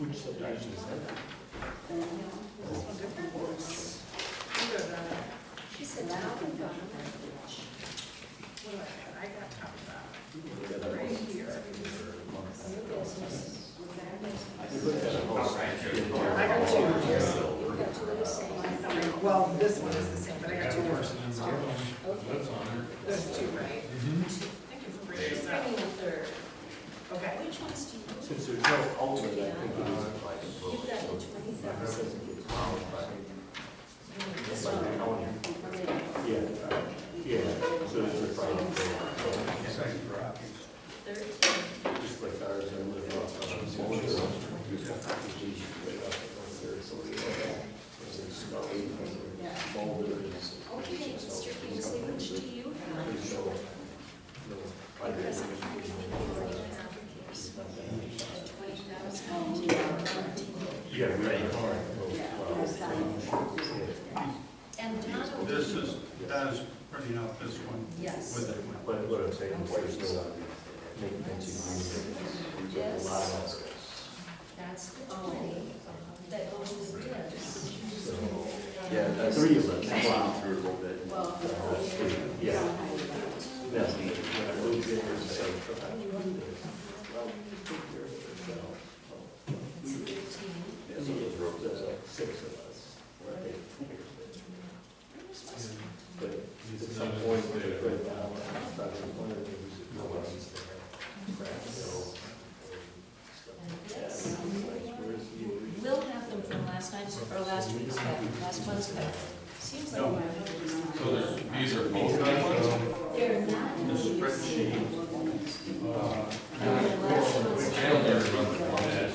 Which subdivision is that? This one different words. She said top and bottom. What do I got? I got top and bottom. Right here. New business. I got two. You've got two of the same. Well, this one is the same, but I got two more. Okay. There's two, right? Thank you for bringing this up. Bringing a third. Okay. Which ones do you? Since there's no ultimate, I think it is like. You've got the 20,000. This Like the one. county. Yeah, so it's a private. 13. Just like ours, I live off of smaller. Okay, Mr. Kingsley, which do you have? Because I think you already went out of case. 20,000. Yeah, right. And Donald. Donna's printing out this one. Yes. With it. But what I'm saying is there's no maintenance agreement. There's a lot of that. That's the 20 that goes with this. Yeah, three of us. Wow. Through a little bit. Well, Yeah. That's the, a little bit of the same. it's 13. There's like 6 of us. Right? But at some point, they put down, one of the things that no one's there. We'll have them from last night's, or last week's packet, last month's packet. Seems like. So these are both ones? They're not. The spreadsheet. I don't remember that.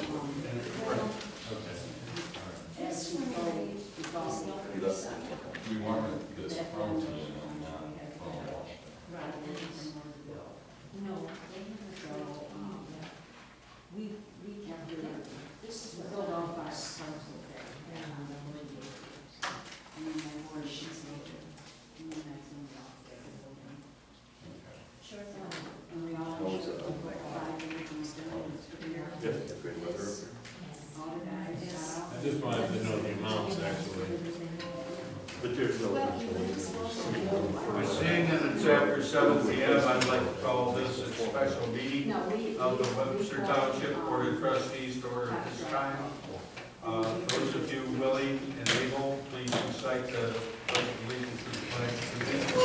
This one is not. We wanted this from team and not from Washington. No, they haven't go, we can't do that. This is the filled off by parcel there. Sure thing. And we all. Great weather. I just wanted to know the amounts actually. But there's no. Seeing that it's after 7 p.m., I'd like to call this a special meeting of the Webster Township Board of Trustees to order at this time. Those of you willing and able, please recite the pledge of allegiance to the flag of the nation.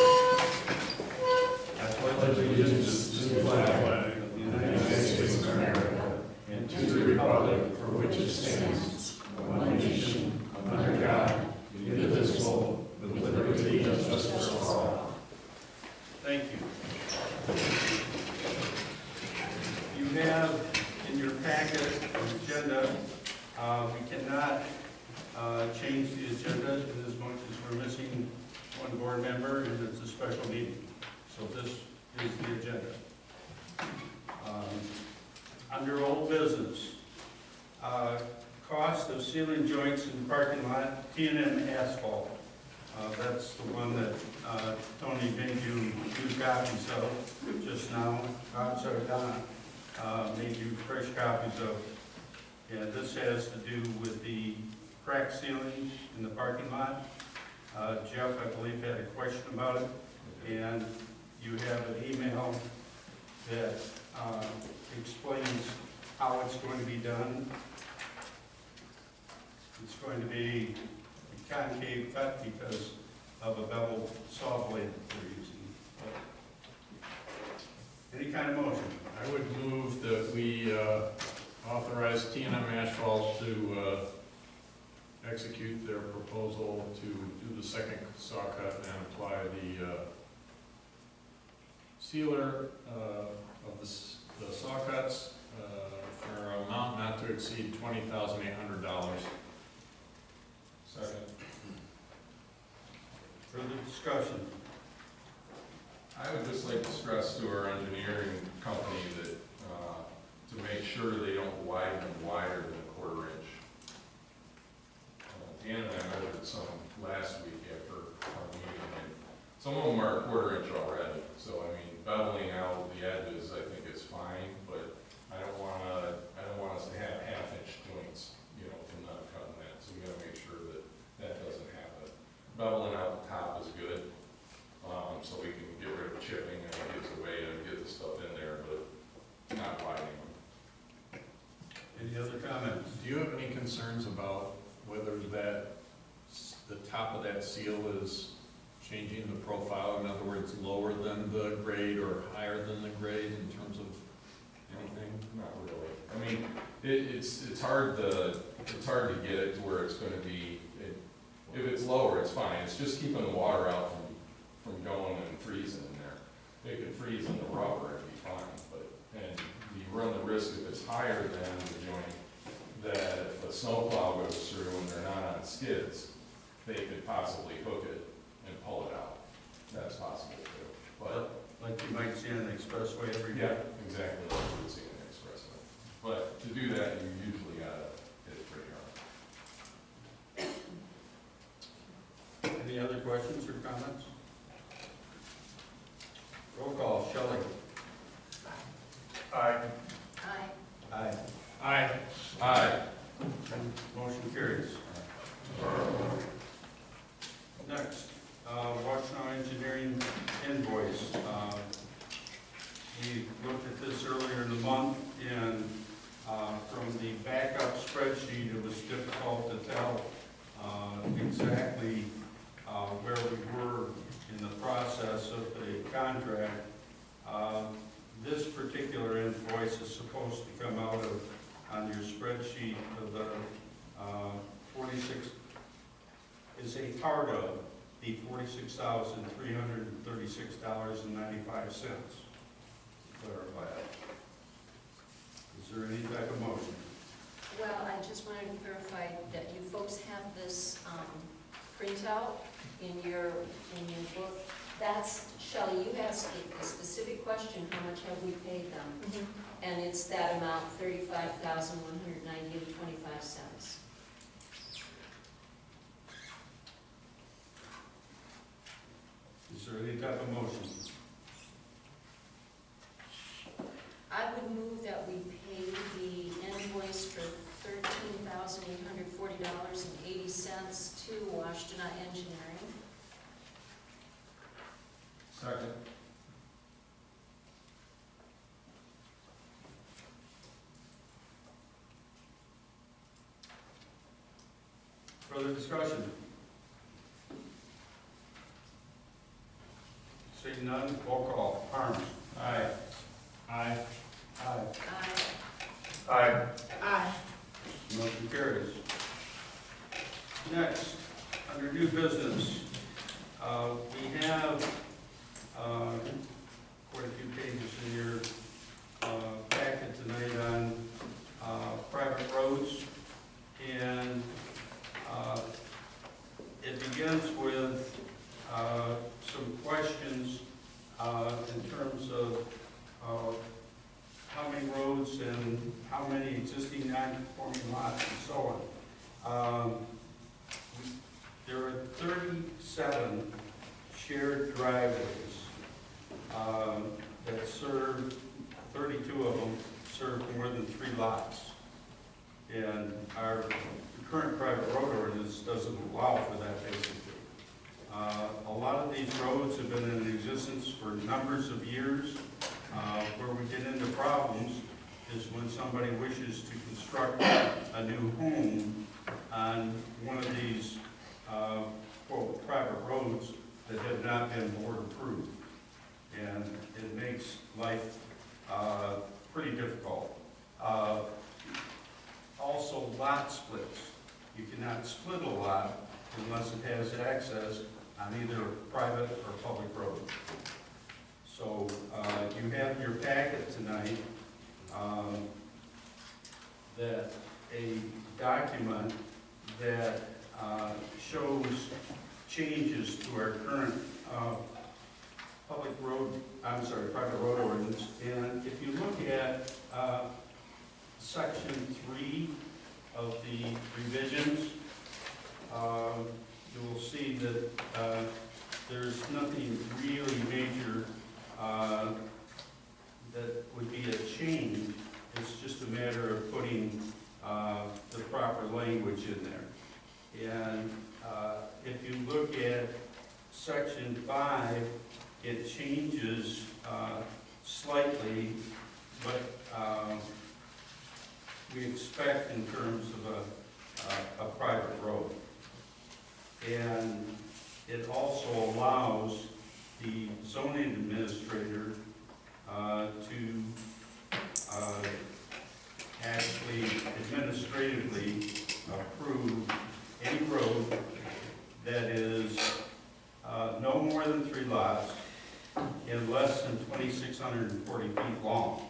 I pledge allegiance to the flag of the United States of America and to the republic for which it stands, one nation, under God, indivisible, with liberty and justice for all. Thank you. You have in your packet an agenda. We cannot change the agenda in as much as we're missing one board member and it's a special meeting. So this is the agenda. Under old business, cost of ceiling joints in the parking lot, T&M asphalt. That's the one that Tony made you 2 copies of just now. Sorry, Donna made you fresh copies of. And this has to do with the crack ceiling in the parking lot. Jeff, I believe, had a question about it. And you have an email that explains how it's going to be done. It's going to be a concave cut because of a beveled saw blade that they're using. Any kind of motion? I would move that we authorize T&M Asphalt to execute their proposal to do the second saw cut and apply the sealer of the saw cuts for an amount not to exceed $20,800. Second. Further discussion? I would just like to stress to our engineering company that to make sure they don't widen wider than a 1/4 inch. Some of them are 1/4 inch already, so I mean, beveling out the edges, I think is fine, but I don't want us to have 1/2 inch joints, you know, from not cutting that, so we gotta make sure that that doesn't happen. Beveling out the top is good, so we can get rid of chipping, and it gives a way to get the stuff in there, but not widening them. Any other comments? Do you have any concerns about whether that, the top of that seal is changing the profile? In other words, lower than the grade or higher than the grade in terms of anything? Not really. I mean, it's hard to get it to where it's gonna be, if it's lower, it's fine. It's just keeping the water out from going and freezing in there. It could freeze in the rubber and be fine, and you run the risk if it's higher than the joint, that if a snowplow goes through and they're not on skids, they could possibly hook it and pull it out. That's possible too. But Like you might see on the expressway every day? yeah, exactly like you would see in the expressway. But to do that, you usually gotta hit it pretty hard. Any other questions or comments? Roll call, Shelley. Aye. I, Aye. Aye. Aye. Motion carries. Next, Washington Engineering invoice. We looked at this earlier in the month, and from the backup spreadsheet, it was difficult to tell exactly where we were in the process of the contract. This particular invoice is supposed to come out of, on your spreadsheet, of the 46, is a part of the $46,336.95. Clarify that. Is there any type of motion? well, I just wanted to clarify that you folks have this printout in your book. That's, Shelley, you asked a specific question, how much have we paid them? And it's that amount, $35,198.25. Is there any type of motion? I would move that we pay the invoice for $13,840.80 to Washington Engineering. Second. Further discussion? Seeing none, roll call. Harms. Aye. Aye. Aye. I, Aye. Aye. Motion carries. Next, under new business, we have quite a few pages in your packet tonight on private roads, and it begins with some questions in terms of how many roads and how many existing non-conforming lots and so on. There are 37 shared driveways that serve, 32 of them serve more than 3 lots. And our current private road ordinance doesn't allow for that, basically. A lot of these roads have been in existence for numbers of years. Where we get into problems is when somebody wishes to construct a new home on one of these, quote, private roads that have not been board approved. And it makes life pretty difficult. Also, lot splits. You cannot split a lot unless it has access on either private or public road. So you have in your packet tonight that a document that shows changes to our current private road ordinance. And if you look at section 3 of the revisions, you will see that there's nothing there. And if you look at section 5, it changes slightly, but we expect in terms of a private road. And it also allows the zoning administrator to actually administratively approve any road that is no more than 3 lots and less than 2,640 feet long,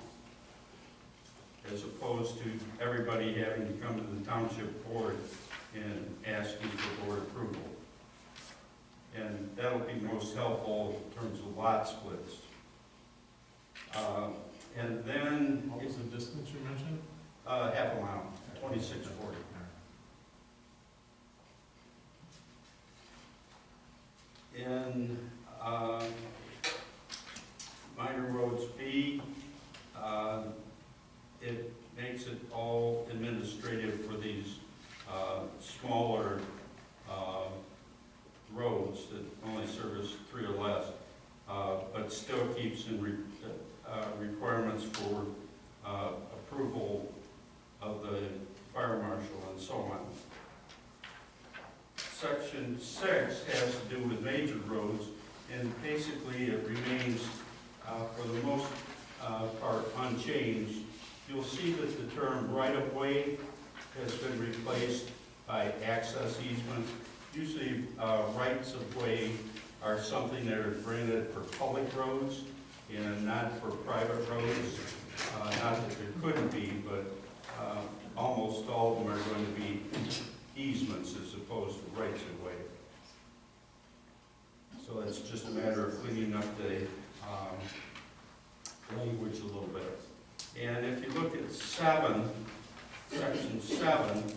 as opposed to everybody having to come to the township board and asking for board approval. And that'll be most helpful in terms of lot splits. And then, What was the distance you mentioned? half a mile, 2,640. In minor roads B, it makes it all administrative for these smaller roads that only service 3 or less, but still keeps in requirements for approval of the fire marshal and so on. Section 6 has to do with major roads, and basically it remains, for the most part, unchanged. You'll see that the term right-of-way has been replaced by access easement. Usually, rights-of-way are something that are granted for public roads and not for private roads. Not that there couldn't be, but almost all of them are going to be easements as opposed to rights-of-way. So it's just a matter of cleaning up the language a little bit. And if you look at 7, section 7,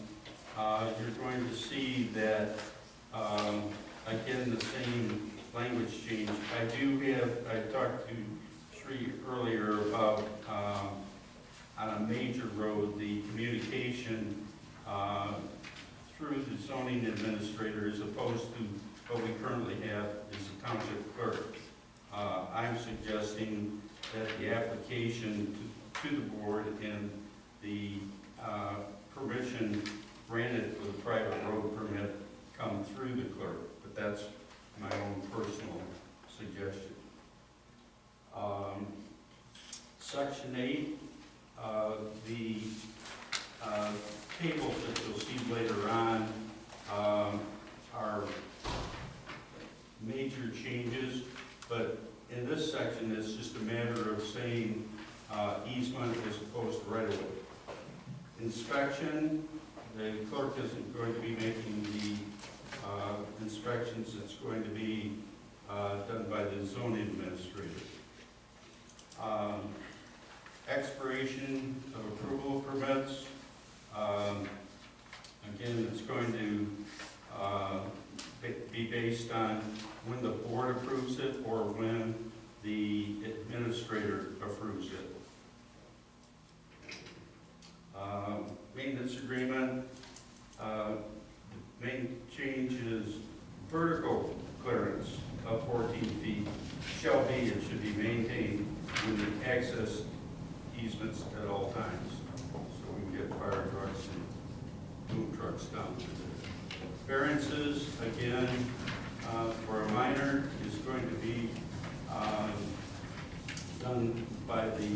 you're going to see that, again, the same language change. I talked to Sri earlier about, on a major road, the communication through the zoning administrator as opposed to what we currently have is the township clerk. I'm suggesting that the application to the board and the permission granted for the private road permit come through the clerk, but that's my own personal suggestion. Section 8, the tables that you'll see later on are major changes, but in this section it's just a matter of saying easement as opposed to right-of-way. Inspection, the clerk isn't going to be making the inspections. It's going to be done by the zoning administrator. Expiration of approval of permits. Again, it's going to be based on when the board approves it or when the administrator approves it. Maintenance agreement. The main change is vertical clearance of 14 feet shall be and should be maintained with the access easements at all times, so we can get fire trucks and boom trucks down through there. Variances, again, for a minor is going to be done by the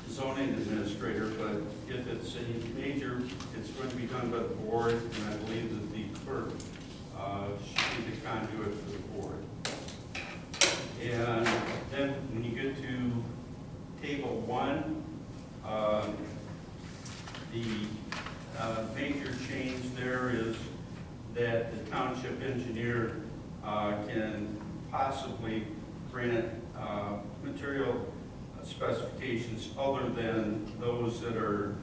zoning administrator, but if it's a major, it's going to be done by the board, and I believe that the clerk should be the conduit for the board. And then when you get to table 1, the major change there is that the township engineer can possibly grant material specifications other than those that are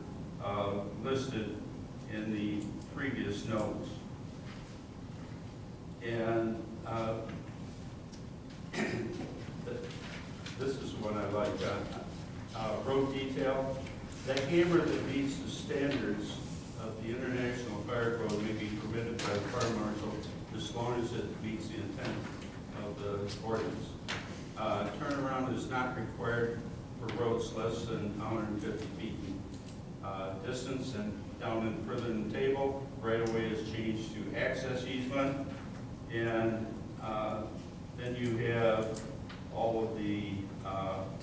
listed in the previous notes. And this is what I like. Road detail. The hammer that meets the standards of the International Fire Code may be permitted by the fire marshal as long as it meets the intent of the ordinance. Turnaround is not required for roads less than 150 feet in distance, and down in further in the table, right-of-way is changed to access easement, and then you have all of the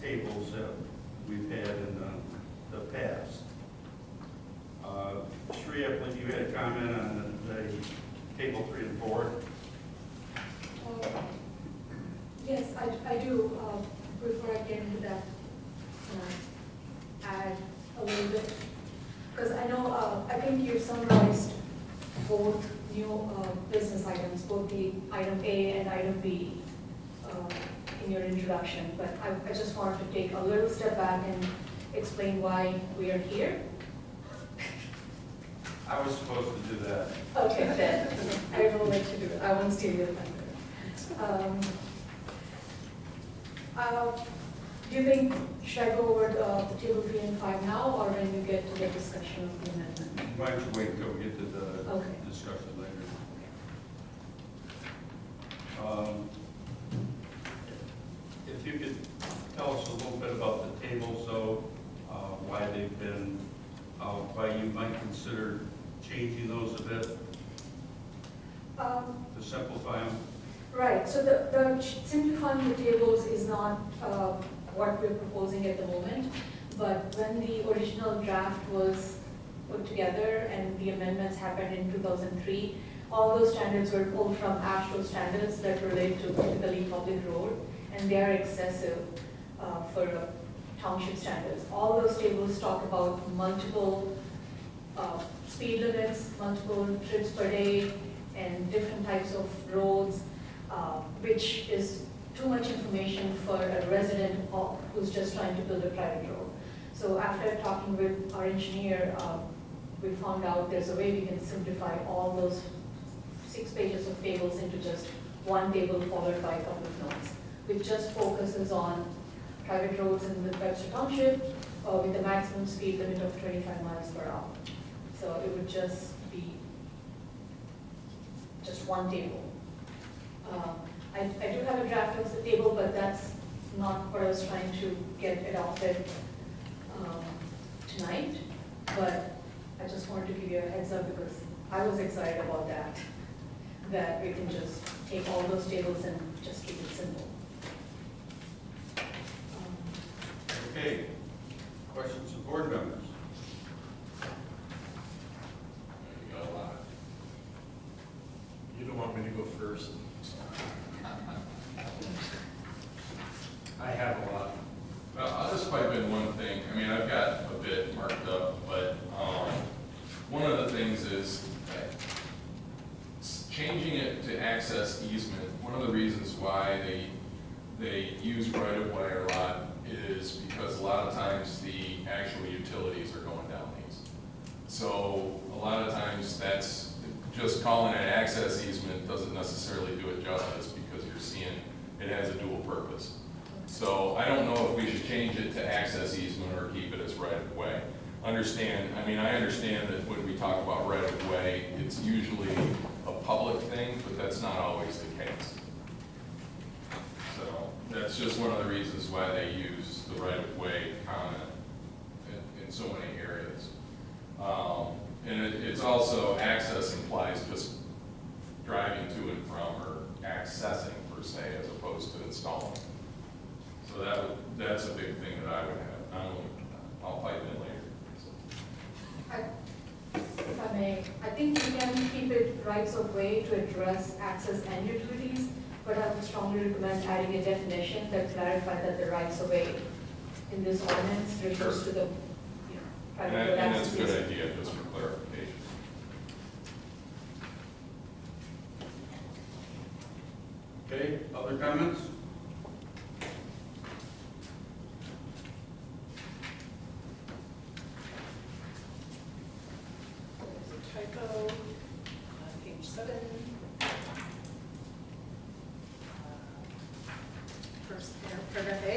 tables that we've had in the past. Sri, I believe you had a comment on the table 3 and 4. Yes, I do. Before I get into that, add a little bit. Because I know, I think you summarized both new business items, both the item A and item B in your introduction. But I just wanted to take a little step back and explain why we are here. I was supposed to do that. Okay, then, I will let you do it. I won't steal your thunder. Do you think, should I go over the table 3 and 5 now, or when we get to the discussion of the amendment? Why don't you wait until we get to the Okay. discussion later? If you could tell us a little bit about the tables, though, why they've been, why you might consider changing those a bit to simplify them. Right, so the simplifying the tables is not what we're proposing at the moment, but when the original draft was put together and the amendments happened in 2003, all those standards were pulled from AASHTO standards that relate to typically public road, and they are excessive for township standards. All those tables talk about multiple speed limits, multiple trips per day, and different types of roads, which is too much information for a resident who's just trying to build a private road. So after talking with our engineer, we found out there's a way we can simplify all those 6 pages of tables into just one table followed by a couple of notes, which just focuses on private roads in the Webster Township with a maximum speed limit of 25 miles per hour. So it would just be just one table. I do have a draft of the table, but that's not what I was trying to get adopted tonight. But I just wanted to give you a heads up because I was excited about that we can just take all those tables and just keep it simple. Okay, questions of board members? You got a lot. You don't want me to go first? I have a lot. Well, I'll just pipe in one thing. I mean, I've got a bit marked up, but one of the things is changing it to access easement. One of the reasons why they use right-of-way a lot is because a lot of times the actual utilities are going down these. So a lot of times that's just calling it access easement doesn't necessarily do it justice because you're seeing it has a dual purpose. So I don't know if we should change it to access easement or keep it as right-of-way. I understand that when we talk about right-of-way, it's usually a public thing, but that's not always the case. So that's just one of the reasons why they use the right-of-way comment in so many areas. And it's also, access implies just driving to and from or accessing per se as opposed to installing. So that's a big thing that I would have. I'll pipe in later. If I may, I think we can keep it rights of way to address access and utilities, but I would strongly recommend adding a definition that clarifies that the rights of way in this ordinance refers to the private road And access. that's a good idea, just for clarification. Okay, other comments? There's a typo on page 7. First paragraph A.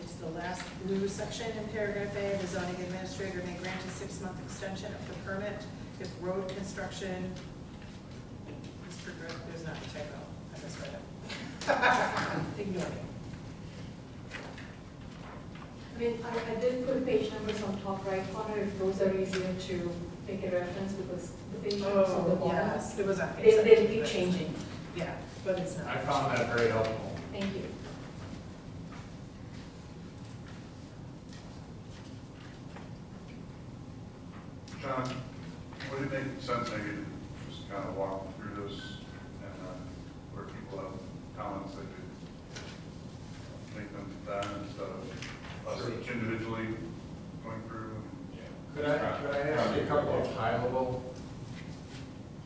It's the last blue sentence. section in paragraph A, the zoning administrator may grant a 6-month extension of the permit if road construction is progressed. There's not a typo, I misread it. Ignore it. I mean, I did put page numbers on top right corner if those are easier to make a reference because the page numbers on the bottom, Yes, it was on page they'll 17, keep but- changing. Yeah, but it's not. I found that very helpful. Thank you. John, would it make sense maybe to just kind of walk through this and where people have comments, they could make them then instead of us each individually going through? Could I ask you a couple of high-level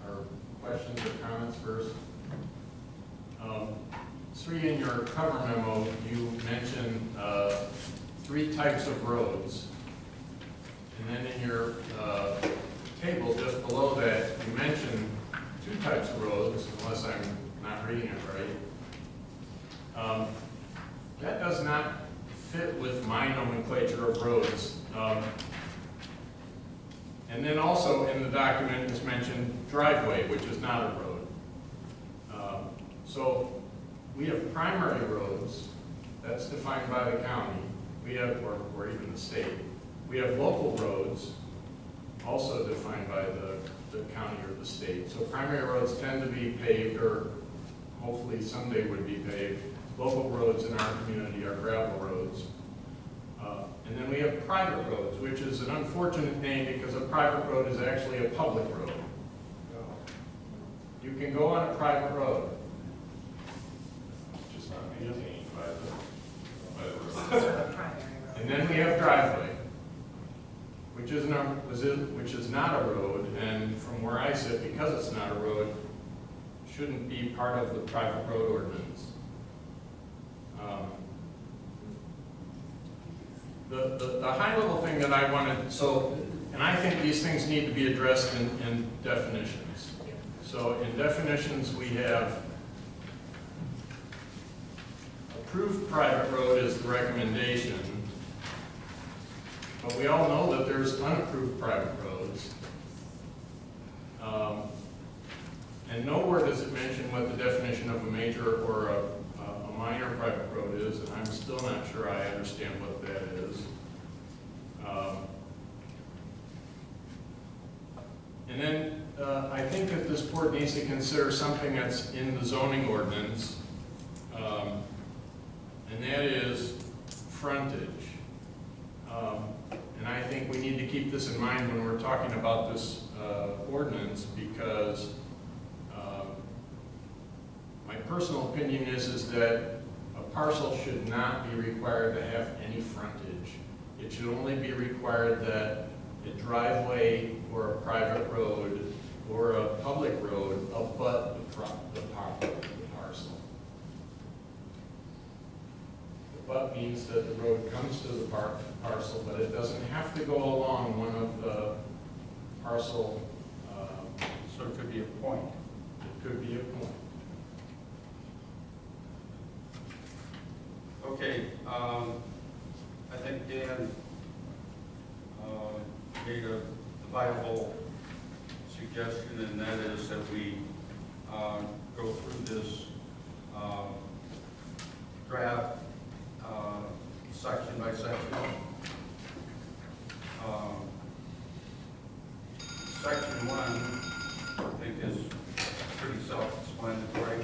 or questions or comments first? Sri, in your cover memo, you mentioned 3 types of roads. And then in your table just below that, you mentioned 2 types of roads, unless I'm not reading it right. That does not fit with my nomenclature of roads. And then also in the document is mentioned driveway, which is not a road. So we have primary roads, that's defined by the county. We have, or even the state. We have local roads, also defined by the county or the state. So primary roads tend to be paved, or hopefully someday would be paved. Local roads in our community are gravel roads. And then we have private roads, which is an unfortunate name because a private road is actually a public road. You can go on a private road. It's just not maintained by the road. It's not a primary road. And then we have driveway, which is not a road, and from where I sit, because it's not a road, shouldn't be part of the private road ordinance. The high-level thing that I wanted, and I think these things need to be addressed in definitions. So in definitions, we have approved private road is the recommendation, but we all know that there's unapproved private roads. And nowhere does it mention what the definition of a major or a minor private road is, and I'm still not sure I understand what that is. And then I think that this board needs to consider something that's in the zoning ordinance, and that is frontage. And I think we need to keep this in mind when we're talking about this ordinance, because my personal opinion is that a parcel should not be required to have any frontage. It should only be required that a driveway or a private road or a public road abut the parcel. Abut means that the road comes to the parcel, but it doesn't have to go along one of the parcel. So it could be a point. It could be a point. Okay, I think Dan made a viable suggestion, and that is that we go through this draft section by section. Section 1, I think, is pretty self-explanatory.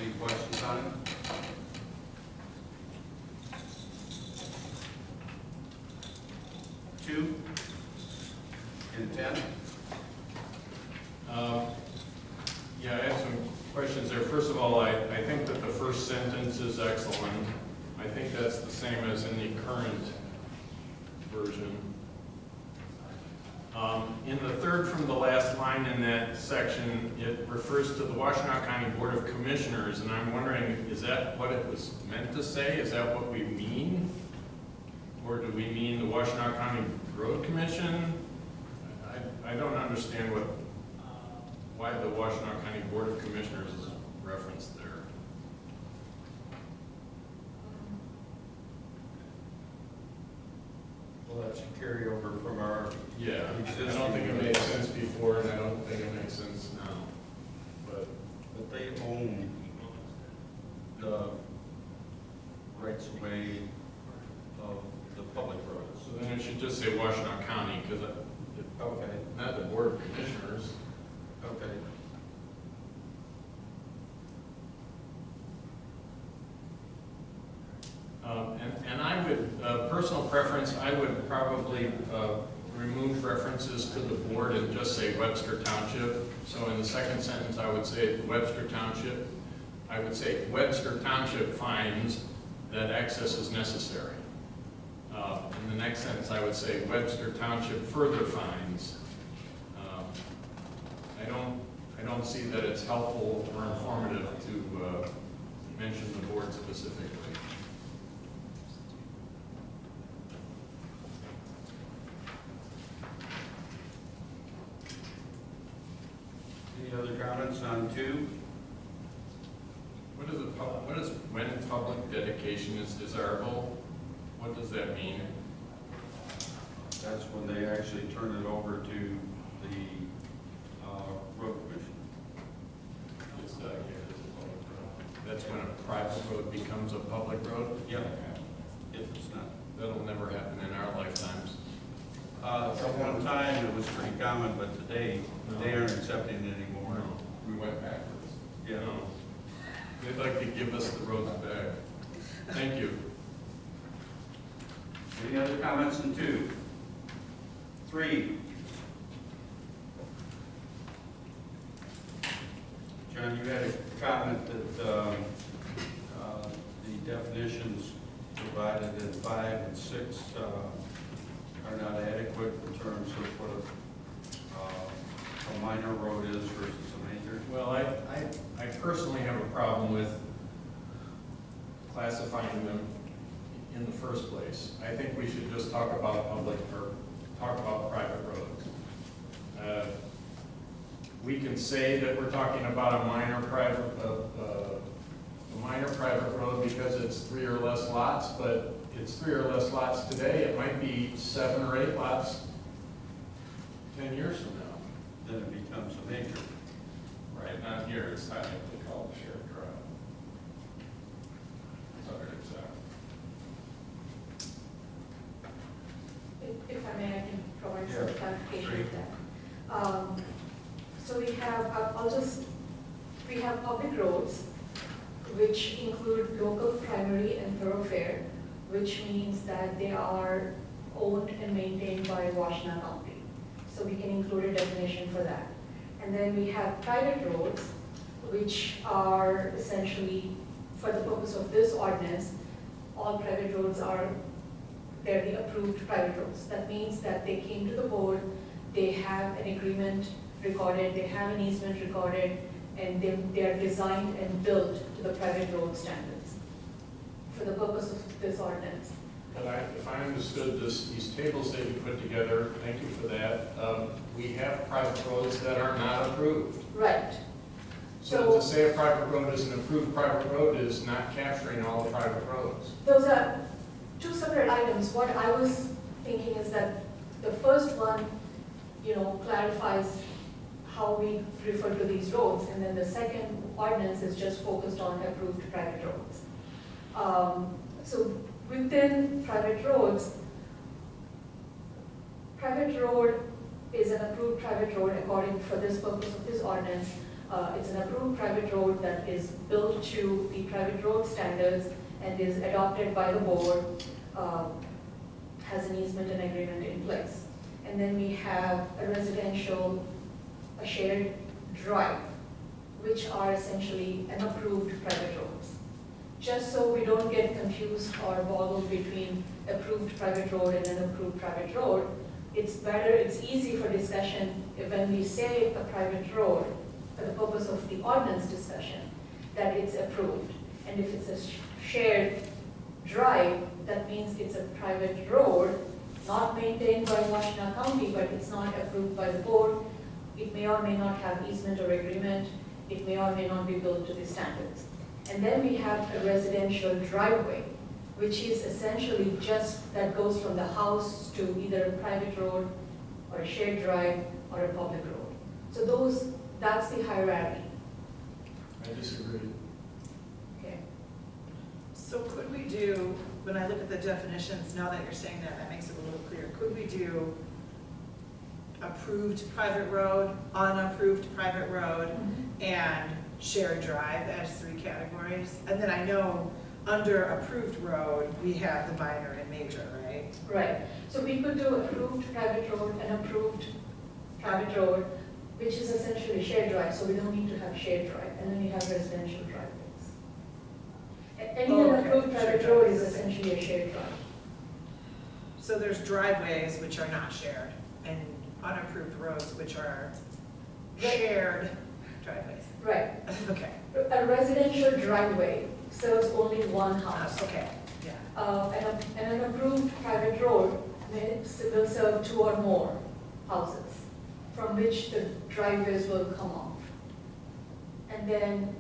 Any questions on it? Two, intent. Yeah, I have some questions there. First of all, I think that the first sentence is excellent. I think that's the same as in the current version. In the third from the last line in that section, it refers to the Washtenaw County Board of Commissioners, and I'm wondering, is that what it was meant to say? Is that what we mean? Or do we mean the Washtenaw County Road Commission? I don't understand why the Washtenaw County Board of Commissioners is referenced there. Well, that's a carryover from our, Yeah, I don't think it made sense before, and I don't think it makes sense now. But but they own the rights of way of the public roads. so then it should just say Washtenaw County, because Okay, not the Board of Commissioners. okay. And I would, personal preference, I would probably remove references to the board and just say Webster Township. So in the second sentence, I would say Webster Township. I would say Webster Township finds that access is necessary. In the next sentence, I would say Webster Township further finds. I don't see that it's helpful or informative to mention the board specifically. Any other comments on 2? What is when public dedication is desirable? What does that mean? That's when they actually turn it over to the road commission. It's, that's when a private road becomes a public road? Yeah. If it's not. That'll never happen in our lifetimes. At one time, it was pretty common, but today, they aren't accepting it anymore. We went backwards. Yeah. No. They'd like to give us the roads back. Thank you. Any other comments on 2? 3. John, you had a comment that the definitions provided in 5 and 6 are not adequate in terms of what a minor road is versus a major. Well, I personally have a problem with classifying them in the first place. I think we should just talk about public, or talk about private roads. We can say that we're talking about a minor private road because it's 3 or less lots, but it's 3 or less lots today. It might be 7 or 8 lots 10 years from now. Then it becomes a major. Right, not here, it's technically called a shared drive. It's under exact. If I may, I can provide Yeah, some clarification great. of that. So we have, we have public roads, which include local primary and thoroughfare, which means that they are owned and maintained by Washtenaw County. So we can include a definition for that. And then we have private roads, which are essentially, for the purpose of this ordinance, all private roads are, they're the approved private roads. That means that they came to the board, they have an agreement recorded, they have an easement recorded, and they are designed and built to the private road standards for the purpose of this ordinance. But if I understood these tables that you put together, thank you for that, we have private roads that are not approved. Right. So to say a private road is an approved private road is not capturing all the private roads. Those are 2 separate items. What I was thinking is that the first one, clarifies how we refer to these roads, and then the second ordinance is just focused on approved private roads. So within private roads, private road is an approved private road according for this purpose of this ordinance. It's an approved private road that is built to the private road standards and is adopted by the board, has an easement and agreement in place. And then we have a residential, a shared drive, which are essentially an approved private roads. Just so we don't get confused or boggled between approved private road and an approved private road, it's better, it's easy for discussion when we say a private road for the purpose of the ordinance discussion, that it's approved. And if it's a shared drive, that means it's a private road, not maintained by Washtenaw County, but it's not approved by the board. It may or may not have easement or agreement. It may or may not be built to the standards. And then we have a residential driveway, which is essentially just, that goes from the house to either a private road or a shared drive or a public road. So that's the hierarchy. I disagree. Okay. So could we do, when I look at the definitions, now that you're saying that, that makes it a little clearer, could we do approved private road, unapproved private road, and shared drive as 3 categories? And then I know under approved road, we have the minor and major, right? Right. So we could do approved private road and approved private road, which is essentially shared drive, so we don't need to have shared drive. And then we have residential driveways. Any Oh, okay. unapproved private Shared road drive is is the same. essentially a shared drive. So there's driveways which are not shared, and unapproved roads which are shared driveways. Right. Okay, A residential driveway serves only one house. okay, yeah. And an approved private road will serve 2 or more houses, from which the driveways will come off. And then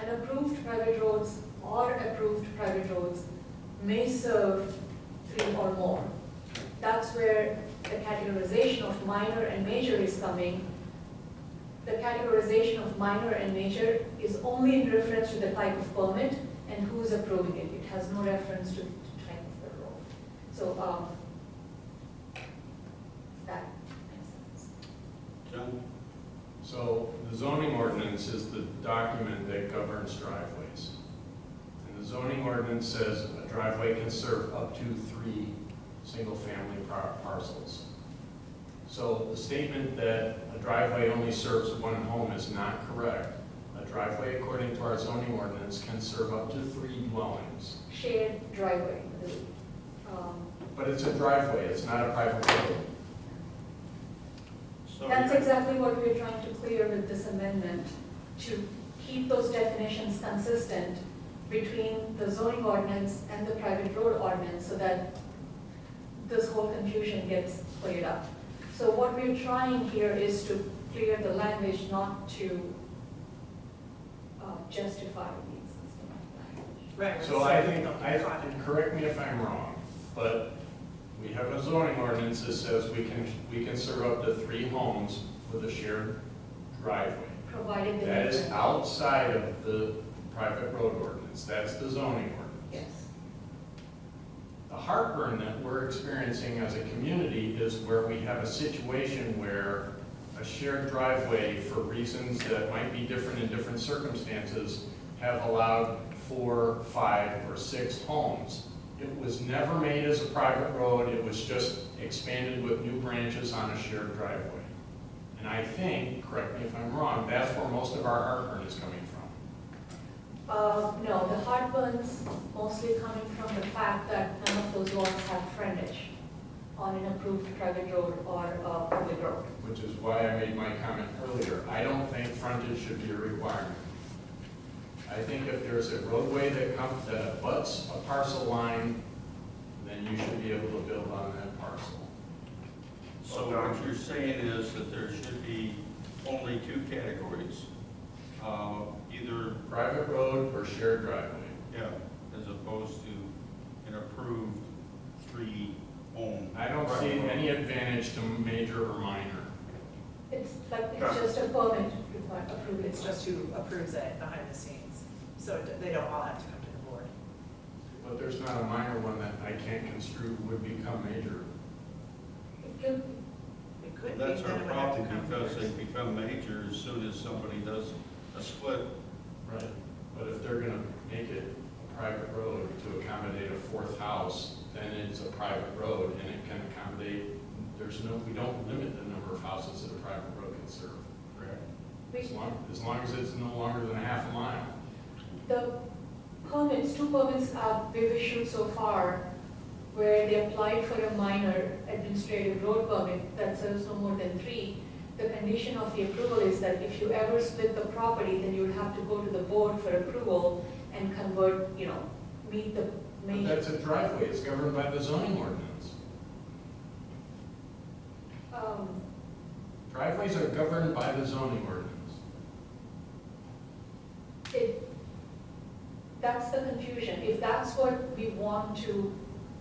unapproved private roads or approved private roads may serve 3 or more. That's where the categorization of minor and major is coming. The categorization of minor and major is only in reference to the type of permit and who's approving it. It has no reference to the type of the road. So, that makes sense. John? So the zoning ordinance is the document that governs driveways. And the zoning ordinance says a driveway can serve up to 3 single-family parcels. So the statement that a driveway only serves 1 home is not correct. A driveway, according to our zoning ordinance, can serve up to 3 dwellings. Shared driveway. But it's a driveway, it's not a private road. So That's exactly what we're trying to clear with this amendment, to keep those definitions consistent between the zoning ordinance and the private road ordinance, so that this whole confusion gets cleared up. So what we're trying here is to clear the language, not to justify the existing language. Right. So I think, correct me if I'm wrong, but we have a zoning ordinance that says we can serve up to 3 homes with a shared driveway. Provided the. That is outside of the private road ordinance. That's the zoning ordinance. Yes. The heartburn that we're experiencing as a community is where we have a situation where a shared driveway, for reasons that might be different in different circumstances, have allowed 4, 5, or 6 homes. It was never made as a private road, it was just expanded with new branches on a shared driveway. And I think, correct me if I'm wrong, that's where most of our heartburn is coming from. No, the heartburn's mostly coming from the fact that none of those lots have frontage on an approved private road or a public road. Which is why I made my comment earlier. I don't think frontage should be a requirement. I think if there's a roadway that abuts a parcel line, then you should be able to build on that parcel. So what you're saying is that there should be only 2 categories, either, Private road or shared driveway. yeah, as opposed to an approved 3-home. I don't see any advantage to major or minor. It's just a permit approved. It's just who approves it behind the scenes, so they don't all have to come to the board. But there's not a minor one that I can't construe would become major. It could be, That's then our it would have to problem, come because they first. become major as soon as somebody does a split. Right. But if they're gonna make it a private road to accommodate a 4th house, then it's a private road and it can accommodate, we don't limit the number of houses that a private road can serve. Correct. As long as it's no longer than a half a mile. The permits, 2 permits we've issued so far, where they applied for a minor administrative road permit that serves no more than 3. The condition of the approval is that if you ever split the property, then you would have to go to the board for approval and convert, meet the But major. that's a driveway, it's governed by the zoning ordinance. Driveways are governed by the zoning ordinance. That's that's the confusion. If that's what we want to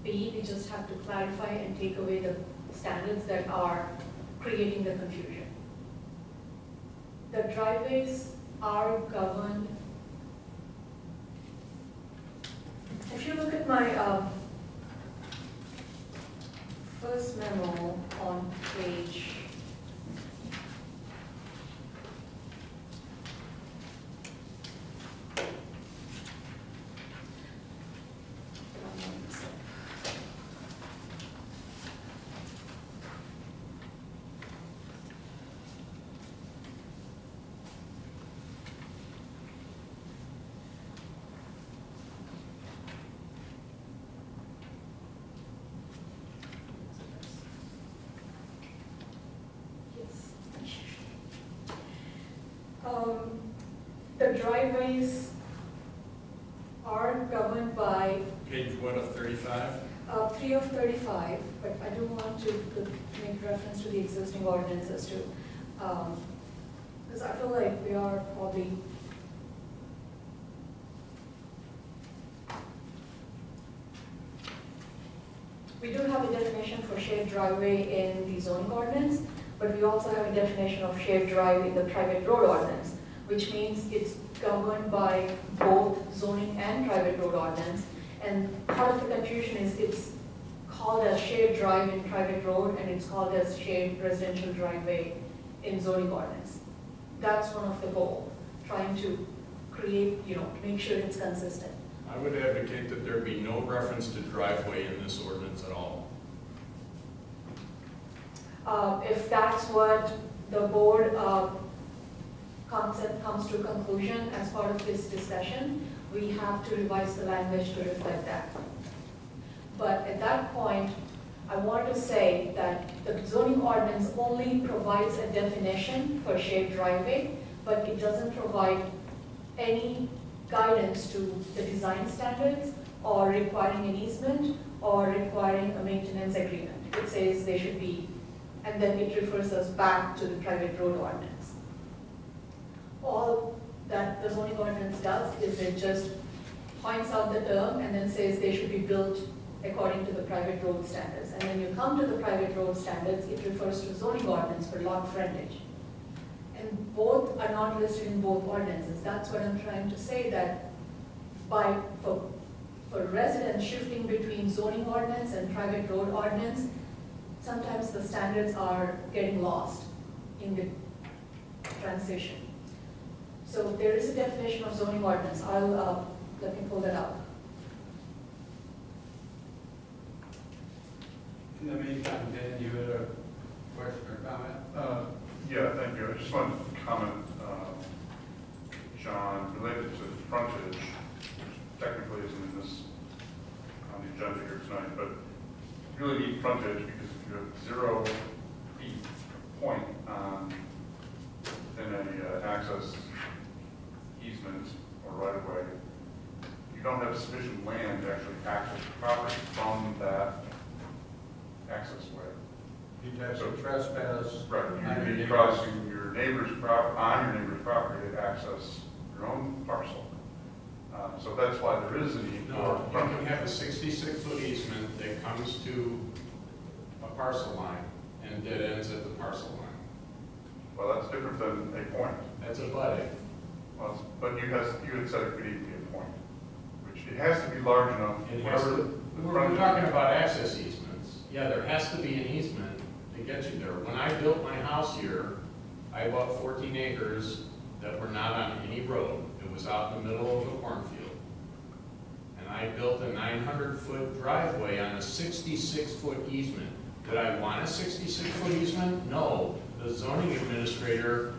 be, we just have to clarify and take away the standards that are creating the confusion. The driveways are governed. If you look at my first memo on page the driveways are governed by Page what of 35? 3 of 35, but I do want to make reference to the existing ordinances too. Because I feel like we are probably we do have a definition for shared driveway in the zoning ordinance, but we also have a definition of shared drive in the private road ordinance, which means it's governed by both zoning and private road ordinance. And part of the confusion is it's called as shared drive in private road and it's called as shared residential driveway in zoning ordinance. That's one of the goals, trying to create, make sure it's consistent. I would advocate that there be no reference to driveway in this ordinance at all. If that's what the board concept comes to a conclusion as part of this discussion, we have to revise the language to reflect that. But at that point, I want to say that the zoning ordinance only provides a definition for shared driveway, but it doesn't provide any guidance to the design standards or requiring an easement or requiring a maintenance agreement. It says they should be, and then it refers us back to the private road ordinance. All that the zoning ordinance does is it just points out the term and then says they should be built according to the private road standards. And when you come to the private road standards, it refers to zoning ordinance for lot frontage. And both are not listed in both ordinances. That's what I'm trying to say, that for residents shifting between zoning ordinance and private road ordinance, sometimes the standards are getting lost in the transition. So there is a definition of zoning ordinance. Let me pull that up. In the meantime, Dan, you had a question or comment? Yeah, thank you. I just wanted to comment, John, related to frontage, which technically isn't in this, on the agenda here tonight, but you really need frontage because if you have 0 feet point in a access easement or right of way, you don't have sufficient land to actually access the property from that access way. You'd have to trespass. Right, you need to cross your neighbor's on your neighbor's property to access your own parcel. So that's why there is a need for No, you frontage. can have a 66-foot easement that comes to a parcel line and dead ends at the parcel line. Well, that's different than a point. That's a budding. Well, but you had said it could even be a point, which it has to be large enough. It has whatever to, the we're frontage- talking about access easements. Yeah, there has to be an easement to get you there. When I built my house here, I bought 14 acres that were not on any road. It was out in the middle of a cornfield. And I built a 900-foot driveway on a 66-foot easement. Did I want a 66-foot easement? No. The zoning administrator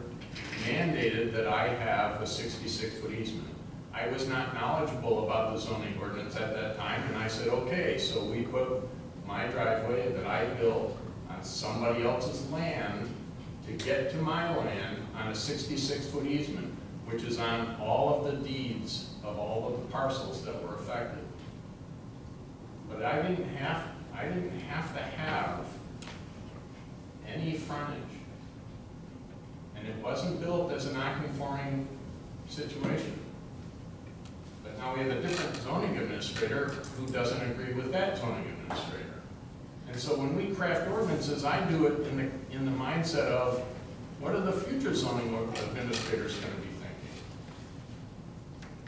mandated that I have a 66-foot easement. I was not knowledgeable about the zoning ordinance at that time, and I said, okay, so we put my driveway that I built on somebody else's land to get to my land on a 66-foot easement, which is on all of the deeds of all of the parcels that were affected. But I didn't have to have any frontage. And it wasn't built as a non-conforming situation. But now we have a different zoning administrator who doesn't agree with that zoning administrator. And so when we craft ordinances, I do it in the mindset of, what are the future zoning administrators going to be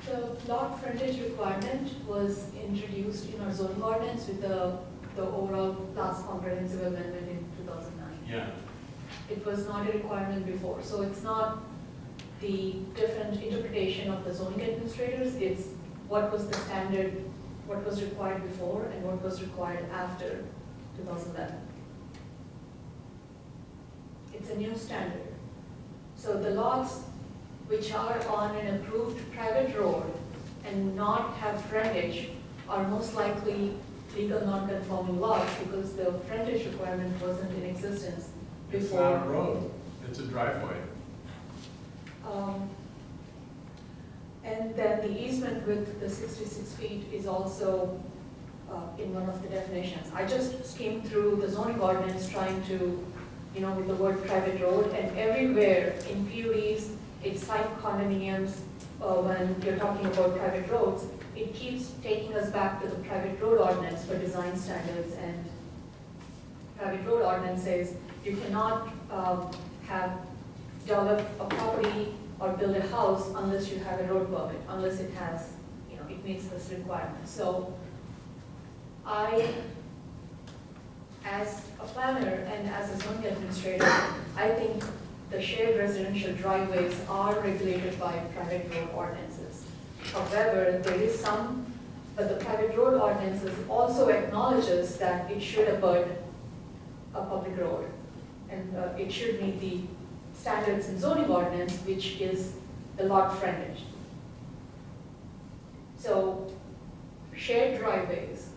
thinking? The lot frontage requirement was introduced in our zoning ordinance with the overall last comprehensive amendment in 2009. Yeah. It was not a requirement before, so it's not the different interpretation of the zoning administrators, it's what was the standard, what was required before and what was required after 2011. It's a new standard. So the lots which are on an approved private road and not have frontage are most likely legal non-conforming lots because the frontage requirement wasn't in existence It's before. not a road, it's a driveway. And then the easement with the 66 feet is also in one of the definitions. I just skimmed through the zoning ordinance trying to, with the word private road, and everywhere in PUDs, it's site condominiums, when you're talking about private roads, it keeps taking us back to the private road ordinance for design standards, and private road ordinance says you cannot develop a property or build a house unless you have a road permit, unless it has, it meets this requirement. So I, as a planner and as a zoning administrator, I think the shared residential driveways are regulated by private road ordinances. However, there is some, but the private road ordinances also acknowledges that it should abut a public road, and it should meet the standards in zoning ordinance, which is the lot frontage. So shared driveways,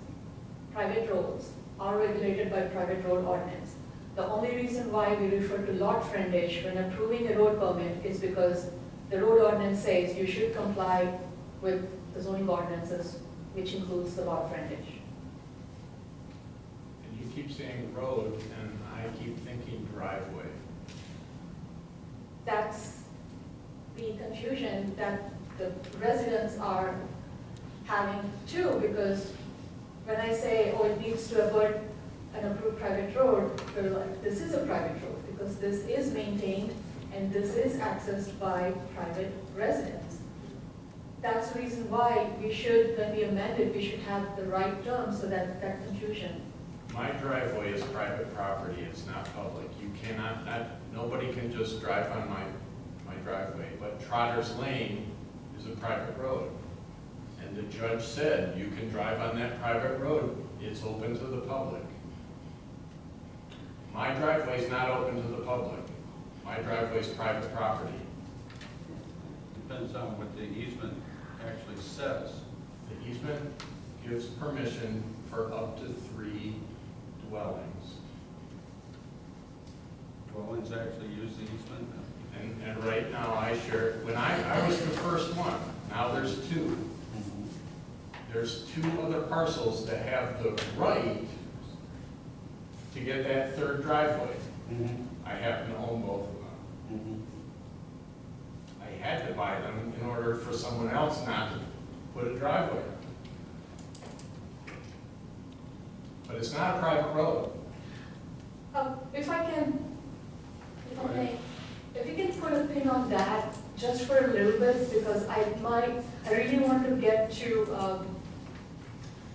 private roads, are regulated by private road ordinance. The only reason why we refer to lot frontage when approving a road permit is because the road ordinance says you should comply with the zoning ordinances, which includes the lot frontage. And you keep saying road, and I keep thinking driveway. That's the confusion that the residents are having too, because when I say, oh, it needs to abut an approved private road, they're like, this is a private road, because this is maintained and this is accessed by private residents. That's the reason why we should, when we amend it, we should have the right term so that that confusion. My driveway is private property, it's not public. You cannot, nobody can just drive on my driveway, but Trotter's Lane is a private road. And the judge said, you can drive on that private road, it's open to the public. My driveway is not open to the public. My driveway is private property. Depends on what the easement actually says. The easement gives permission for up to 3 dwellings. Dwellings actually use the easement? And right now I share, when I was the first one, now there's 2. There's 2 other parcels that have the right to get that 3rd driveway. I happen to own both of them. I had to buy them in order for someone else not to put a driveway. But it's not a private road. If you can put a pin on that just for a little bit, because I really want to get to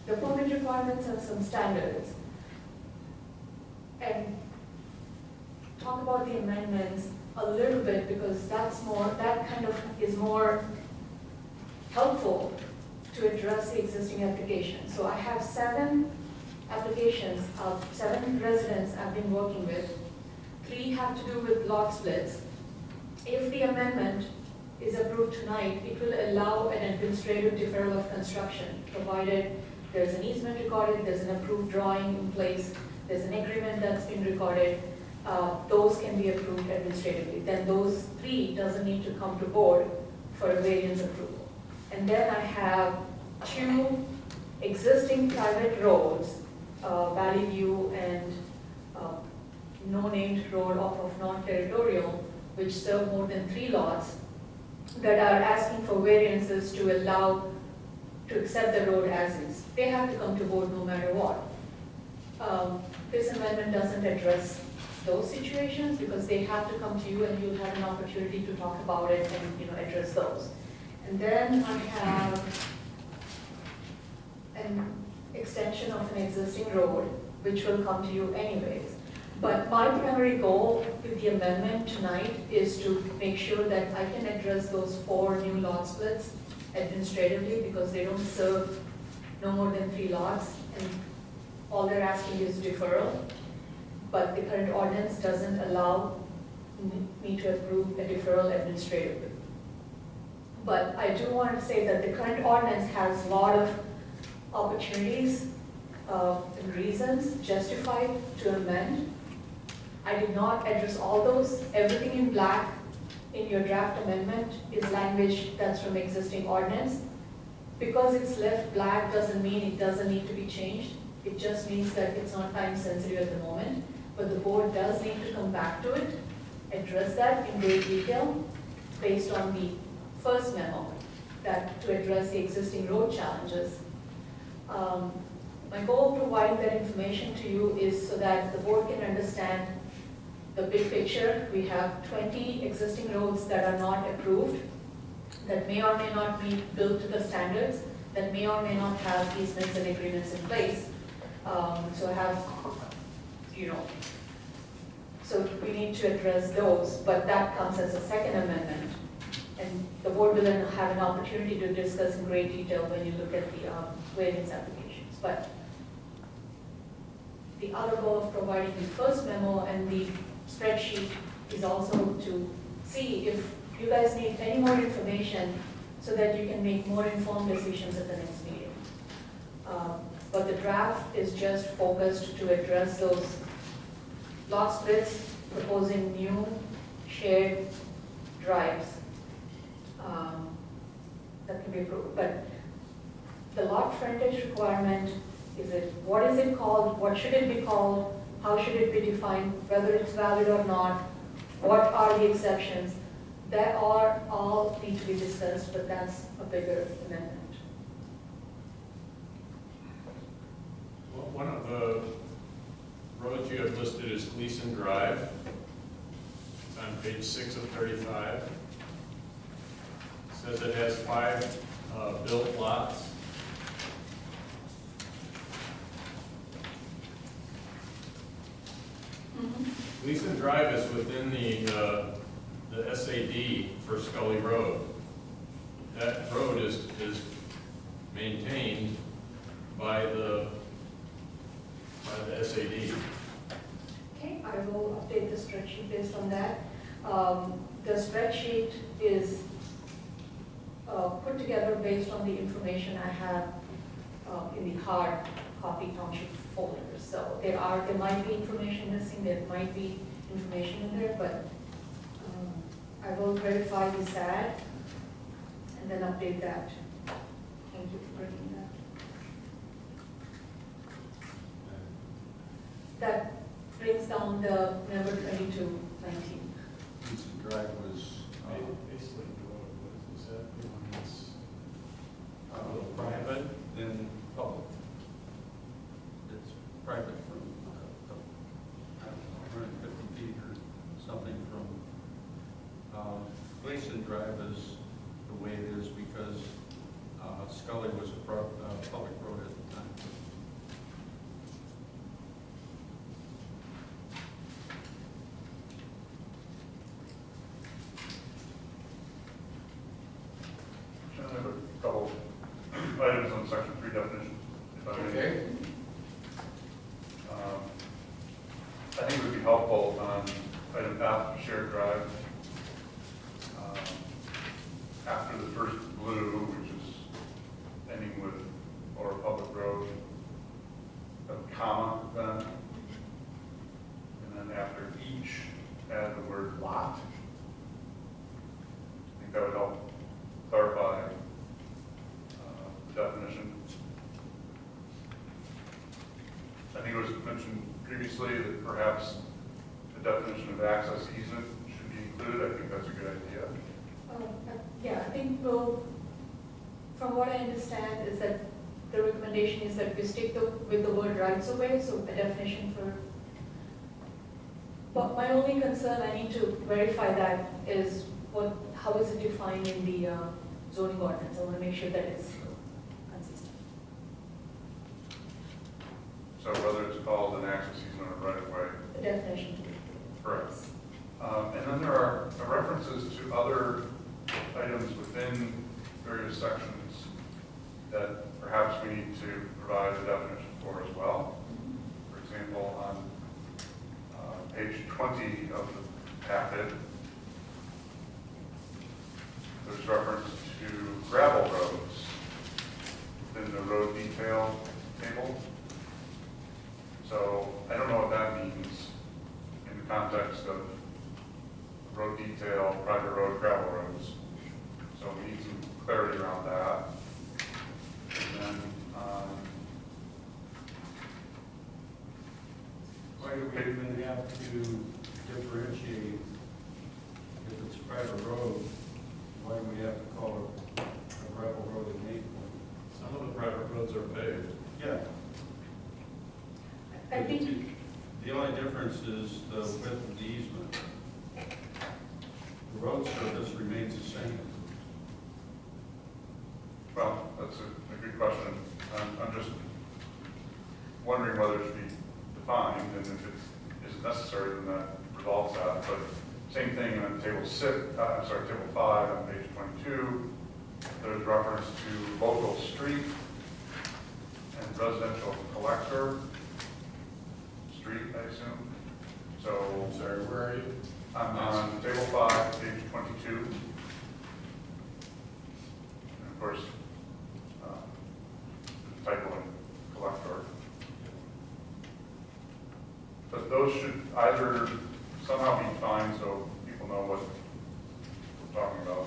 the permit requirements and some standards, and talk about the amendments a little bit, because that kind of is more helpful to address the existing application. So I have 7 applications of 7 residents I've been working with. 3 have to do with lot splits. If the amendment is approved tonight, it will allow an administrative deferral of construction, provided there's an easement recorded, there's an approved drawing in place, there's an agreement that's been recorded. Those can be approved administratively. Then those 3 doesn't need to come to board for a variance approval. And then I have 2 existing private roads, Valley View and no named road off of non-territorial, which serve more than 3 lots, that are asking for variances to allow to accept the road as is. They have to come to board no matter what. This amendment doesn't address those situations because they have to come to you and you'll have an opportunity to talk about it and address those. And then I have an extension of an existing road, which will come to you anyways. But my primary goal with the amendment tonight is to make sure that I can address those 4 new lot splits administratively because they don't serve no more than 3 lots and all they're asking is deferral. But the current ordinance doesn't allow me to approve a deferral administratively. But I do want to say that the current ordinance has a lot of opportunities and reasons justified to amend. I did not address all those. Everything in black in your draft amendment is language that's from existing ordinance. Because it's left black doesn't mean it doesn't need to be changed. It just means that it's not time sensitive at the moment. But the board does need to come back to it, address that in great detail based on the first memo that to address the existing road challenges. My goal of providing that information to you is so that the board can understand the big picture. We have 20 existing roads that are not approved, that may or may not be built to the standards, that may or may not have easements and agreements in place. So I have, so we need to address those, but that comes as a second amendment. And the board will then have an opportunity to discuss in great detail when you look at the variance applications. But the other goal of providing the first memo and the spreadsheet is also to see if you guys need any more information so that you can make more informed decisions at the next meeting. But the draft is just focused to address those lot splits, proposing new shared drives that can be approved. But the lot frontage requirement, what is it called? What should it be called? How should it be defined? Whether it's valid or not? What are the exceptions? That are all need to be discussed, but that's a bigger amendment. Well, one of the roads you have listed is Gleason Drive. It's on page 6 of 35. It says it has 5 built lots. Gleason Drive is within the SAD for Scully Road. That road is maintained by the SAD. Okay, I will update the spreadsheet based on that. The spreadsheet is put together based on the information I have in the hard copy township folder. So there might be information missing, there might be information in there, but I will verify the SAD and then update that. Thank you for bringing that. That brings down the number 2219. Gleason Drive was basically, what is that? The one that's private, then public. It's private from, I don't know, 150 feet or something from, Gleason Drive is the way it is because Scully was a public road at the time. I have a couple items on section 3 definition, if I may. Okay. I think it would be helpful on item F, shared drive. After the first blue, which is ending with or public road, a comma then. And then after each, add the word lot. I think that would help clarify the definition. I think it was mentioned previously that perhaps the definition of access easement should be included. I think that's a good idea. Yeah, I think we'll From what I understand is that the recommendation is that we stick with the word rights of way, so a definition for. But my only concern, I need to verify that, is how is it defined in the zoning ordinance? I want to make sure that it's consistent. So whether it's called an access easement or right of way. The definition. Correct. And then there are references to other items within various sections that perhaps we need to provide a definition for as well. For example, on page 20 of the packet, there's reference to gravel roads within the road detail table. So I don't know what that means in the context of road detail, private road, gravel roads. So we need some clarity around that. And then, Why do we even have to differentiate if it's a private road? Why do we have to call it a gravel road at any point? Some of the private roads are paved. Yeah. I think, The only difference is the width of the easement. The road surface remains the same. well, that's a good question. I'm just wondering whether it should be defined, and if it isn't necessary, then that resolves that. But same thing in table 5 on page 22. There's reference to local street and residential collector. Street, I assume. So I'm sorry, where are you? I'm on table 5, page 22. And of course, typo in collector. But those should either somehow be defined so people know what we're talking about.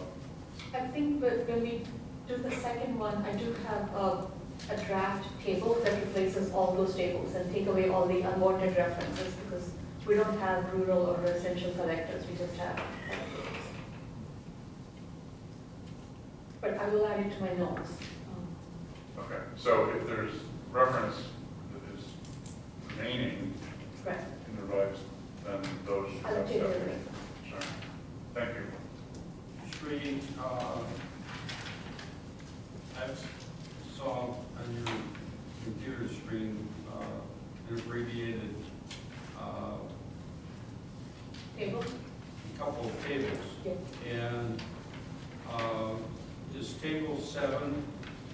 I think when we do the second one, I do have a draft table that replaces all those tables and take away all the unwanted references, because we don't have rural or residential collectors, we just have collectors. But I will add it to my notes. Okay, so if there's reference that is remaining Right. in the regs, then those should I'll have take it separate. away. Sure. Thank you. Street, I saw on your computer screen an abbreviated Table? a couple of tables. Yes. And is table 7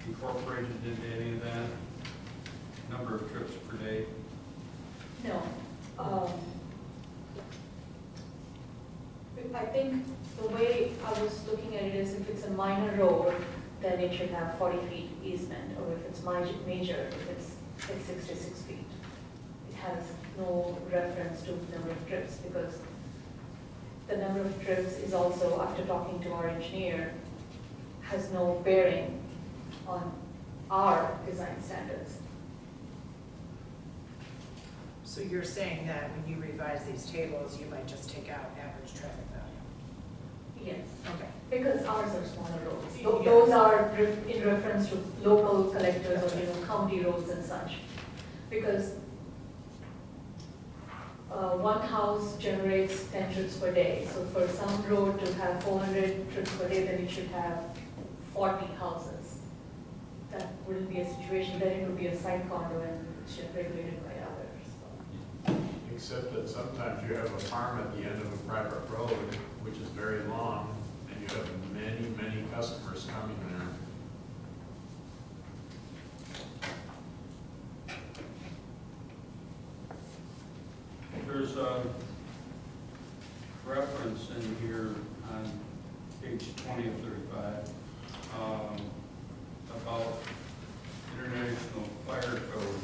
incorporated into any of that? Number of trips per day? No. I think the way I was looking at it is if it's a minor road, then it should have 40 feet easement, or if it's major, if it's like 66 feet. It has no reference to number of trips, because the number of trips is also, after talking to our engineer, has no bearing on our design standards. So you're saying that when you revise these tables, you might just take out average traffic value? Yes. Okay. Because ours are smaller roads. Yeah. Those are in reference to local collectors or, county roads and such. Because one house generates 10 trips per day. So for some road to have 400 trips per day, then it should have 40 houses. That wouldn't be a situation, then it would be a site condo and it's regulated by others. Except that sometimes you have a farm at the end of a private road, which is very long, and you have many, many customers coming there. There's a reference in here on page 20 of 35 about international fire code,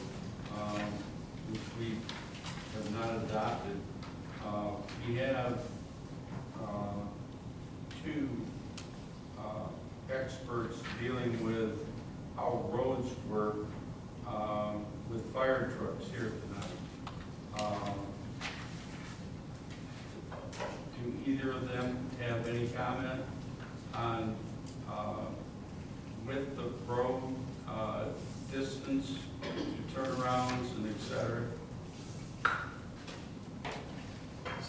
which we have not adopted. We have two experts dealing with how roads work with fire trucks here tonight. Do either of them have any comment on width of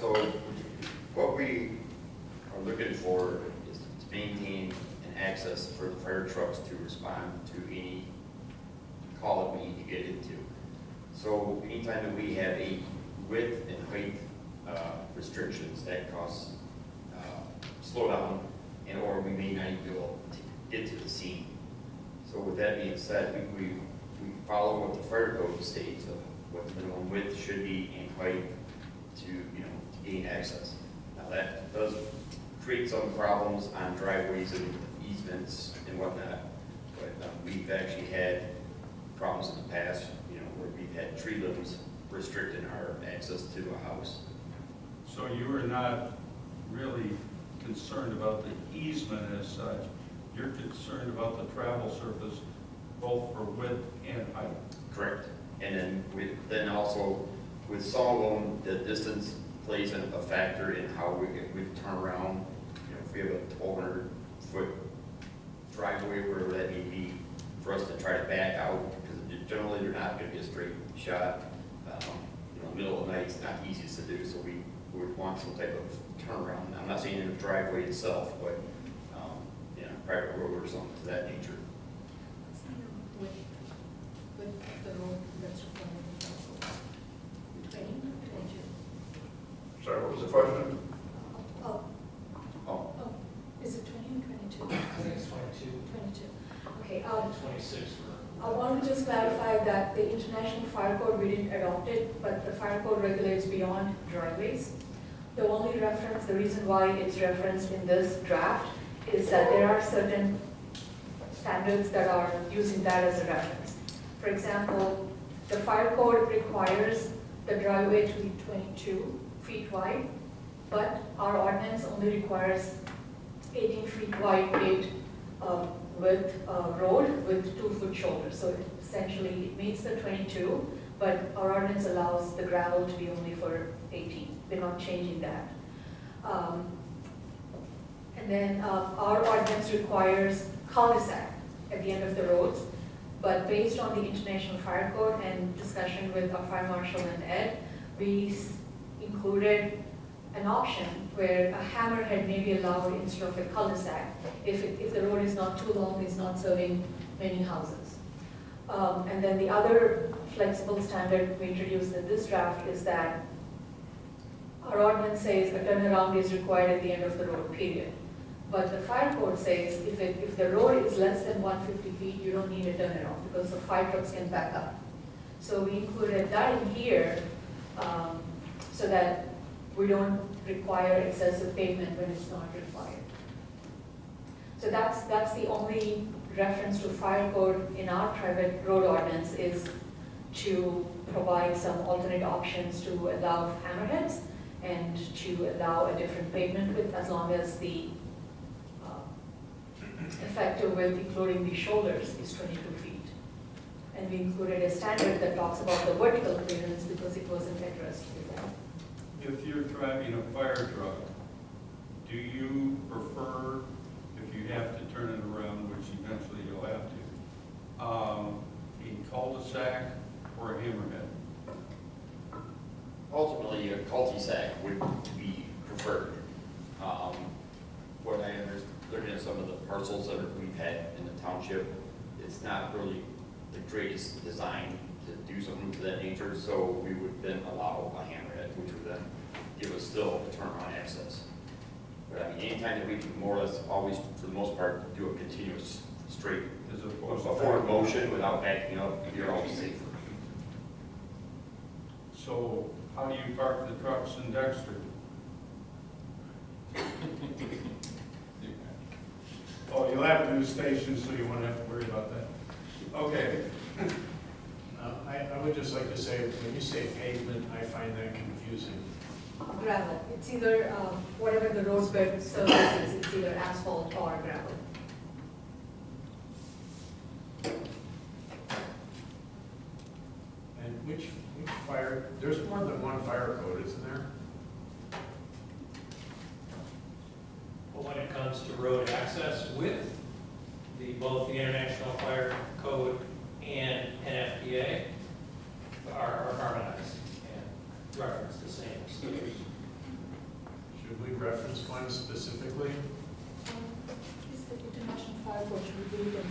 So what we are looking for is to maintain an access for the fire trucks to respond to any call that we need to get into. So anytime that we have a width and height restrictions, that cause slowdown, and or we may not even be able to get to the scene. So with that being said, we follow what the fire code states of what the minimum width should be and height to, to gain access. Now that does create some problems on driveways and easements and whatnot, but we've actually had problems in the past, where we've had tree limbs restricting our access to a house. So you are not really concerned about the easement as such, you're concerned about the travel surface, both for width and height? Correct. And then also with some of them, the distance plays a factor in how we turn around. If we have a 1,200-foot driveway, wherever that may be, for us to try to back out, because generally they're not going to be a straight shot. Middle of the night, it's not easiest to do, so we would want some type of turnaround. I'm not saying in the driveway itself, but private road or something to that nature. With the road that's required. 20, 22. Sorry, what was the question? Oh, Oh, is it 20 or 22? I think it's 22, 22. Okay, 26 for. I want to just clarify that the International Fire Code, we didn't adopt it, but the Fire Code regulates beyond driveways. The only reference, the reason why it's referenced in this draft is that there are certain standards that are using that as a reference. For example, the Fire Code requires the driveway to be 22 feet wide, but our ordinance only requires 18 feet wide paved with road with 2-foot shoulders. So essentially it meets the 22, but our ordinance allows the gravel to be only for 18. We're not changing that. And then our ordinance requires cul-de-sac at the end of the roads, but based on the International Fire Code and discussion with our fire marshal and Ed, we included an option where a hammerhead may be allowed instead of a cul-de-sac if the road is not too long, it's not serving many houses. And then the other flexible standard we introduced in this draft is that our ordinance says a turnaround is required at the end of the road, period. But the fire code says if the road is less than 150 feet, you don't need a turnaround because the fire trucks can back up. So we included that in here so that we don't require excessive pavement when it's not required. So that's the only reference to fire code in our private road ordinance, is to provide some alternate options to allow hammerheads and to allow a different pavement width as long as the effective width, including the shoulders, is 22 feet. And we included a standard that talks about the vertical clearance because it wasn't addressed before. If you're driving a fire truck, do you prefer, if you have to turn it around, which eventually you'll have to, a cul-de-sac or a hammerhead? ultimately, a cul-de-sac would be preferred. What I understand, looking at some of the parcels that we've had in the township, it's not really the greatest design to do something to that nature, so we would then allow a hammerhead, which would then give us still a turn-on access. But I mean, anytime that we can more or less always, for the most part, do a continuous straight As opposed to forward motion without backing up, you're always safer. So how do you park the trucks in Dexter? Oh, you'll have a new station, so you won't have to worry about that. Okay. I would just like to say, when you say pavement, I find that confusing. Gravel, it's either whatever the roadbed surface is, it's either asphalt or gravel. And which fire, there's more than one fire code, isn't there? But when it comes to road access with both the International Fire Code and NFPA are harmonized and reference the same standards. Should we reference one specifically? Is the international fire code, should we do it in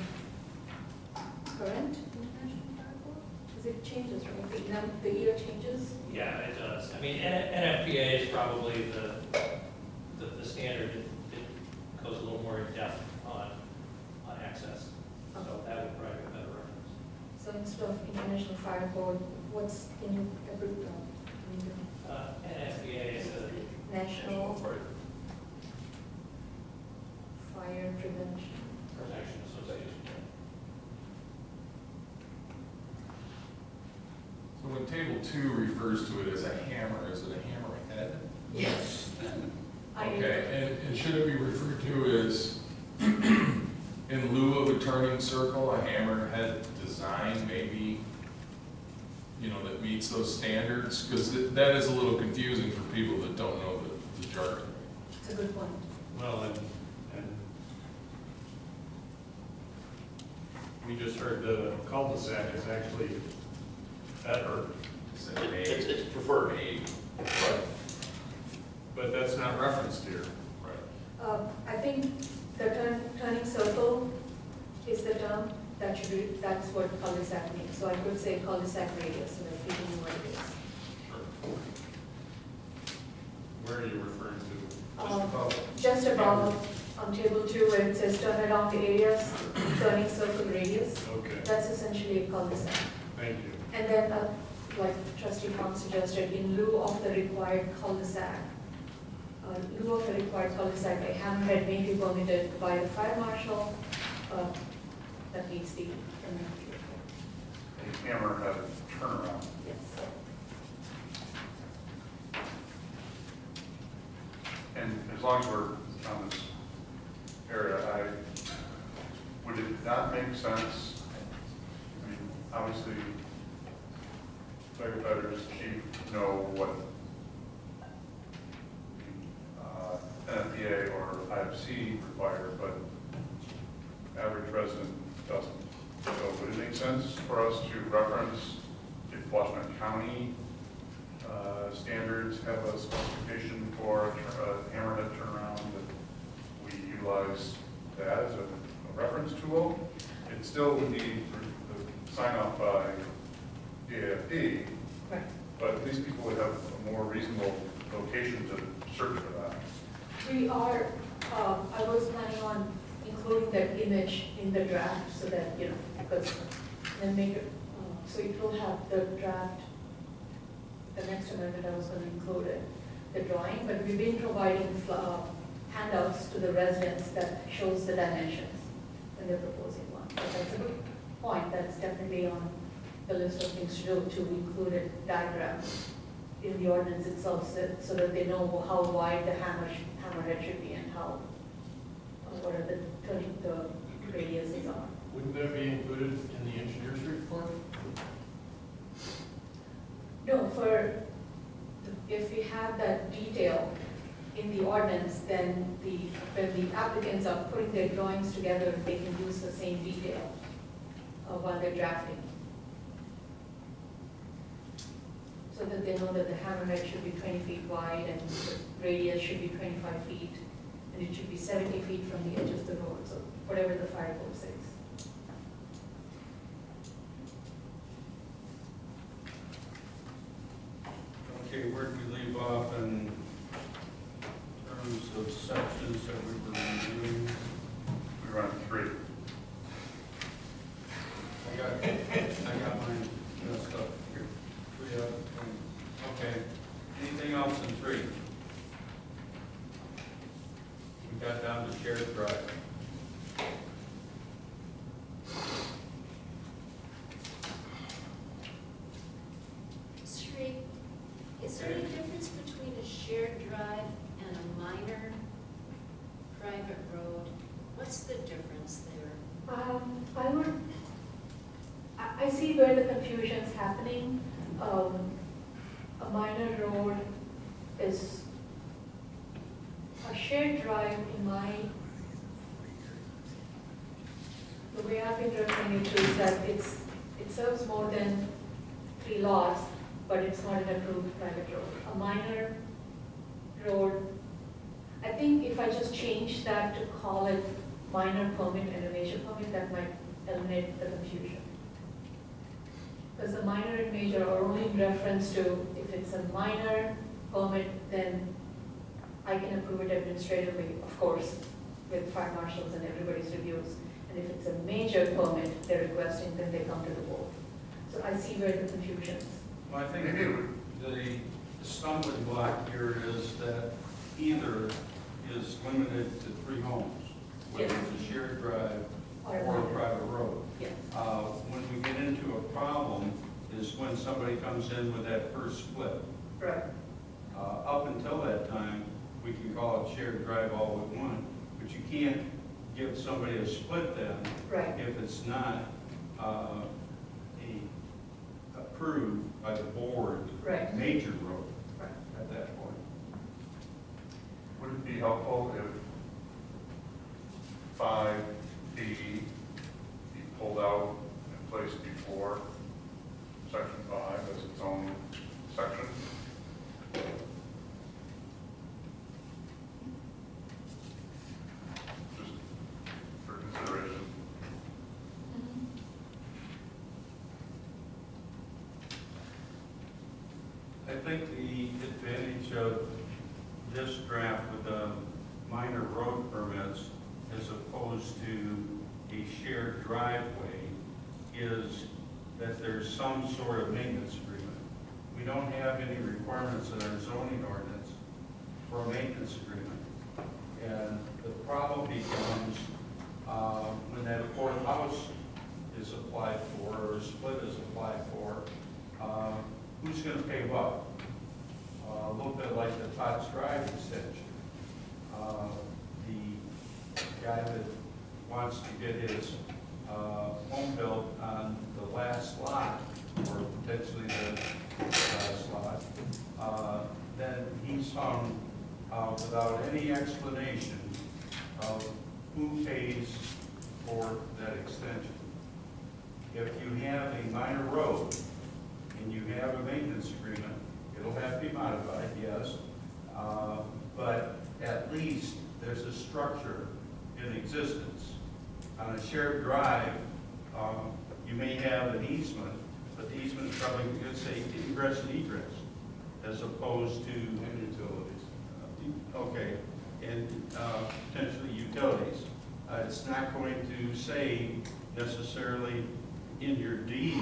current international fire code? Because it changes, right? The year changes. Yeah, it does. I mean, NFPA is probably the standard. It goes a little more in depth on access. So that would probably be a better reference. So instead of international fire code, can you NFPA is the National Fire Prevention. Protection Association. So when table 2 refers to it as a hammer, is it a hammerhead? Yes. Okay, and should it be referred to as, in lieu of a turning circle, a hammerhead design maybe, you know, that meets those standards? Because that is a little confusing for people that don't know the jargon. It's a good point. Well, and we just heard the cul-de-sac is actually better, It's preferred. but that's not referenced here. Right. I think the turning circle is the term that should be, that's what cul-de-sac means. So I could say cul-de-sac radius, so that people know what it is. Where are you referring to? Just above on table 2 where it says turn around areas, turning circle radius. Okay, That's essentially a cul-de-sac. thank you. And then, like Trustee Khan suggested, in lieu of the required cul-de-sac, a hammerhead may be permitted by the fire marshal that meets the MFPA. A hammerhead turnaround. Yes. And as long as we're on this area, would it not make sense? I mean, obviously, firefighters, chief know what NFPA or IFC require, but average resident doesn't. So would it make sense for us to reference if Washington County standards have a specification for a hammerhead turnaround, that we utilize that as a reference tool? It still would need the sign off by DAFD, Right. but at least people would have a more reasonable location to search for that. We are, I was planning on including that image in the draft so that, you know, because then make it, so it will have the draft, the next amendment I was going to include it, the drawing, but we've been providing handouts to the residents that shows the dimensions when they're proposing one. But that's a good point, that's definitely on the list of things to do, to include a diagram in the ordinance itself so that they know how wide the hammerhead should be and how, what are the radiuses are. Wouldn't that be included in the engineer's report? No, if we have that detail in the ordinance, then when the applicants are putting their drawings together, they can use the same detail while they're drafting. So that they know that the hammerhead should be 20 feet wide and the radius should be 25 feet, and it should be 70 feet from the edge of the road, so whatever the fire code says. Okay, where did we leave off in terms of sections that we were reviewing? We were on 3. I got mine messed up here. 3 out of 10. Okay, anything else in 3? We got down to shared drive. Sri, is there any difference between a shared drive and a minor private road? What's the difference there? I see where the confusion's happening. A minor road is a shared drive the way I've been referring it to is that it serves more than 3 lots, but it's not an approved private road. A minor road I think if I just change that to call it minor permit and a major permit, that might eliminate the confusion. Because the minor and major are only in reference to, if it's a minor permit, then I can approve it administratively, of course, with fire marshals and everybody's reviews. And if it's a major permit they're requesting, then they come to the board. So I see where the confusion is. Well, I think the stumbling block here is that either is limited to 3 homes, whether Yes. it's a shared drive Or a or a minor. private road. Yes. When we get into a problem is when somebody comes in with that first split. Right. Up until that time, we can call it shared drive all with one, but you can't give somebody a split then Right. if it's not approved by the board, Right. major road Right. at that point. Would it be helpful if 5D be pulled out and placed before section 5 as its own section? Just for consideration. I think the advantage of this draft with the minor road permits as opposed to a shared driveway is that there's some sort of maintenance agreement. We don't have any requirements in our zoning ordinance for a maintenance agreement. And the problem becomes when that 4th house is applied for or a split is applied for, who's going to pay what? A little bit like the Todd's Drive extension. The guy that wants to get his home built on the last lot, or potentially the last lot, then he's found without any explanation of who pays for that extension. If you have a minor road and you have a maintenance agreement, it'll have to be modified, yes, but at least there's a structure in existence. On a shared drive, you may have an easement, but the easement is probably going to say ingress and egress, as opposed to utilities. Okay, and potentially utilities. It's not going to say necessarily in your deed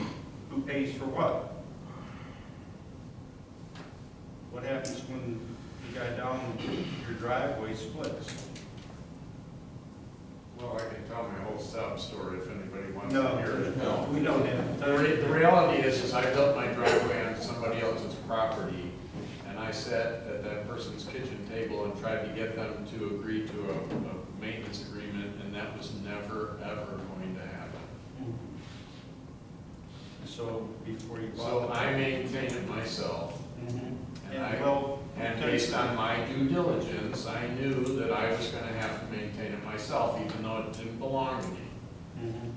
who pays for what. What happens when the guy down your driveway splits? Well, I can tell my whole sob story if anybody wants No, to hear it. no, we don't have. The reality is I built my driveway on somebody else's property, and I sat at that person's kitchen table and tried to get them to agree to a maintenance agreement, and that was never, ever going to happen. So before you bought So the- I maintain it myself, Mhm. and And well, and based on my due diligence, I knew that I was gonna have to maintain it myself, even though it didn't belong to me. Mhm.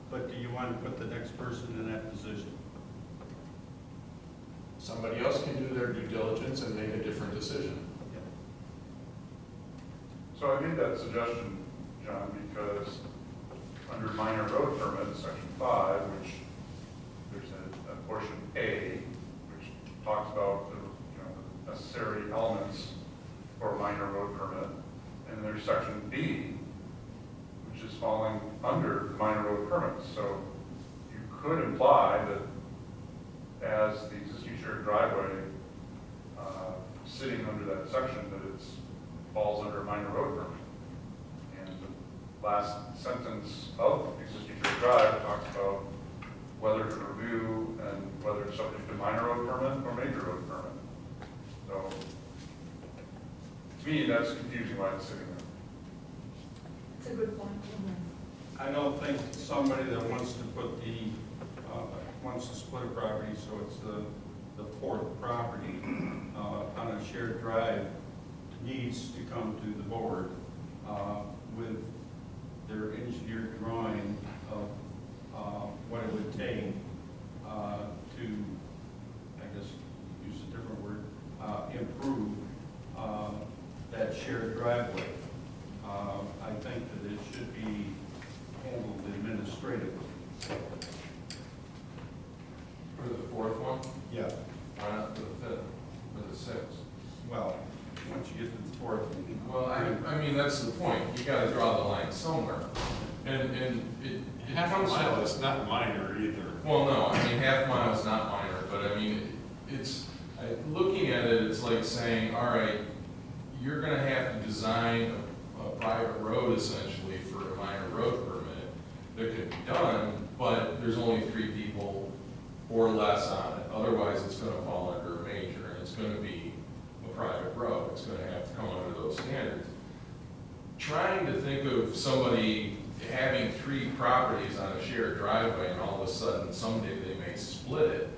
But do you want to put the next person in that position? Somebody else can do their due diligence and make a different decision. So I made that suggestion, John, because under minor road permits, section 5, which there's a portion A, which talks about the the necessary elements for a minor road permit, and there's section B, which is falling under minor road permits. So you could imply that as the existing shared driveway sitting under that section, that it falls under a minor road permit. And the last sentence of existing shared drive talks about whether to review and whether it's subject to minor road permit or major road permit. So, to me, that's confusing why it's sitting there. It's a good point. I don't think somebody that wants to put wants to split a property, so it's the 4th property on a shared drive, needs to come to the board with their engineered drawing of what it would take to, I guess, use a different word, improve shared driveway. I think that it should be handled administratively. For the fourth one, Yeah. why not for the fifth, or the sixth? Well, once you get to the fourth. Well, I mean, that's the point, you gotta draw the line somewhere. And it Half a comes mile to, is not minor either. well, no, I mean, half mile is not minor, but I mean, looking at it, it's like saying, all right, you're gonna have to design a private road essentially for a minor road permit that could be done, but there's only 3 people or less on it. Otherwise, it's gonna fall under a major, and it's gonna be a private road. It's gonna have to come under those standards. Trying to think of somebody having 3 properties on a shared driveway, and all of a sudden, someday they may split it,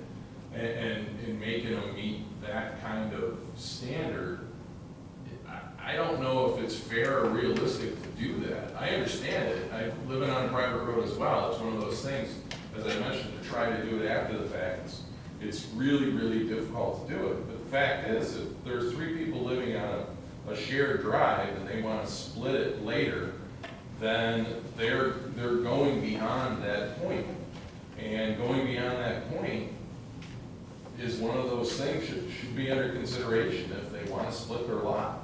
and making them meet that kind of standard, I don't know if it's fair or realistic to do that. I understand it. I living on a private road as well. It's one of those things, as I mentioned, to try to do it after the fact. It's really, really difficult to do it. But the fact is, if there's 3 people living on a shared drive and they want to split it later, then they're going beyond that point. And going beyond that point is one of those things should be under consideration if they want to split their lot.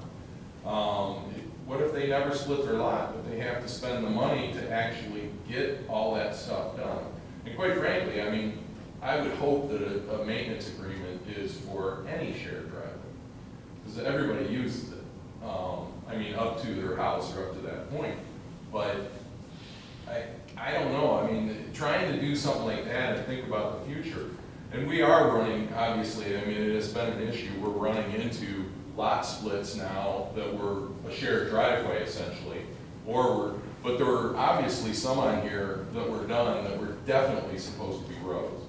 What if they never split their lot, but they have to spend the money to actually get all that stuff done? And quite frankly, I mean, I would hope that a maintenance agreement is for any shared driveway, because everybody uses it. I mean, up to their house or up to that point. But I don't know, I mean, trying to do something like that and think about the future. And we are running, obviously, I mean, it has been an issue, we're running into lot splits now that were a shared driveway essentially, but there were obviously some on here that were done that were definitely supposed to be roads.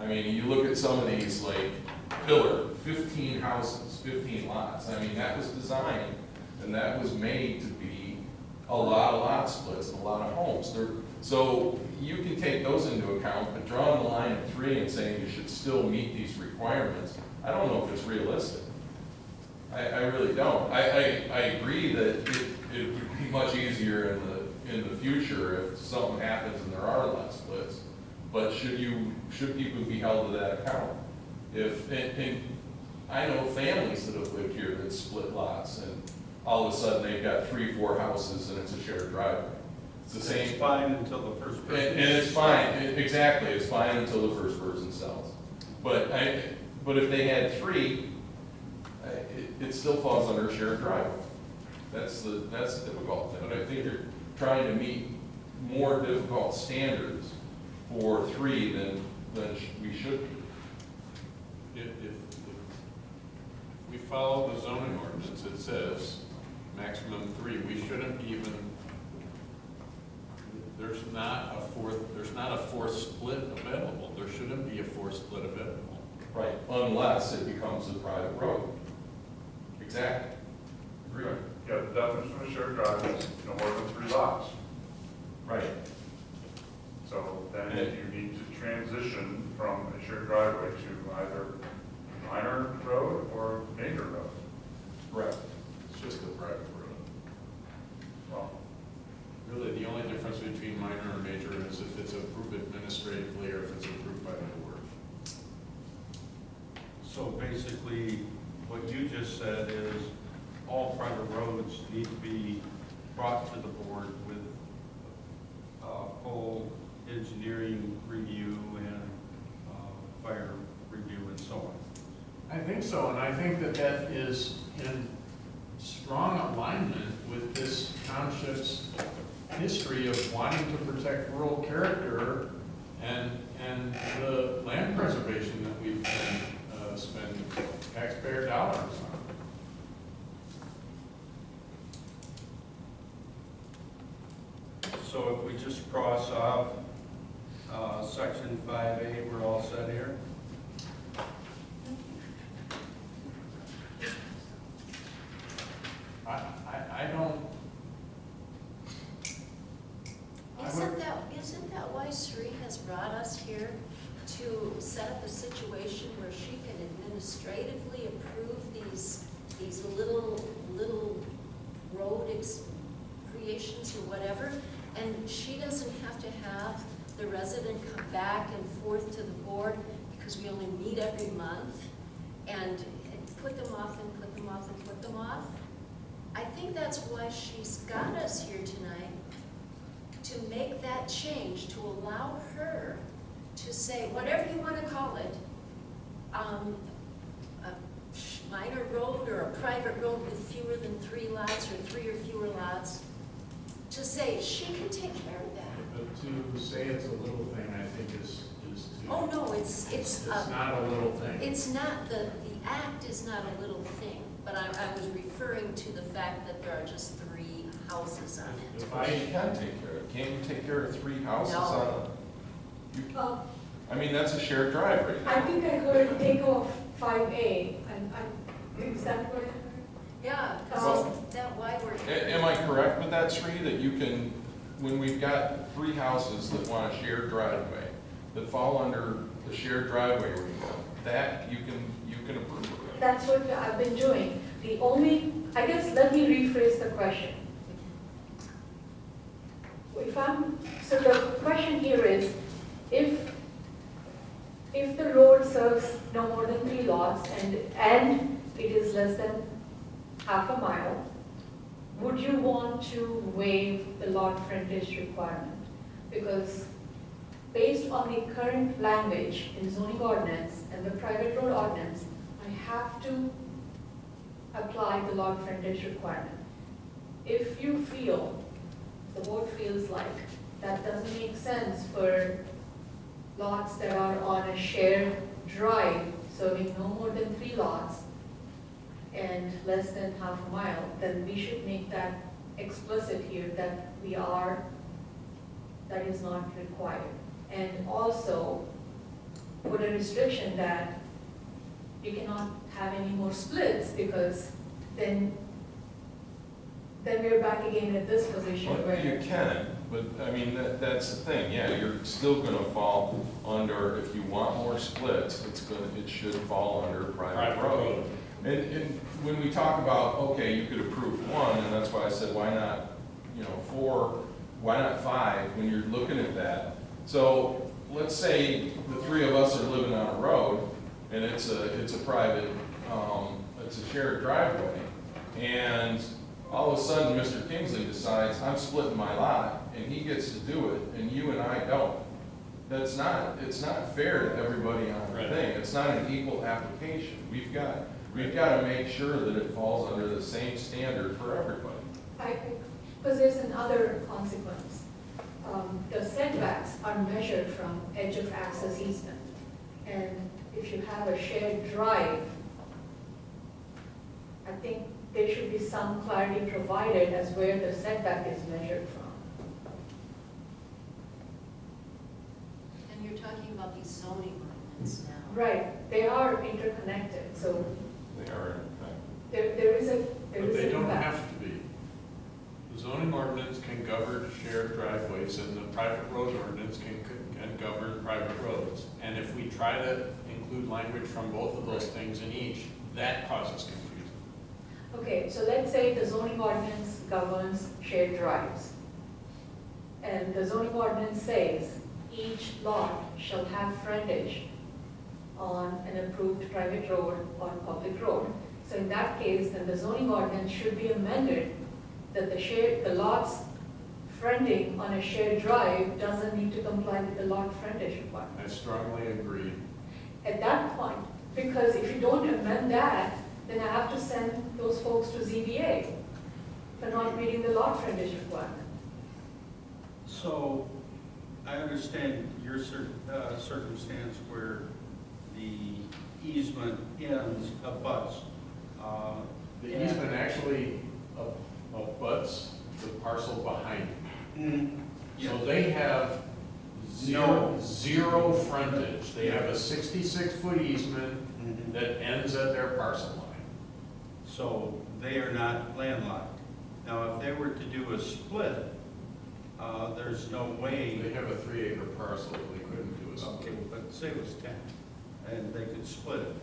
I mean, you look at some of these, like Pillar, 15 houses, 15 lots. I mean, that was designed and that was made to be a lot of lot splits, and a lot of homes. So you can take those into account, but drawing the line at 3 and saying you should still meet these requirements, I don't know if it's realistic. I really don't. I agree that it would be much easier in the future if something happens and there are lot splits. But should people be held to that account? And I know families that have lived here that split lots, and all of a sudden they've got 3, 4 houses and it's a shared driveway. It's the same. It's fine until the first person. And it's fine, exactly, it's fine until the first person sells. But if they had 3, it still falls under a shared driveway. That's the difficult thing. I think they're trying to meet more difficult standards for 3 than we should be. If we follow the zoning ordinance, it says maximum 3, we shouldn't even, there's not a fourth split available. There shouldn't be a fourth split available. Right, unless it becomes a private road. Exactly. Agreed. Yeah, the definition of a shared driveway is no more than 3 lots. Right. So then you need to transition from a shared driveway to either minor road or major road. Right. It's just a private road. Well, Really, the only difference between minor and major is if it's approved administratively or if it's approved by the board. So basically, what you just said is all private roads need to be brought to the board with full engineering review and fire review and so on. I think so, and I think that that is in strong alignment with this township's history of wanting to protect rural character and the land preservation that we've been spending taxpayer dollars on. So if we just cross off section 5A, we're all set here? I don't. Isn't that why Sri has brought us here to set up a situation where she can administratively approve these little creations or whatever, and she doesn't have to have the resident come back and forth to the board, because we only meet every month, and put them off and put them off and put them off. I think that's why she's got us here tonight, to make that change, to allow her to say, whatever you want to call it, a minor road or a private road with fewer than 3 lots or 3 or fewer lots, to say she can take care of that. But to say it's a little thing, I think is to. Oh, no, it's not a little thing. It's not, the act is not a little thing, but I was referring to the fact that there are just 3 houses on it. If Well, you can take care of it. Can't you take care of 3 houses No. on a? Uh, I mean, that's a shared drive right I now. think I heard take off 5A, is that what I heard? Yeah, Well- because that why we're Am I correct with that, Sri, that you can, when we've got 3 houses that want a shared driveway, that fall under the shared driveway arena, that you can approve of it? That's what I've been doing. The only, I guess, let me rephrase the question. So the question here is, if the road serves no more than 3 lots and it is less than half a mile, would you want to waive the lot frontage requirement? Because based on the current language in zoning ordinance and the private road ordinance, I have to apply the lot frontage requirement. If you feel, the board feels like that doesn't make sense for lots that are on a shared drive serving no more than 3 lots and less than half a mile, then we should make that explicit here that that is not required. And also put a restriction that you cannot have any more splits, because then we're back again at this position Well, where. you can, but I mean, that's the thing, yeah, you're still gonna fall under, if you want more splits, it should fall under private road. And when we talk about, okay, you could approve 1, and that's why I said, why not, 4, why not 5, when you're looking at that? So, let's say the 3 of us are living on a road, and it's a private, it's a shared driveway, and all of a sudden, Mr. Kingsley decides, I'm splitting my lot, and he gets to do it, and you and I don't. It's not fair to everybody on the thing. It's not an equal application. We've got to make sure that it falls under the same standard for everybody. Because there's another consequence. The setbacks are measured from edge of access easement. And if you have a shared drive, I think there should be some clarity provided as where the setback is measured from. and you're talking about these zoning ordinance now. Right, they are interconnected, so They are, there is a But they don't impact. have to be. The zoning ordinance can govern shared driveways, and the private road ordinance can govern private roads. And if we try to include language from both of those things in each, that causes confusion. Okay, so let's say the zoning ordinance governs shared drives. And the zoning ordinance says each lot shall have frontage on an approved private road or public road. So in that case, then the zoning ordinance should be amended that the lots fronting on a shared drive doesn't need to comply with the lot frontage requirement. I strongly agree. At that point, because if you don't amend that, then I have to send those folks to ZBA for not meeting the lot frontage requirement. So, I understand your circumstance where the easement ends abuts. The easement actually abuts the parcel behind it. So they have zero frontage. They have a 66-foot easement that ends at their parcel line. So they are not landlocked. Now, if they were to do a split, there's no way. They have a 3-acre parcel, they couldn't do a Okay, split. but say it was 10, and they could split it.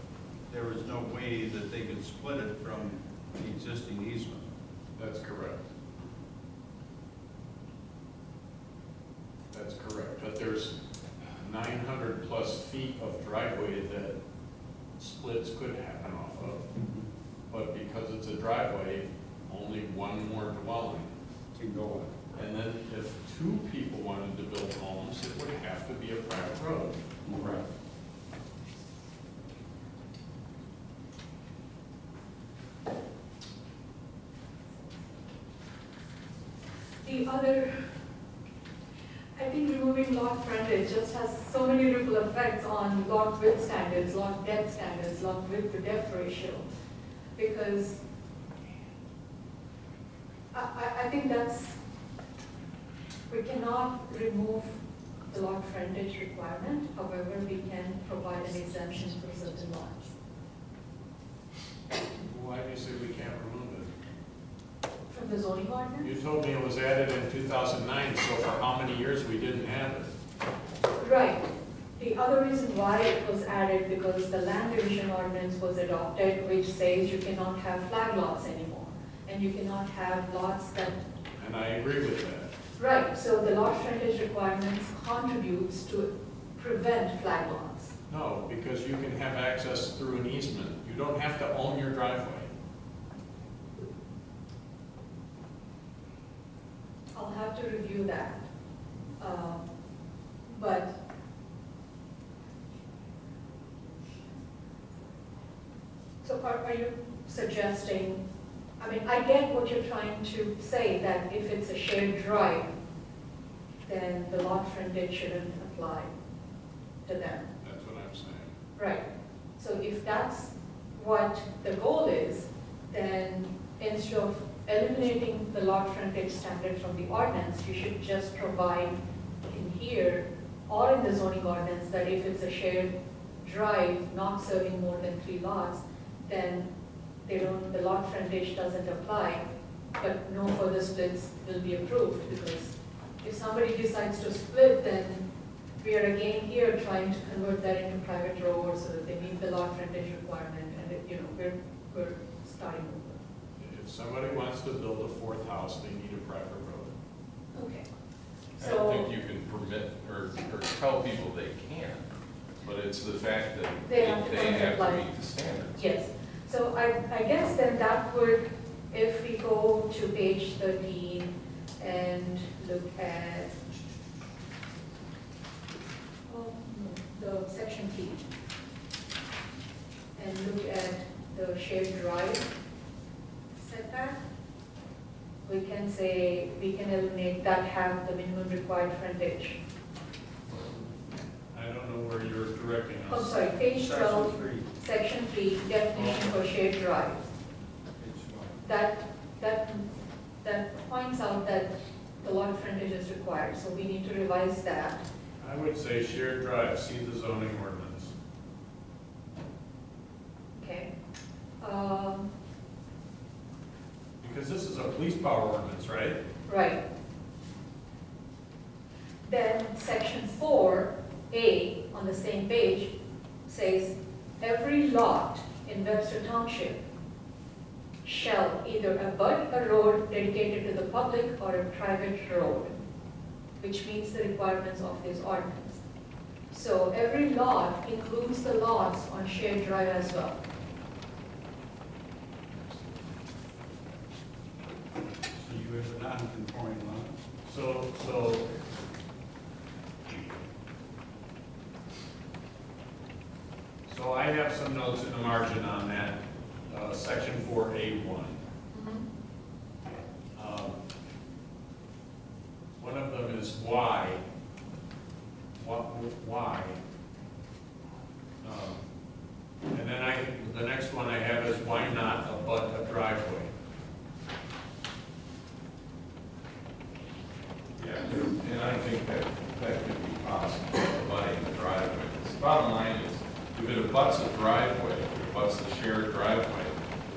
There was no way that they could split it from the existing easement. That's correct. That's correct, but there's 900 plus feet of driveway that splits could happen off of. But because it's a driveway, only one more dwelling. To go on. And then if two people wanted to build homes, it would have to be a private road. Right. The other, I think removing lot frontage just has so many ripple effects on lot width standards, lot depth standards, lot width to depth ratio. Because I think we cannot remove the lot frontage requirement, however, we can provide an exemption for certain lots. Why do you say we can't remove it? From the zoning ordinance? You told me it was added in 2009, so for how many years we didn't have it? Right. The other reason why it was added, because the land division ordinance was adopted, which says you cannot have flag lots anymore. And you cannot have lots that... And I agree with that. Right, so the lot frontage requirements contributes to prevent flag lots. No, because you can have access through an easement. You don't have to own your driveway. I'll have to review that. But so are you suggesting, I mean, I get what you're trying to say, that if it's a shared drive, then the lot frontage shouldn't apply to them. That's what I'm saying. Right. So if that's what the goal is, then instead of eliminating the lot frontage standard from the ordinance, you should just provide in here or in the zoning ordinance that if it's a shared drive not serving more than 3 lots, then the lot frontage doesn't apply, but no further splits will be approved, because if somebody decides to split, then we are again here trying to convert that into private road so that they meet the lot frontage requirement, and we're starting over. If somebody wants to build a 4th house, they need a private road. Okay. I don't So think you can permit or tell people they can, but it's the fact that They have to comply. meet the standards. yes, so I guess then that would, if we go to page 13 and look at the section T, and look at the shared drive setback, we can say, we can eliminate that have the minimum required frontage. I don't know where you're directing Oh, us. sorry, page 12, Section 3. section 3, definition for shared drive. That points out that the lot frontage is required, so we need to revise that. I would say shared drive, see the zoning ordinance. Okay. Because this is a police power ordinance, right? Right. Then section 4A on the same page says, every lot in Webster Township shall either abut a road dedicated to the public or a private road, which meets the requirements of this ordinance. So every lot includes the lots on shared drive as well. So you have a non-conforming lot. So I have some notes in the margin on that, section 4A1. One of them is why. Why? And then the next one I have is why not abut a driveway? Yeah, and I think that could be possible, abutting the driveway. The bottom line is, if it abuts a driveway, if it abuts the shared driveway,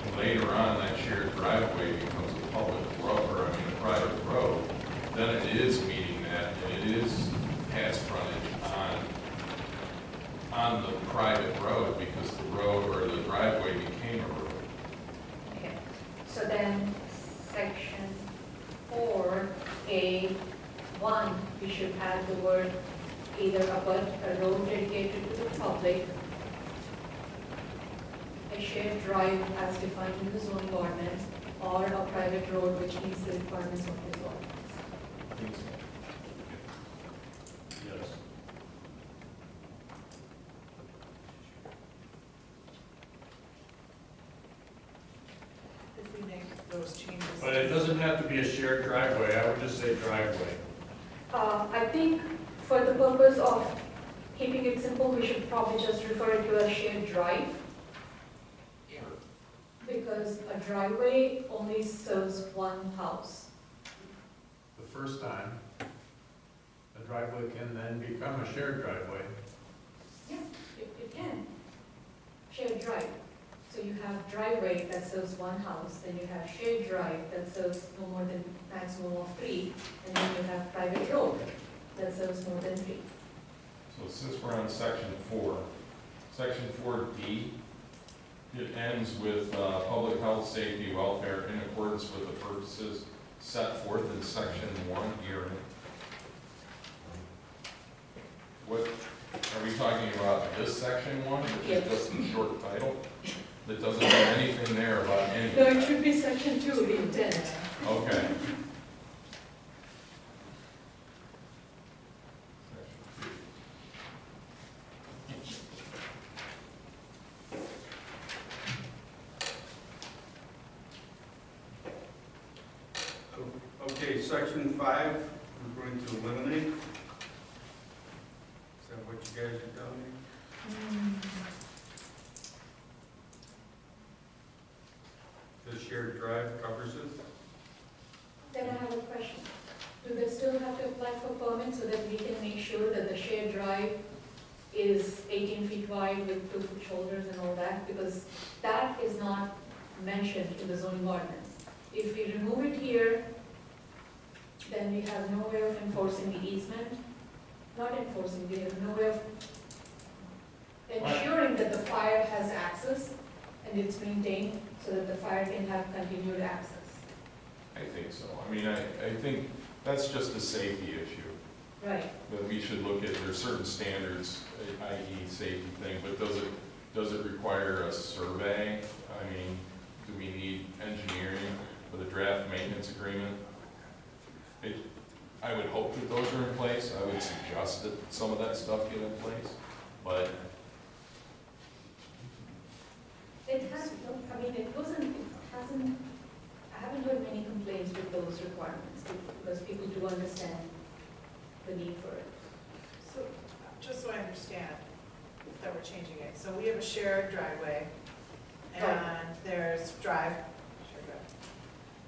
and later on that shared driveway becomes a public road, or a private road, then it is meeting that, and it has frontage on the private road, because the road or the driveway became a road. Okay. So then section 4A1, we should add the either abut a road dedicated to the public, a shared drive as defined in the zoning ordinance, or a private road which meets the requirements of this ordinance. Yes. If we make those changes. But it doesn't have to be a shared driveway, I would just say driveway. I think for the purpose of keeping it simple, we should probably just refer it to a shared drive. Because a driveway only serves one house. The first time, a driveway can then become a shared driveway. Yeah, it can. Shared drive. So you have driveway that serves one house, then you have shared drive that serves no more than maximum of 3, and then you have private road that serves more than 3. So since we're on section 4, section 4D, it ends with public health, safety, welfare in accordance with the purposes set forth in section 1 here. What, are we talking about this section 1, which is just a short title? That doesn't have anything there about No, anything? it should be section 2, the intent. Okay. Okay, section 5, we're going to eliminate. Is that what you guys are telling me? The shared drive covers it? Then I have a question. Do they still have to apply for permits so that we can make sure that the shared drive is 18 feet wide with 2-foot shoulders and all that? Because that is not mentioned in the zoning ordinance. If we remove it here, then we have no way of enforcing the easement. Not enforcing, we have no way of ensuring that the fire has access and it's maintained so that the fire can have continued access. I think so. I mean, I think that's just a safety issue. Right. That we should look at, there's certain standards, i.e. safety thing, but does it require a survey? I mean, do we need engineering with a draft maintenance agreement? I would hope that those are in place. I would suggest that some of that stuff get in place, but It has, I mean, it hasn't, I haven't heard many complaints with those requirements because people do understand the need for it. So, just so I understand that we're changing it, so we have a shared driveway, and Right. there's shared drive.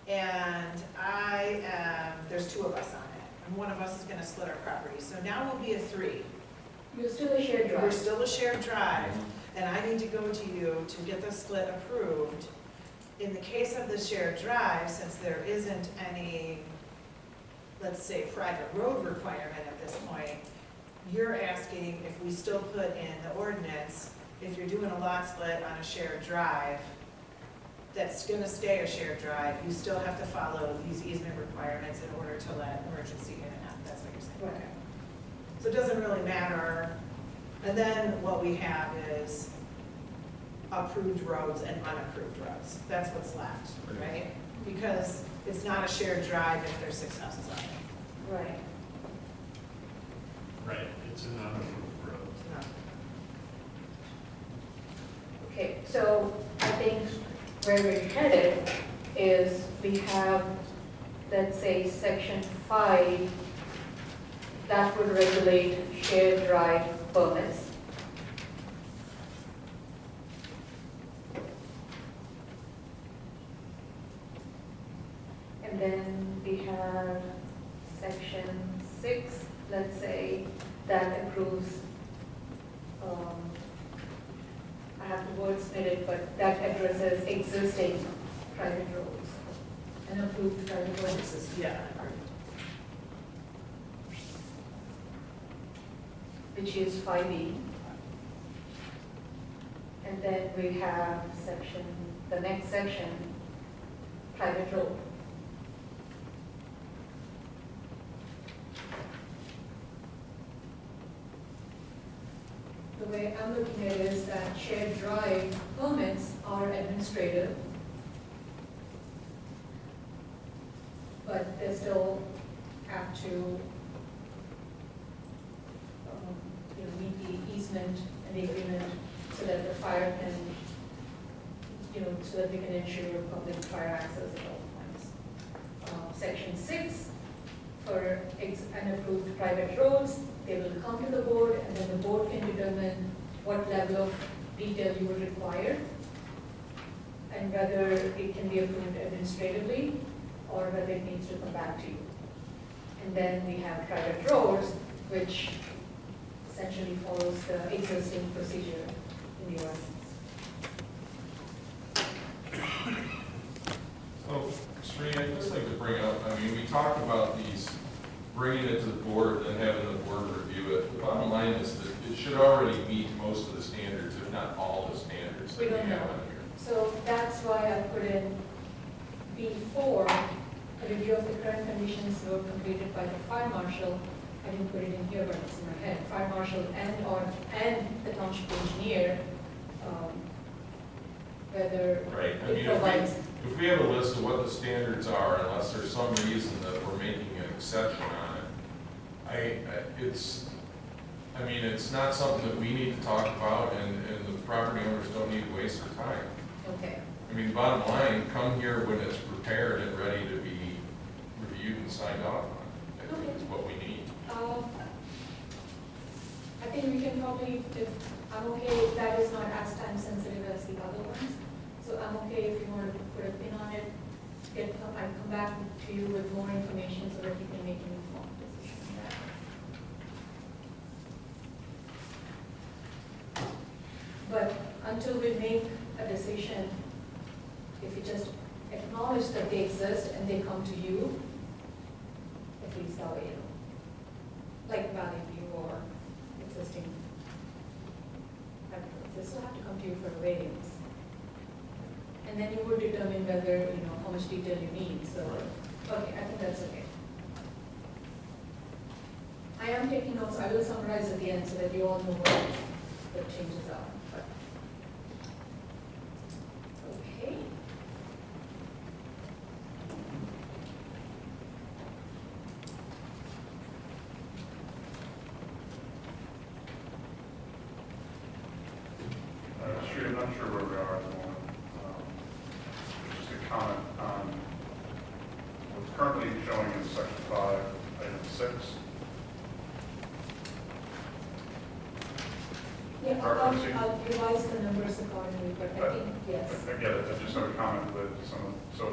And there's 2 of us on it, and one of us is gonna split our property, so now we'll be a 3. You're still a shared We're drive. still a shared drive, and I need to go to you to get the split approved. In the case of the shared drive, since there isn't any, let's say, private road requirement at this point, you're asking if we still put in the ordinance, if you're doing a lot split on a shared drive, that's gonna stay a shared drive, you still have to follow these easement requirements in order to let emergency in and out, that's what you're saying? Right. Okay. So it doesn't really matter, and then what we have is approved roads and unapproved roads, that's what's left, right? Because it's not a shared drive if there's 6 houses on it. Right. Right, it's an unapproved road. It's not. Okay, so I think where we're headed is we have, let's say, section 5 that would regulate shared drive permits. And then we have section 6, let's say, that approves, I have to wordsmith it, but that addresses existing private roads and approved private roads. This is, yeah, Which is 5E. And then we have section, the next section, private road. way I'm looking at it is that shared drive permits are administrative, but they still have to, meet the easement and the agreement so that the fire can, so that we can ensure public fire access at all times. Section 6, for unapproved private roads, they will come to the board, and then the board can determine what level of detail you would require, and whether it can be approved administratively, or whether it needs to come back to you. And then we have private roads, which essentially follows the existing procedure in the ordinance. So, Sri, I'd just like to bring up, I mean, we talk about these, bringing it to the board, then having the board review it. The bottom line is that it should already meet most of the standards, if not all the standards that We we don't have know. on here. So that's why I put in B4, a review of the current conditions road completed by the fire marshal. I didn't put it in here, but it's in my head. Fire marshal and the township engineer, whether Right, I it mean, provides. if we have a list of what the standards are, unless there's some reason that we're making an exception on it, it's not something that we need to talk about, and the property owners don't need to waste their time. Okay. I mean, bottom line, come here when it's prepared and ready to be reviewed and signed off on. That's what we need. I think we can probably, if I'm okay, that is not as time sensitive as the other ones. So I'm okay if you want to put a pin on it, I come back to you with more information so that you can make an informed decision on that. But until we make a decision, if you just acknowledge that they exist and they come to you, at least that way, like Valley View or existing, they still have to come to you for a variance. And then you would determine whether, how much detail you need, so, okay, I think that's okay. I am taking notes, I will summarize at the end so that you all know what the changes are. Okay. Sri, I'm not sure where we are at the moment. Just a comment on what's currently showing in section 5, item 6. Yeah, I'll revise the numbers accordingly, but I think, yes. I get it, I just have a comment with so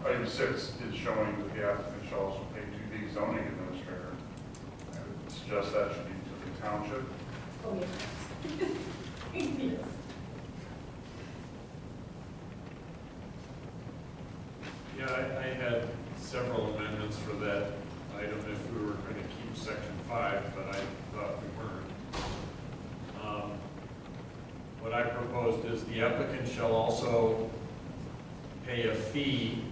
item 6 is showing that the applicant shall also pay to the zoning administrator. I would suggest that should be to the township. Oh, yes. Yes. Yeah, I had several amendments for that item if we were going to keep section 5, but I thought we weren't. What I proposed is the applicant shall also pay a fee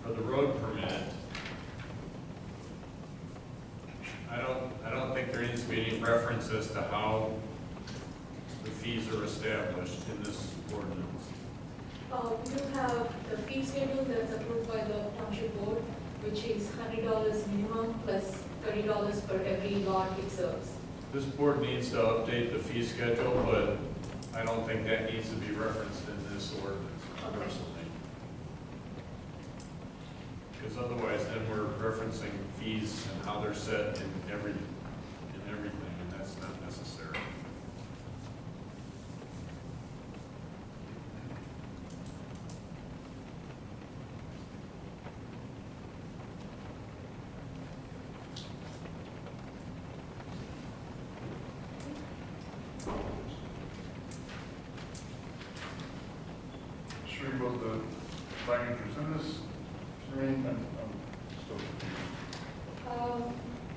for the road permit. I don't think there needs to be any reference as to how the fees are established in this ordinance. You have the fee schedule that's approved by the township board, which is $100 minimum plus $30 for every lot it serves. This board needs to update the fee schedule, but I don't think that needs to be referenced in this ordinance personally. Because otherwise then we're referencing fees and how they're set in everything, and that's not necessary. Sri, will the language is in this? Sri, I'm still confused.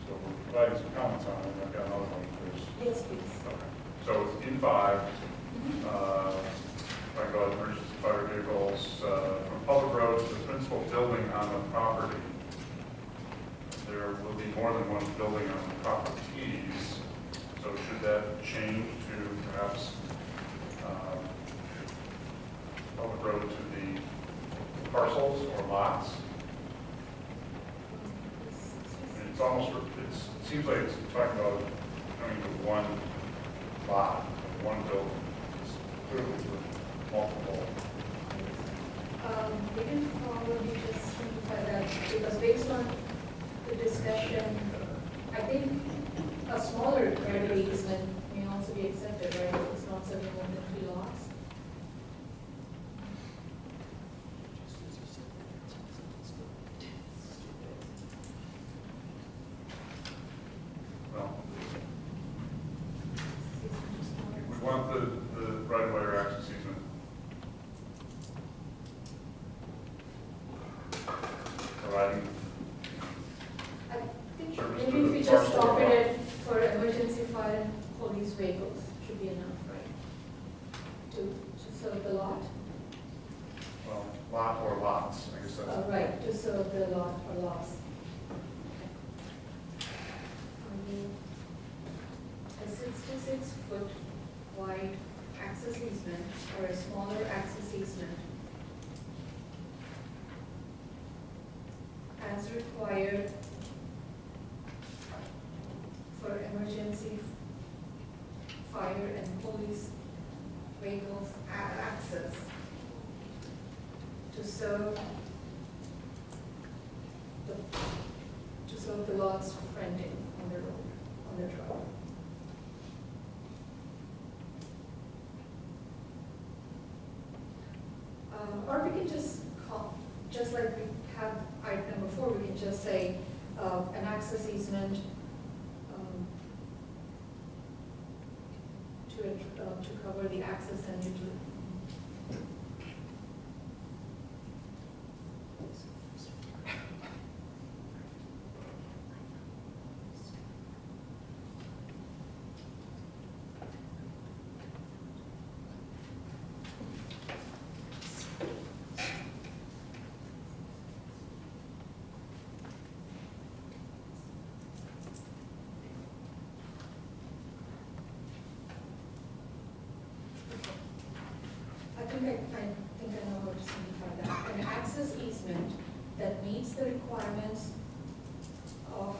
So we're providing some comments on it, I've got another one, please. Yes, please. Okay. So in 5, if I go ahead, emergency fire vehicles, from public roads to the principal building on the property, there will be more than one building on the properties. So should that change to perhaps public road to the parcels or lots. And it's almost, it seems like it's talking about coming to one lot, one building. It's clearly with multiple. We can probably just simplify that, because based on the discussion, I think a smaller right-of-way easement may also be accepted, right, if it's not serving more than 3 lots. Well, we want the right-of-way or access easement. Providing I think service maybe to if the we just parcel stop or lot. it for emergency fire and police vehicles, should be enough, right? To serve the lot? Well, lot or lots, I guess that's. Right, to serve the lot or lots. A 66-foot wide access easement or a smaller access easement as required for emergency fire and police vehicles access to serve the lots fronting on the road, on the drive. Or we can just call, just like we have item number 4, we can just say an access easement to cover the access and utility. I think I know how to simplify that. An access easement that meets the requirements of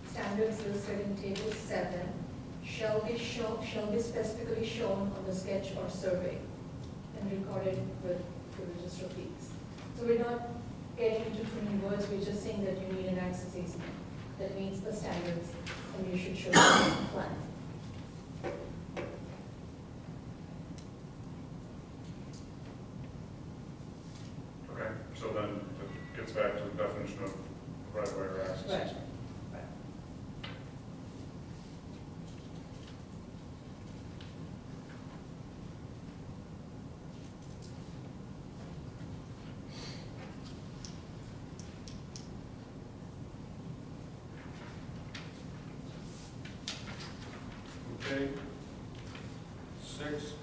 standards listed in table 7 shall be specifically shown on the sketch or survey and recorded with the register of deeds. So we're not getting into too many words, we're just saying that you need an access easement that meets the standards and you should show it on the plan. Okay, so then it gets back to the definition of right-of-way or access Right. easement. Okay. 6.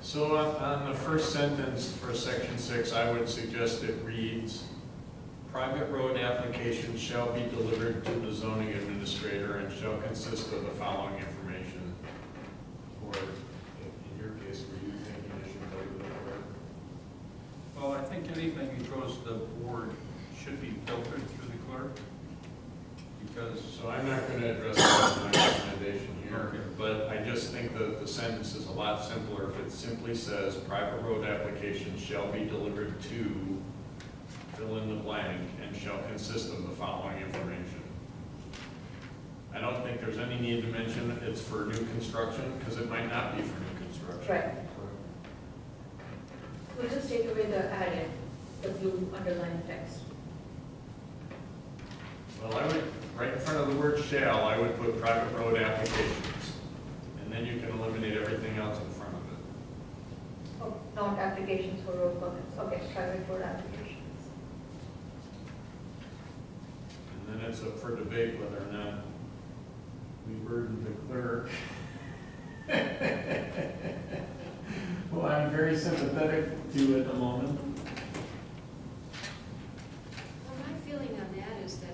So on the first sentence for section 6, I would suggest it reads, private road applications shall be delivered to the zoning administrator and shall consist of the following information. Or in your case, were you thinking it should go to the board? Well, I think anything that goes to the board should be filtered through the clerk, because, So I'm not going to address that in my recommendation here, Okay. but I just think that the sentence is a lot simpler if it simply says, private road applications shall be delivered to, fill in the blank, and shall consist of the following information. I don't think there's any need to mention it's for new construction, because it might not be for new construction. Right. We'll just take away the added, the blue underlined text. Well, I would, right in front of the word shall, I would put private road applications, and then you can eliminate everything else in front of it. Oh, not applications for road permits, okay, private road applications. And then it's up for debate whether or not we burden the clerk. Well, I'm very sympathetic to it at the moment. Well, my feeling on that is that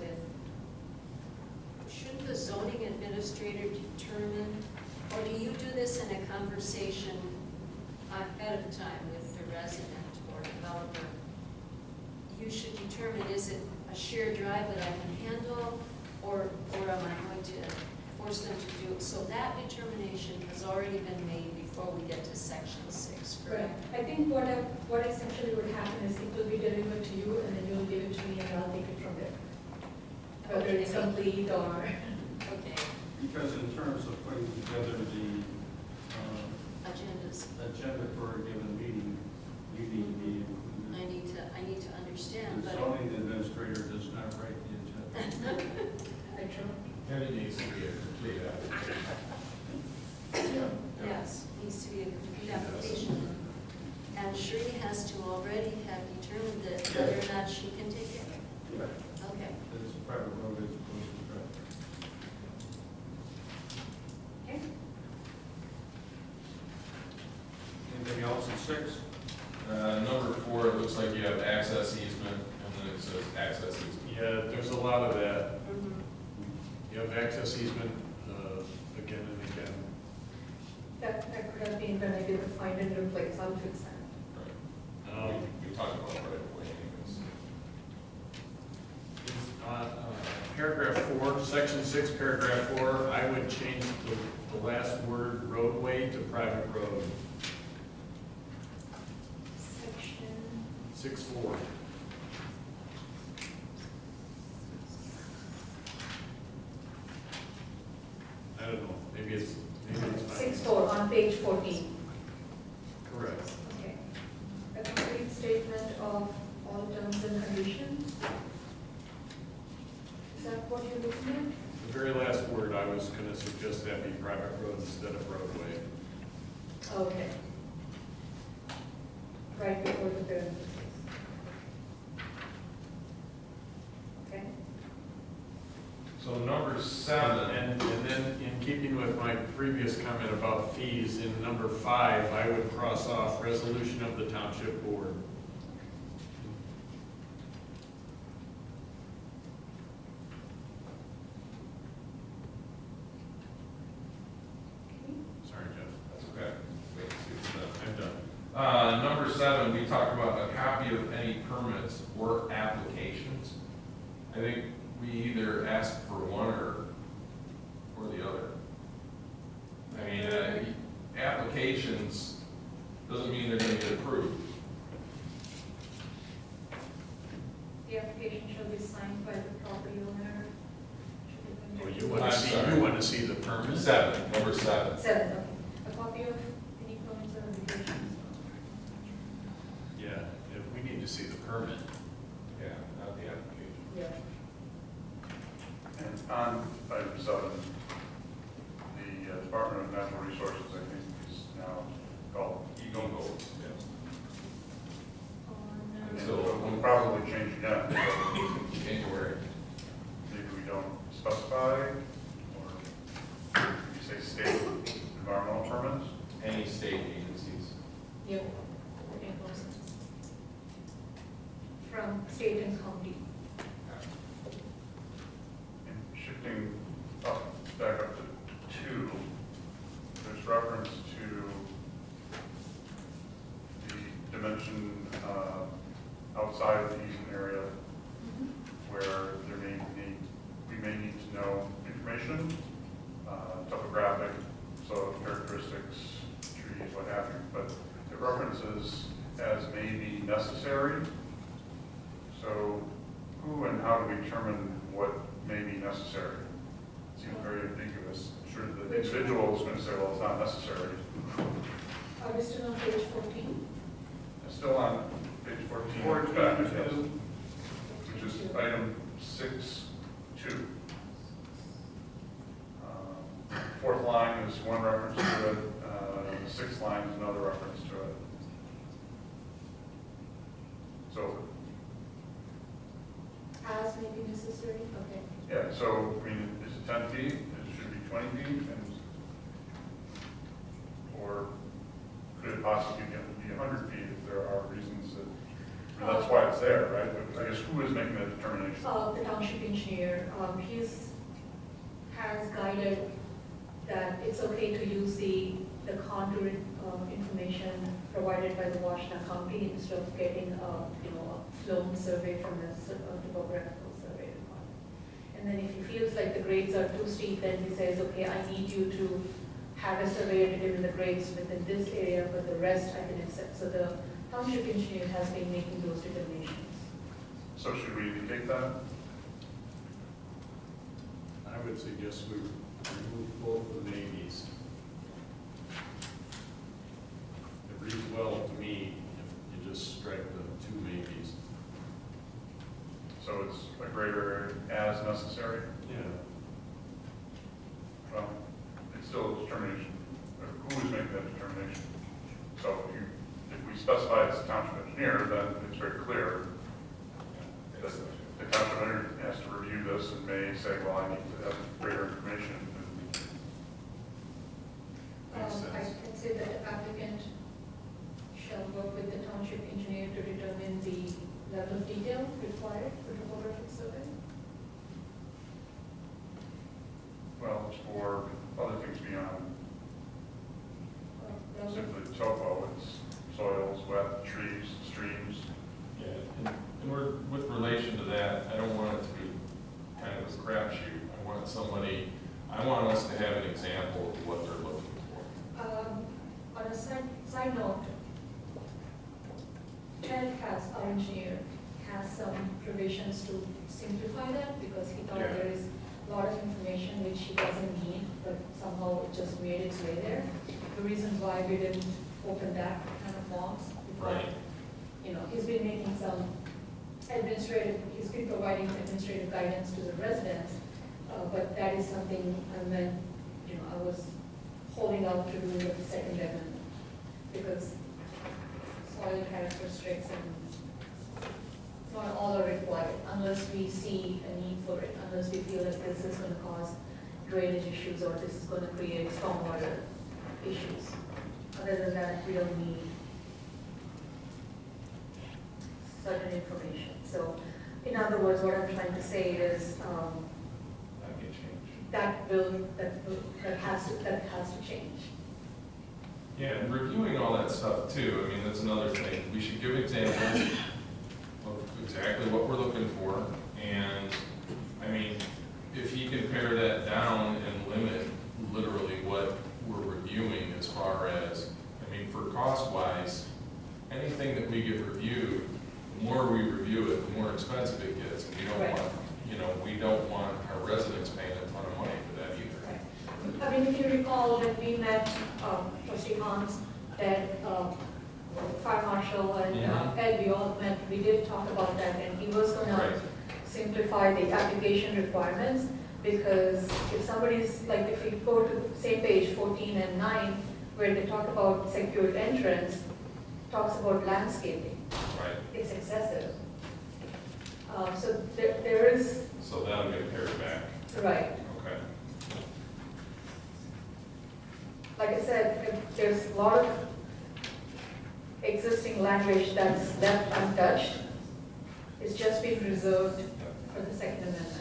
this in a conversation ahead of time with the resident or developer, you should determine, is it a shared drive that I can handle, or am I going to force them to do it? So that determination has already been made before we get to section 6, Right. correct? I think what essentially would happen is it will be delivered to you, and then you'll give it to me, and I'll take it from there. Whether it's complete or. Okay, Because in terms of putting together the agendas. agenda for a given meeting, you need to be included. I need to understand, The but zoning administrator does not write the agenda. And it needs to be a complete application. yes, needs to be a complete application. And Sheree has to already have determined that whether or not she can take it. Right. Okay. That it's a private road as opposed to private. Okay. Anything else in 6? Number 4, it looks like you have access easement, and then it says access easement. Yeah, there's a lot of that. Mhm. You have access easement, again and again. That could have been when I did the find and replace, I'll fix that. Right. We talked about right away anyways. Paragraph 4, section 6, paragraph 4, I would change the last word roadway to private road. Section. 6-4. I don't know, maybe it's fine. 6-4 on page 14. Correct. Okay. A complete statement of all terms and conditions. Is that what you're looking The very last word, I was going to suggest that be private road instead of roadway. at? Okay. Right before the parentheses. Okay. So number 7, And then in keeping with my previous comment about fees, in number 5, I would cross off resolution of the township board. Sorry, Jeff. that's okay. Wait, see what's I'm done. done. Number 7, we talked about a copy of any permits or applications. I think we either ask for one or the other. I mean, applications doesn't mean they're going to get approved. The application shall be signed by the property owner. Well, Should be you want to I'm see, sorry. you want to see the permit. 7, number 7. 7, okay. A copy of any permits or applications. Yeah, we need to see the permit. Yeah, not the application. Yeah. And on item 7, the Department of Natural Resources, I think, is now called. You don't go. Yeah. On, And So- we'll probably change again, so January. maybe we don't specify, or you say state environmental permits. Any state agencies. Yep. Okay, awesome. From state and county. And shifting back up to 2, there's reference to the dimension outside of the easement area where we may need to know information, topographic, soil characteristics, trees, what have you, but it references as may be necessary. So who and how do we determine what may be necessary? It seems very ambiguous. I'm sure the individual is going to say, well, it's not necessary. Are we still on page 14? It's still on page 14, back, yes, which is item 6.2. Fourth line is one reference to it, the sixth line is another reference to it. So, As may be necessary, okay. yeah, so, I mean, is it 10 feet? It should be 20 feet? Or could it possibly be 100 feet if there are reasons that, I mean, that's why it's there, right? But I guess who is making that determination? The township engineer, has guided that it's okay to use the by the Washington County instead of getting a flown survey from the topographical survey department. And then if he feels like the grades are too steep, then he says, okay, I need you to have a surveyor determine the grades within this area, but the rest I can accept. So the township engineer has been making those determinations. So should we indicate that? I would suggest we remove both the maybes. It reads well to me if you just strike the 2 maybes. So it's a greater as necessary? Yeah. Well, it's still a determination. Who is making that determination? So if we specify it's the township engineer, then it's very clear that the township engineer has to review this and may say, well, I need to have greater information. Makes sense. I can say that the applicant shall work with the township engineer to determine the level of detail required for topographic survey. Well, it's for other things beyond Level- simply topo. It's soils, wet, trees, streams. Yeah, and we're, with relation to that, I don't want it to be kind of a crapshoot. I want us to have an example of what they're looking for. On a side note, Ted our engineer, has some provisions to simplify that because he thought Yeah. there is a lot of information which he doesn't need, but somehow it just made its way there. The reason why we didn't open that kind of forms, because, Right. he's been making some he's been providing administrative guidance to the residents, but that is something I was holding out to do with the second amendment because soil characteristics and not all are required unless we see a need for it, unless we feel that this is going to cause drainage issues or this is going to create stormwater issues. Other than that, we don't need certain information. So, in other words, what I'm trying to say is That can change. that has to change. Yeah, and reviewing all that stuff too, I mean, that's another thing. We should give examples of exactly what we're looking for. And, I mean, if he can pare that down and limit literally what we're reviewing as far as, I mean, for cost-wise, anything that we get reviewed, the more we review it, the more expensive it gets. And we don't Right. want, we don't want our residents paying a ton of money for that either. Right. I mean, if you recall, when we met trustee Hans, that fire marshal and Ed, we all met, we did talk about that, and he was going Right. to simplify the application requirements, because if somebody's, like, if we go to same page 14 and 9, where they talk about secured entrance, talks about landscaping, Right. it's excessive. So there is, So that'll get pared back. right, Okay. like I said, there's a lot of existing language that's left untouched. It's just been reserved for the Second Amendment.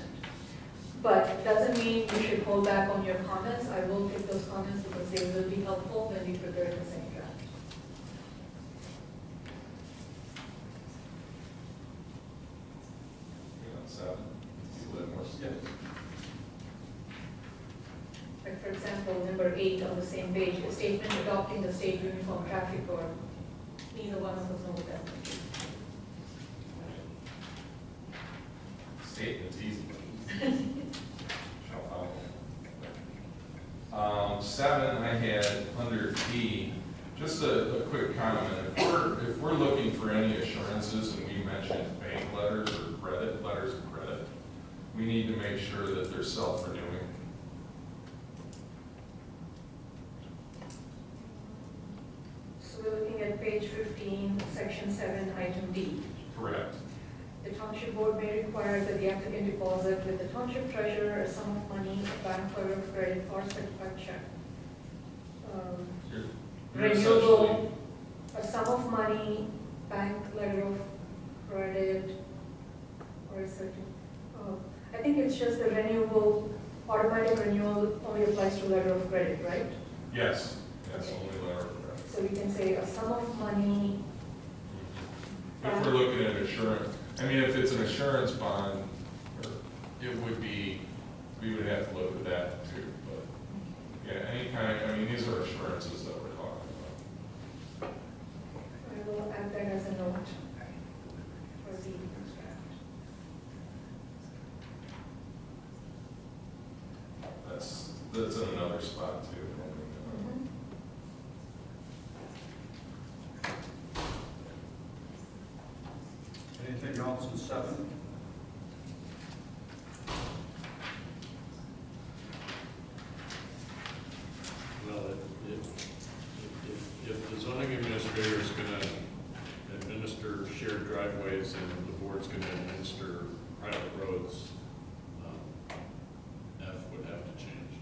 But it doesn't mean you should hold back on your comments. I will take those comments because they will be helpful when we prepare the second draft. So, a little more skip. Like, for example, number 8 on the same page, a statement adopting the state uniform traffic code. Neither one of us know what that means. Statement's easy. Shall follow. 7, I had under D, just a quick comment. If we're looking for any assurances, and we mentioned bank letters or letters of credit, we need to make sure that they're self-renewing. So we're looking at page 15, section 7, item D. Correct. The township board may require that the applicant deposit with the township treasurer a sum of money, a bank letter of credit, or certified check. You're essentially, Renewable, a sum of money, bank letter of credit, or a certain, I think it's just the renewable, automatic renewal only applies to letter of credit, right? yes, that's the only letter of credit. So we can say a sum of money. If we're looking at assurance, I mean, if it's an assurance bond, it would be, we would have to look at that too, but, yeah, any kind, I mean, these are assurances that we're talking about. I will add that as a note for the draft. That's in another spot too. Anything else in 7? Well, if the zoning administrator is gonna administer shared driveways and the board's gonna administer private roads, F would have to change.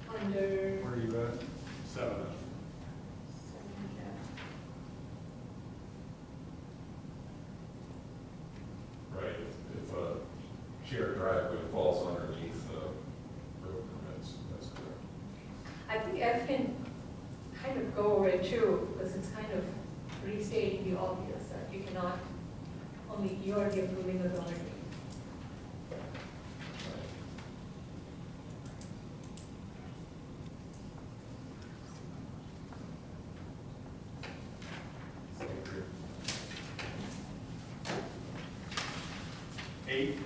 Under Where are you at? 7F. 7F. Right, if a shared driveway falls underneath road permits, that's correct. I think F can kind of go over it too, because it's kind of restating the obvious that you cannot, only you are the approving authority. I agree. 8?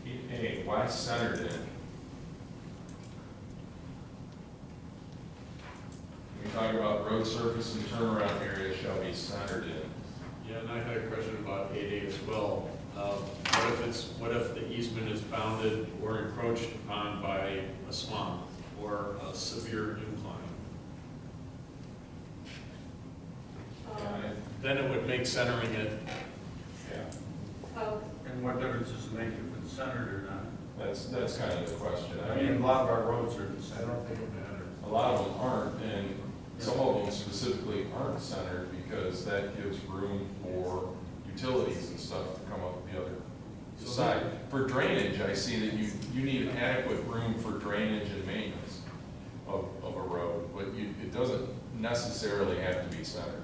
8A, why centered in? We talk about road surface and turnaround areas shall be centered in. Yeah, and I had a question about 8A as well. What if the easement is bounded or encroached upon by a swamp or a severe incline? Then it would make centering it. Yeah, And what difference does it make if it's centered or not? that's kind of the question. I mean, a lot of our roads are centered. think it matters. A lot of them aren't, and some of them specifically aren't centered because that gives room for utilities and stuff to come up the other side. For drainage, I see that you need adequate room for drainage and maintenance of a road, but it doesn't necessarily have to be centered.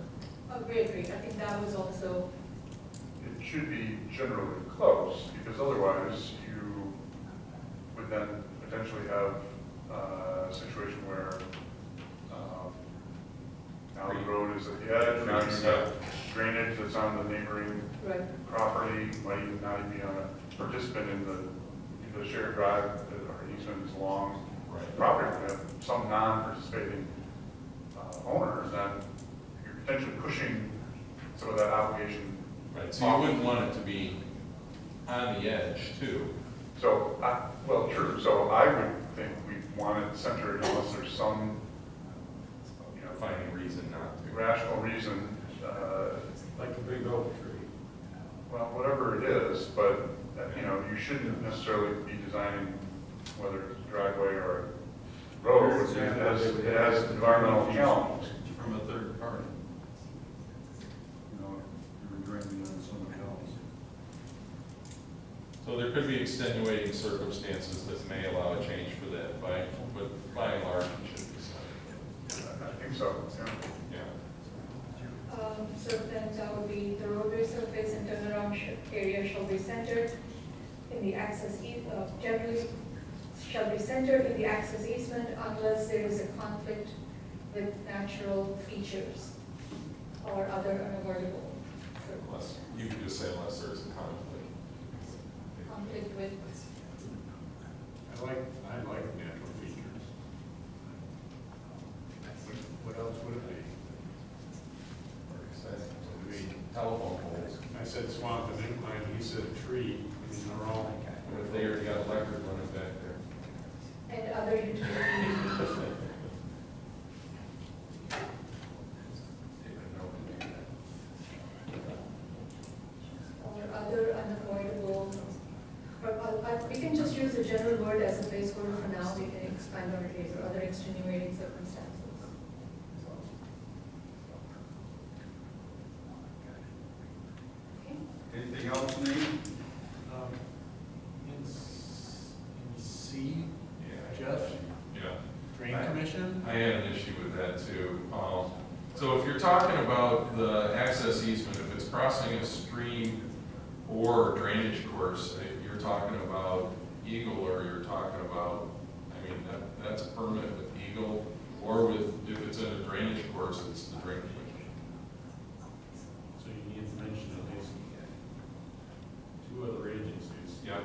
Great. I think that was also, It should be generally close, because otherwise you would then potentially have a situation where now the road is at the edge, now you have drainage that's on the neighboring right, property, might even not even be on a participant in the shared drive or easement is along Right. property. We have some non-participating owners, then you're potentially pushing some of that obligation. Right, so you wouldn't want it to be on the edge too. So, well, true, so I would think we want it centered unless there's some, Finding reason not to. rational reason, Like a big oak tree. well, whatever it is, but, you shouldn't necessarily be designing whether it's a driveway or a road, it has environmental challenges. From a third party. You're draining on someone else. So there could be extenuating circumstances that may allow a change for that, but by and large, it should be centered. I think so, yeah. Yeah. so then that would be the roadway surface and turnaround area shall be centered in the access, generally shall be centered in the access easement unless there is a conflict with natural features or other unavoidable Unless, you could just say unless there's a conflict. conflict with. I like natural features. What else would it be? I mean, telephone poles. I said swamp and incline, he said tree. I mean, they're all. What if they already got electric running back there? And other utilities. Or other unavoidable, we can just use the general word as a placeholder for now, we can expand on it later, other extenuating circumstances. Okay. Anything else, Nate? I had an issue with that too. So if you're talking about the access easement, if it's crossing a stream or drainage course, if you're talking about Eagle or you're talking about, I mean, that's a permit with Eagle, or with, if it's in a drainage course, it's the drainage commission. So you need to mention at least two other agencies. Yeah.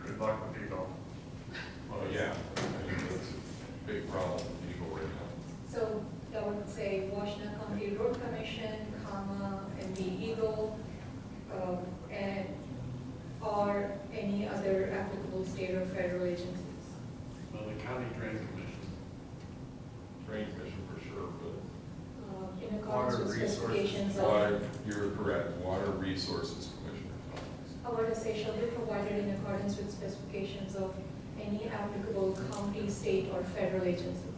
Good luck with Eagle. Well, yeah, I mean, that's a big problem with Eagle right now. So that would say Washington County Road Commission, comma, and the Eagle, and or any other applicable state or federal agencies. Well, the county drain commission. Drain commission for sure, but In accordance with specifications of, water, you're correct, Water Resources Commission. I want to say, shall be provided in accordance with specifications of any applicable county, state, or federal agencies.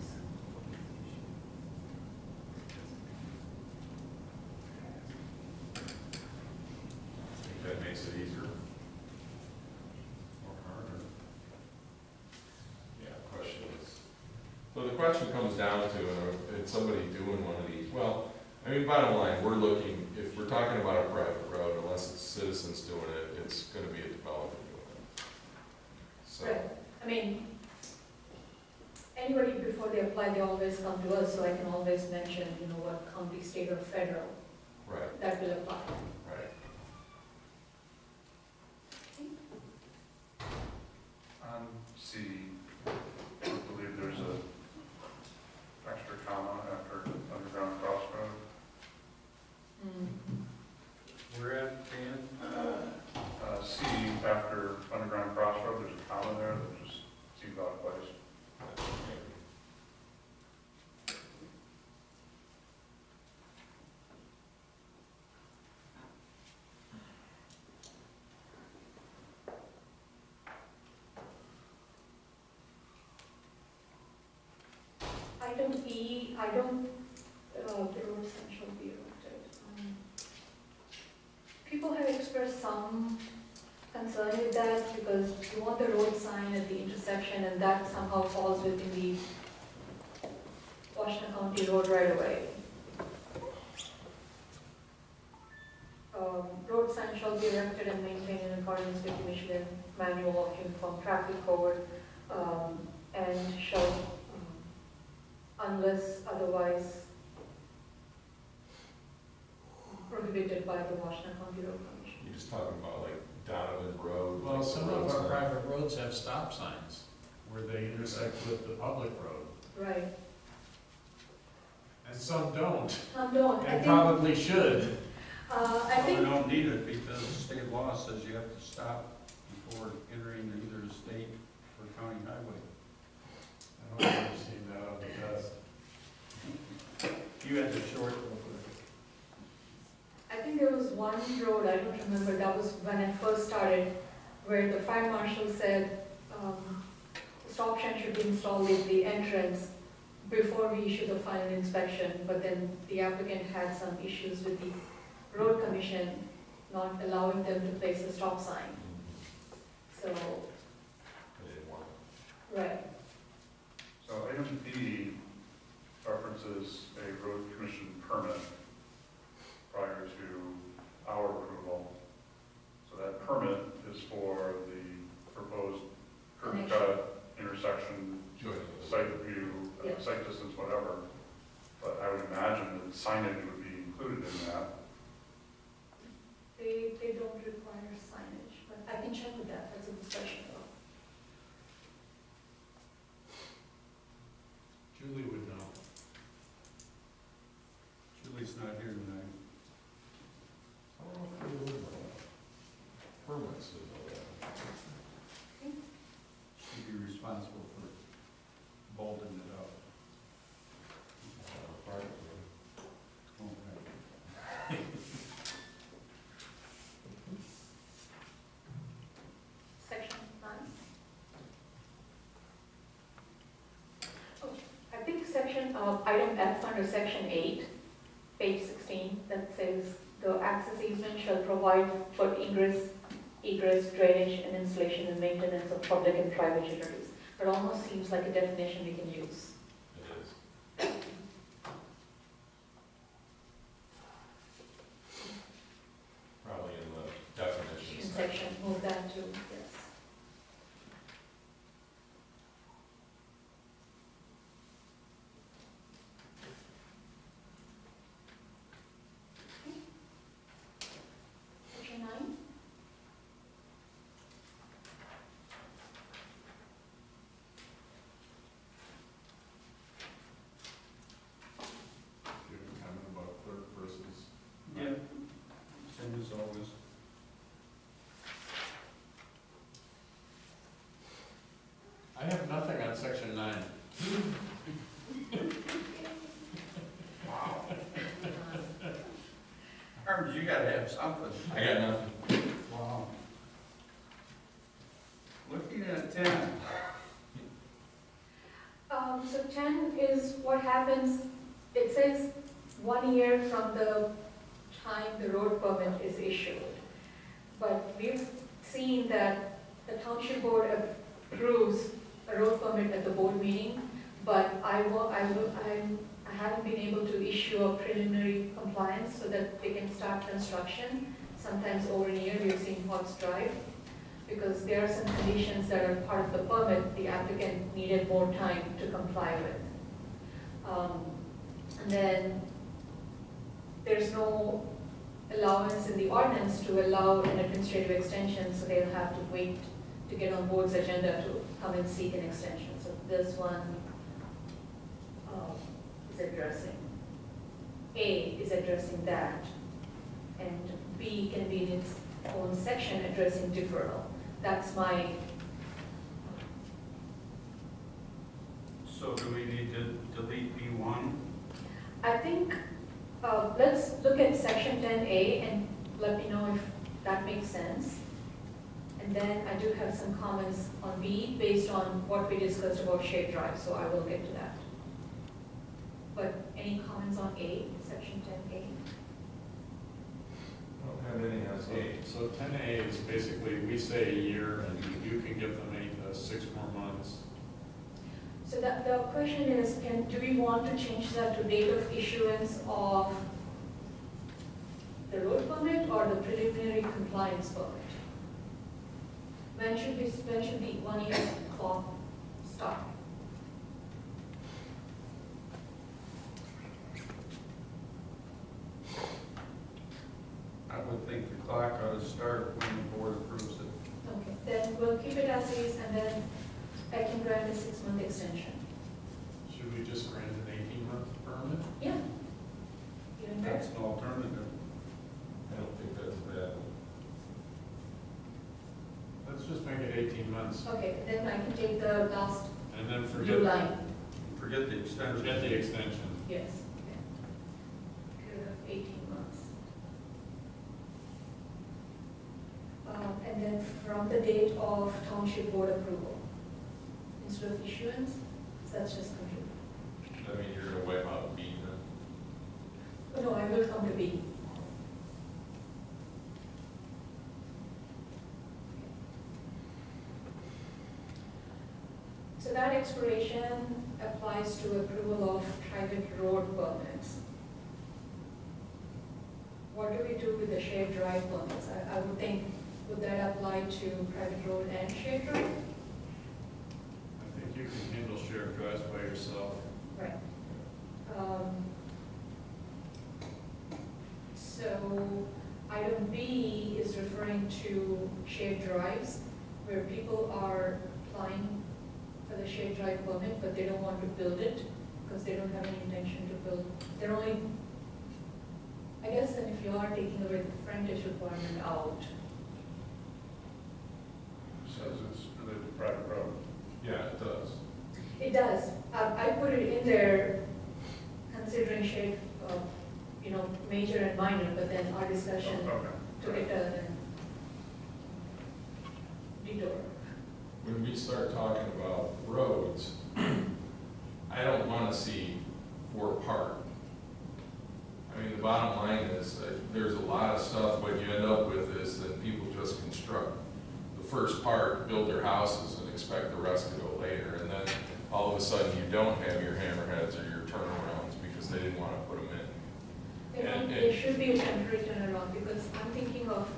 I think that makes it easier. Or harder. Yeah, question is, so the question comes down to, it's somebody doing one of these, well, I mean, bottom line, we're looking, if we're talking about a private road, unless it's citizens doing it, it's gonna be a developer doing it. So, Right. I mean, anybody before they apply, they always come to us, so I can always mention, you know, what county, state, or federal right, that will apply. right. On C, I believe there's a extra comma after underground crossroad. We're at Dan. C, after underground crossroad, there's a comma there that just seems out of place. Item E, I don't, the road sign shall be erected. People have expressed some concern with that because you want the road sign at the intersection and that somehow falls within the Washington County road right away. Road sign shall be erected and maintained in accordance with the Michigan Manual of Uniform Traffic Code, and shall, unless otherwise prohibited by the Washington County Road Commission. You're just talking about like Donovan Road. Well, like some the road of our sign. private roads have stop signs where they intersect with the public road, Right. and some don't, Don't, I and think, probably should. I We think, don't need it because state law says you have to stop before entering either state or county highway. I don't ever see that on the test. You had to short it. I think there was one road, I don't remember, that was when I first started, where the fire marshal said, the stop sign should be installed at the entrance before we issue the final inspection, but then the applicant had some issues with the road commission not allowing them to place a stop sign. So, I didn't want it. right, So item B references a road commission permit prior to our approval. So that permit is for the proposed curb cut, intersection, Joint. site review, Yeah. site distance, whatever. But I would imagine that signage would be included in that. they don't require signage, but I can check with that, that's a discussion though. Julie would know. Julie's not here tonight. I don't know if we would know that. Permits is all that. She'd be responsible for bolting it up. Private road. Okay. Section 9. Oh, I think section, item F under section 8, page 16, that says the access easement shall provide for ingress, egress, drainage, and installation and maintenance of public and private utilities. It almost seems like a definition we can use. It is. Probably in the In definitions section, section. move that to, yes. Section 9? Do you have a comment about clerk versus? Yeah, same as always. I have nothing on section 9. Wow. Herb, you gotta have something. I got nothing. Wow. Looking at 10. So 10 is what happens, it says 1 year from the time the road permit is issued. But we've seen that the township board approves a road permit at the board meeting, but I haven't been able to issue a preliminary compliance so that they can start construction. Sometimes over a year, we've seen Hawks Drive, because there are some conditions that are part of the permit the applicant needed more time to comply with. And then there's no allowance in the ordinance to allow an administrative extension, so they'll have to wait to get on board's agenda to come and seek an extension. So this one is addressing, A is addressing that, and B can be in its own section addressing deferral. That's my, So do we need to delete B1? I think, let's look at section 10A and let me know if that makes sense. And then I do have some comments on B based on what we discussed about shared drive, so I will get to that. But any comments on A, section 10A? I don't have any on A. So 10A is basically, we say a year, and you can give them 6 more months. So the question is, do we want to change that to date of issuance of the road permit or the preliminary compliance permit? When should the 1 year clock start? I would think the clock ought to start when the board approves it. Okay, then we'll keep it as is, and then I can grant a 6-month extension. Should we just grant an 18-month permit? Yeah. Even better. That's an alternative. I don't think that's bad. Let's just make it 18 months, Okay, then I can take the last and then blue forget line. Forget the extension. the extension. Yes. Period of 18 months. And then from the date of township board approval, instead of issuance, so that's just complete. I mean, you're gonna wipe out B then? Oh, no, I will come to B. So that expiration applies to approval of private road permits. What do we do with the shared drive permits? I would think, would that apply to private road and shared drive? I think you can handle shared drives by yourself. Right. So item B is referring to shared drives, where people are applying for the shared drive permit, but they don't want to build it because they don't have any intention to build. They're only, I guess, then if you are taking away the frontage requirement out, Says it's related to private road. Yeah, it does. it does. I put it in there considering shared, major and minor, but then our discussion Okay. took it a detour. When we start talking about roads, I don't wanna see 4 part. I mean, the bottom line is, there's a lot of stuff, what you end up with is that people just construct the first part, build their houses and expect the rest to go later. And then all of a sudden you don't have your hammerheads or your turnarounds because they didn't want to put them in. There should be a temporary turnaround, because I'm thinking of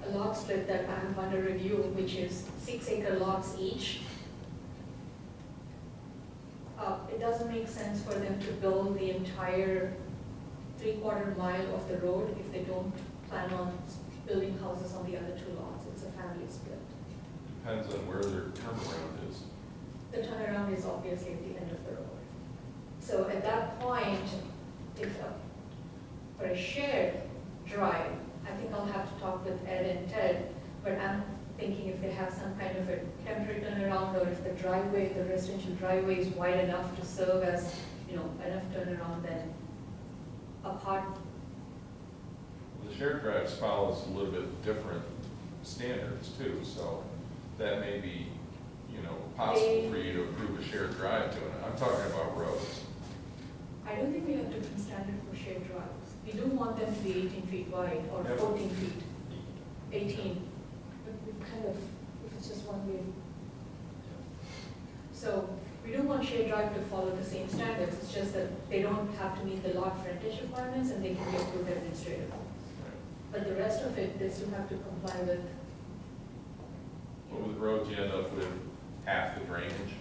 a lot split that I have under review, which is 6-acre lots each. It doesn't make sense for them to build the entire 3/4 mile of the road if they don't plan on building houses on the other 2 lots. It's a family split. Depends on where their turnaround is. The turnaround is obviously at the end of the road. So at that point, if for a shared drive, I think I'll have to talk with Ed and Ted, but I'm thinking if they have some kind of a temporary turnaround, or if the driveway, the residential driveway is wide enough to serve as, enough turnaround, then apart. The shared drives follows a little bit different standards too, so that may be, possible for you to approve a shared drive to it. I'm talking about roads. I don't think we have different standard for shared drives. We do want them to be 18 feet wide or Yep. 14 feet, 18. But we kind of, if it's just one way. So we do want shared drive to follow the same standards. It's just that they don't have to meet the lot frontage requirements and they can be approved administratively. But the rest of it, they still have to comply with. But with roads, you end up with half the drainage.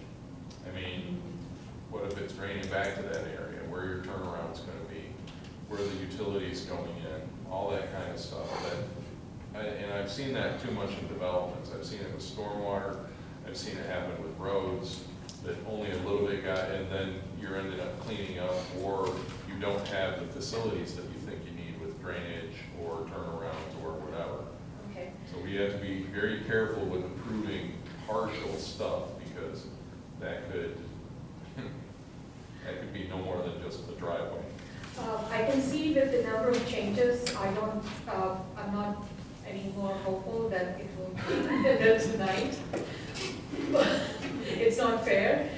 I mean, what if it's draining back to that area, where your turnaround's gonna be, where the utility's going in, all that kind of stuff. And I've seen that too much in developments. I've seen it with stormwater, I've seen it happen with roads, that only a little bit got, and then you're ended up cleaning up, or you don't have the facilities that you think you need with drainage or turnarounds or whatever. Okay. So we have to be very careful with approving partial stuff, because that could be no more than just the driveway. I can see with the number of changes, I'm not any more hopeful that it will be there tonight. It's not fair,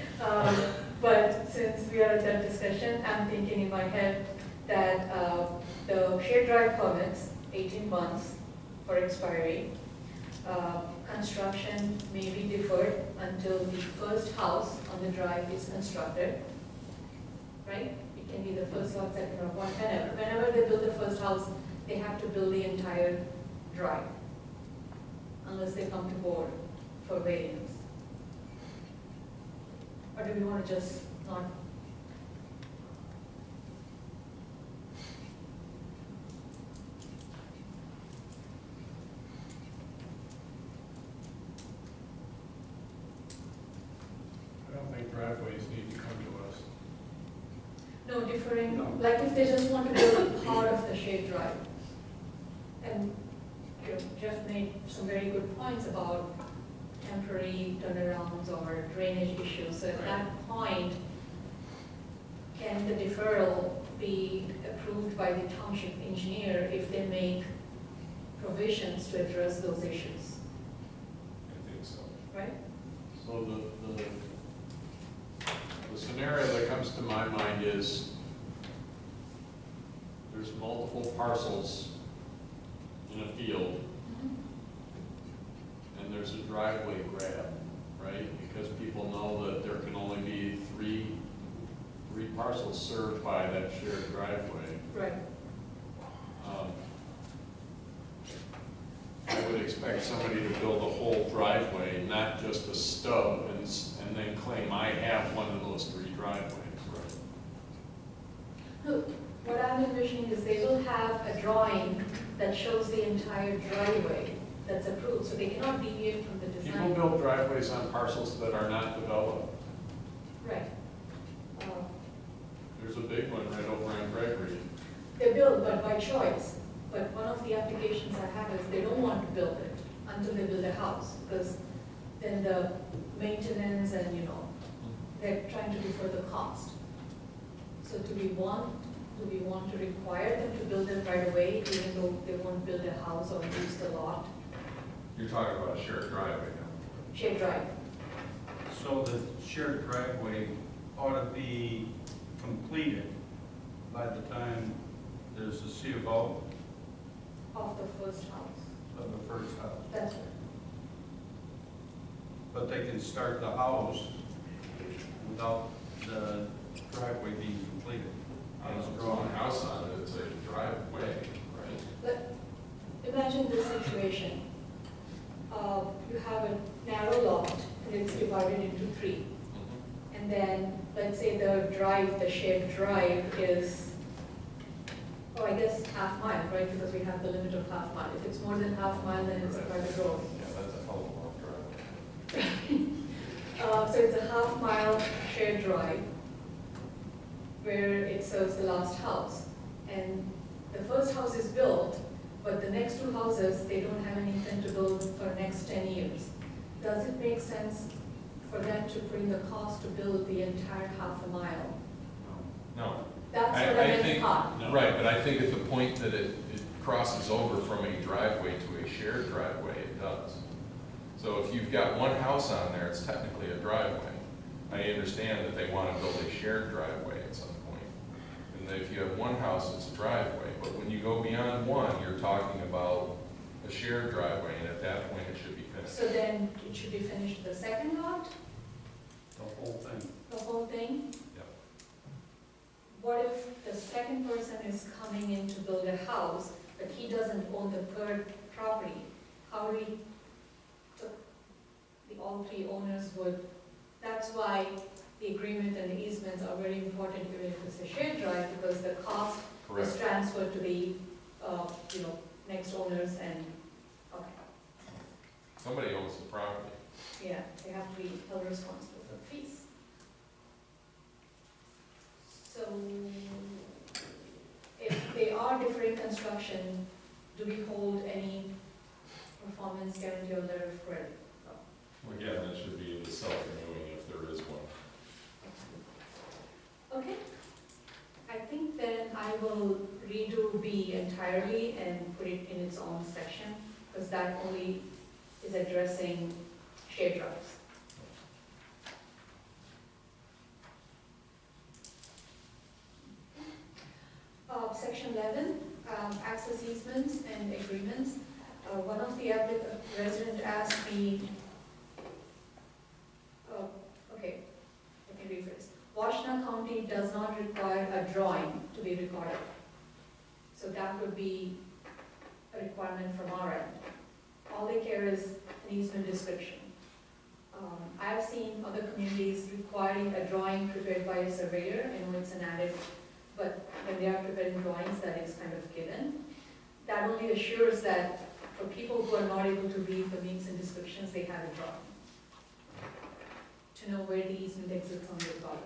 but since we are at that discussion, I'm thinking in my head that the shared drive permits, 18 months for expiry. Construction may be deferred until the first house on the drive is constructed, right? It can be the first lot, second, or whatever. Whenever they build the first house, they have to build the entire drive, unless they come to board for variance. Or do we want to just not? I don't think driveways need to come to us. No, differing, No. like if they just want to build a part of the shared drive. And Jeff made some very good points about temporary turnarounds or drainage issues. So at that point, can the deferral be approved by the township engineer if they make provisions to address those issues, I think so. right? So the scenario that comes to my mind is there's multiple parcels in a field, and there's a driveway grab, right? Because people know that there can only be three parcels served by that shared driveway. Right. I would expect somebody to build a whole driveway, not just a stub, and then claim I have one of those 3 driveways. Look, what I'm envisioning is they will have a drawing that shows the entire driveway that's approved, so they cannot deviate from the People design. build driveways on parcels that are not developed. Right. There's a big one right over on Gregory. They build, but by choice. But one of the applications I have is they don't want to build it until they build a house, because then the maintenance and, they're trying to defer the cost. So do we want to require them to build it right away, even though they won't build a house or use the lot? You're talking about a shared driveway now. Shared drive. So the shared driveway ought to be completed by the time there's a C of O Of the first house. of the first house. That's right. but they can start the house without the driveway being completed. On a drawing house on it, it's a driveway, right? But imagine this situation. You have a narrow lot and it's divided into three. And then, let's say the drive, the shared drive is, oh, I guess half mile, right? Because we have the limit of half mile. If it's more than half mile, then it's a private road. Yeah, that's a hell of a long driveway. So it's a half mile shared drive where it serves the last house. And the first house is built, but the next two houses, they don't have anything to build for the next 10 years. Does it make sense for them to put in the cost to build the entire half a mile? No. That's what I meant think, part. right, but I think at the point that it crosses over from a driveway to a shared driveway, it does. So if you've got one house on there, it's technically a driveway. I understand that they want to build a shared driveway at some point. And that if you have one house, it's a driveway. But when you go beyond one, you're talking about a shared driveway, and at that point, it should be finished. So then it should be finished the second lot, The whole thing. the whole thing? Yep. What if the second person is coming in to build a house, but he doesn't own the third property? How do we, all three owners would, that's why the agreement and the easements are very important even if it's a shared drive, because the cost is Correct. transferred to the, next owners and, okay, Somebody owns the property. yeah, they have to be held responsible for fees. So, if they are differing construction, do we hold any performance guarantee or letter of credit? Well, again, that should be the self-renewing if there is one. Okay, I think then I will redo B entirely and put it in its own section, because that only is addressing shared drives. Section 11, access easements and agreements. One of the resident asked me, okay, let me rephrase. Washington County does not require a drawing to be recorded. So that would be a requirement from our end. All they care is an easement description. I've seen other communities requiring a drawing prepared by a surveyor. I know it's an added, but when they are preparing drawings, that is kind of given. That only assures that for people who are not able to read the means and descriptions, they have a drawing to know where the easement exits on their property.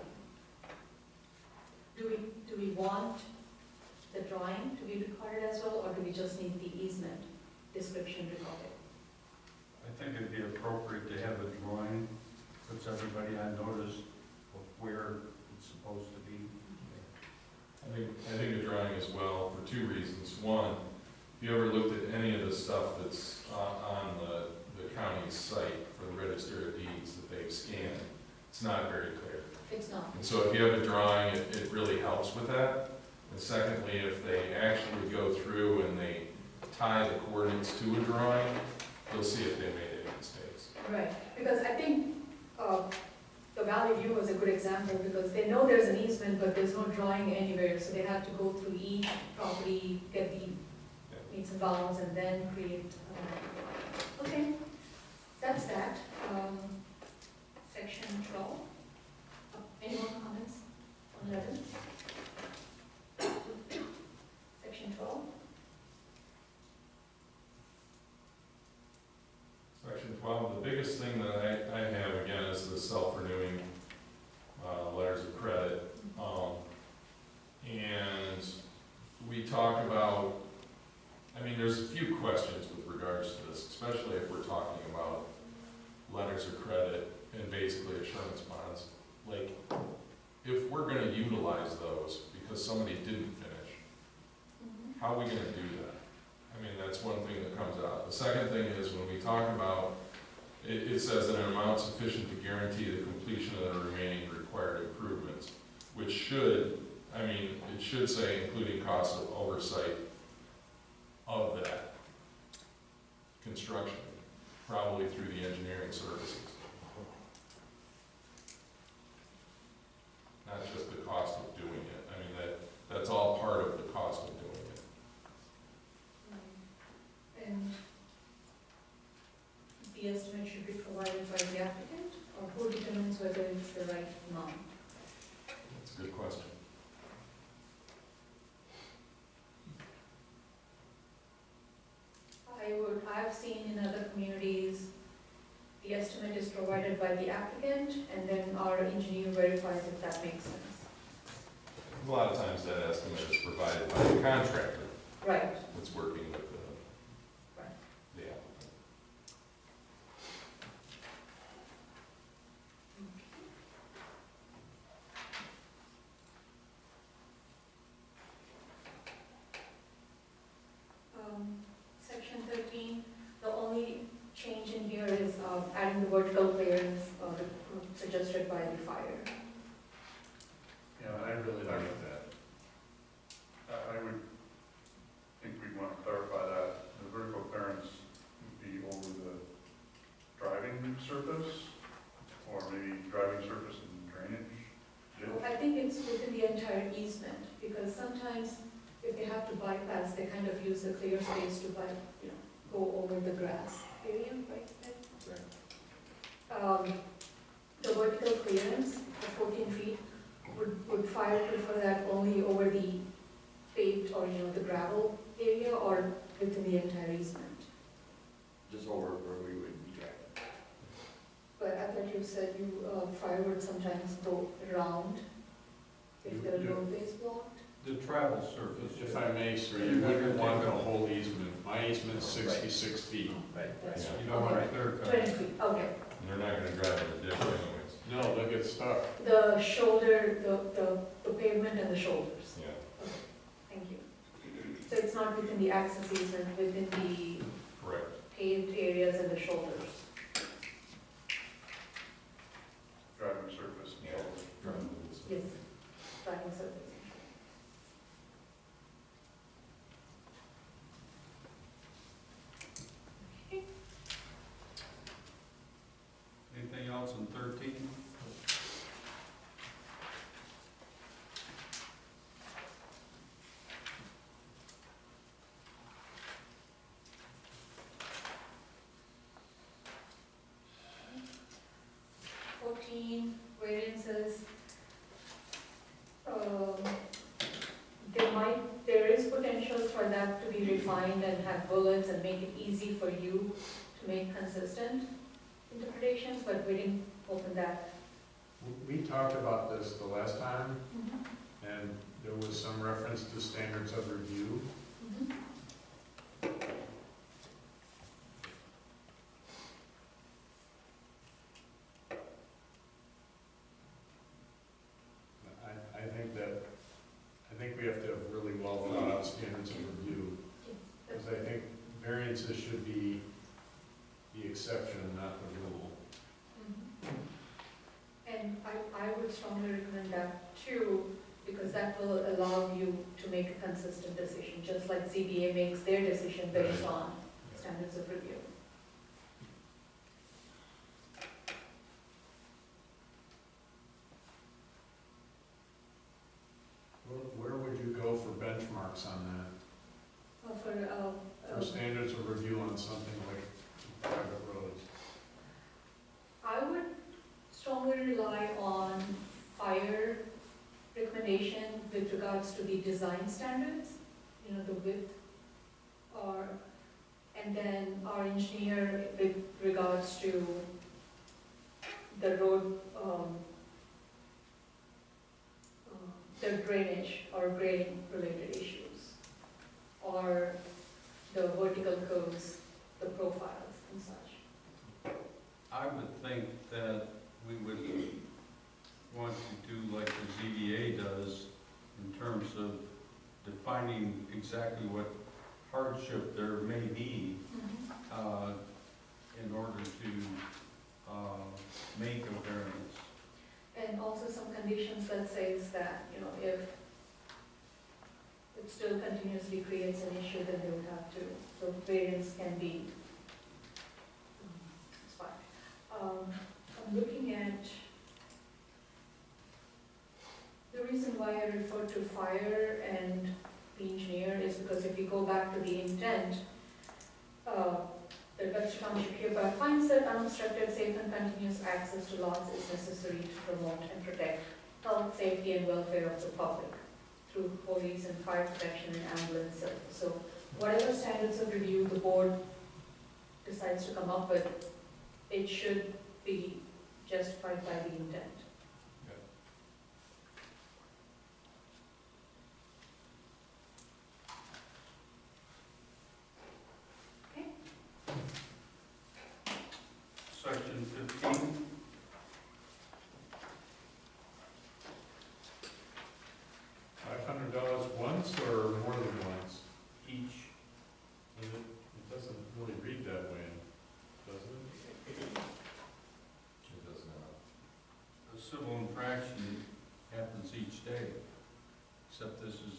Do we want the drawing to be recorded as well, or do we just need the easement description recorded? I think it'd be appropriate to have a drawing, puts everybody on notice of where it's supposed to be. I think a drawing as well for two reasons. One, if you ever looked at any of the stuff that's on the county's site for the Register of Deeds that they've scanned, it's not very clear. It's not. And so if you have a drawing, it really helps with that. And secondly, if they actually go through and they tie the coordinates to a drawing, you'll see if they made any mistakes. Right, because I think the Valley View was a good example, because they know there's an easement, but there's no drawing anywhere, so they have to go through each property, get the meets and bounds, and then create. Okay, that's that. Section 12. Any more comments on 11? Section 12. Section 12, the biggest thing that I have, again, is the self-renewing letters of credit. And we talk about, I mean, there's a few questions with regards to this, especially if we're talking about letters of credit and basically assurance bonds. Like, if we're gonna utilize those because somebody didn't finish, how are we gonna do that? I mean, that's one thing that comes out. The second thing is when we talk about, it says an amount sufficient to guarantee the completion of the remaining required improvements, which should, I mean, it should say including costs of oversight of that construction, probably through the engineering services. the estimate should be provided by the applicant, or who determines whether it's the right amount? That's a good question. I've seen in other communities, the estimate is provided by the applicant, and then our engineer verifies if that makes sense. A lot of times that estimate is provided by the contractor Right. that's working with Right. the applicant. Section 13, the only change in here is adding the vertical clearance suggested by the fire. Yeah, I really like that. I would think we'd want to clarify that. The vertical clearance would be over the driving surface, or maybe driving surface and drainage. Well, I think it's within the entire easement, because sometimes if they have to bypass, they kind of use the clear space to go over the grass area, right? The vertical clearance of 14 feet, would fire prefer that only over the paved or, the gravel area, or within the entire easement? Just over where we would be driving. But I thought you said fire would sometimes go around if the roadway is blocked? The travel surface. If I may, sir, you wouldn't want the whole easement. My easement's 66 feet. That's Yeah. You don't want a clear cut. 20 feet, okay. And they're not gonna drive in the ditch anyways. No, they'll get stuck. The shoulder, the pavement and the shoulders. Yeah. Thank you. So it's not within the access easement, within the Correct. paved areas and the shoulders? Driving surface and Yeah. shoulder. Driving in the ditch. Yes, driving surface. Anything else in 13? Variances. There is potential for that to be refined and have bullets and make it easy for you to make consistent interpretations, but we didn't open that. We talked about this the last time, and there was some reference to standards of review. I think we have to have really well thought out standards of review, because I think variances should be the exception and not the rule. And I would strongly recommend that too, because that will allow you to make a consistent decision, just like ZBA makes their decision based on standards of review. Where would you go for benchmarks on that? For standards of review on something like private roads? I would strongly rely on fire recommendation with regards to the design standards, the width, and then our engineer with regards to the road, the drainage or grading related issues, or the vertical curves, the profiles and such. I would think that we would want to do like the ZBA does in terms of defining exactly what hardship there may be in order to make a variance. And also some conditions that says that, if it still continuously creates an issue, then they would have to, so variance can be, it's fine. I'm looking at, the reason why I refer to fire and the engineer is because if you go back to the intent, the The Webster Township hereby finds that unobstructed, safe and continuous access to lots is necessary to promote and protect health, safety and welfare of the public through police and fire protection and ambulance service. So whatever standards of review the board decides to come up with, it should be justified by the intent. Section 15. $500 once or more than once? Each. It doesn't really read that way, does it? It does not. A civil infraction happens each day, except this is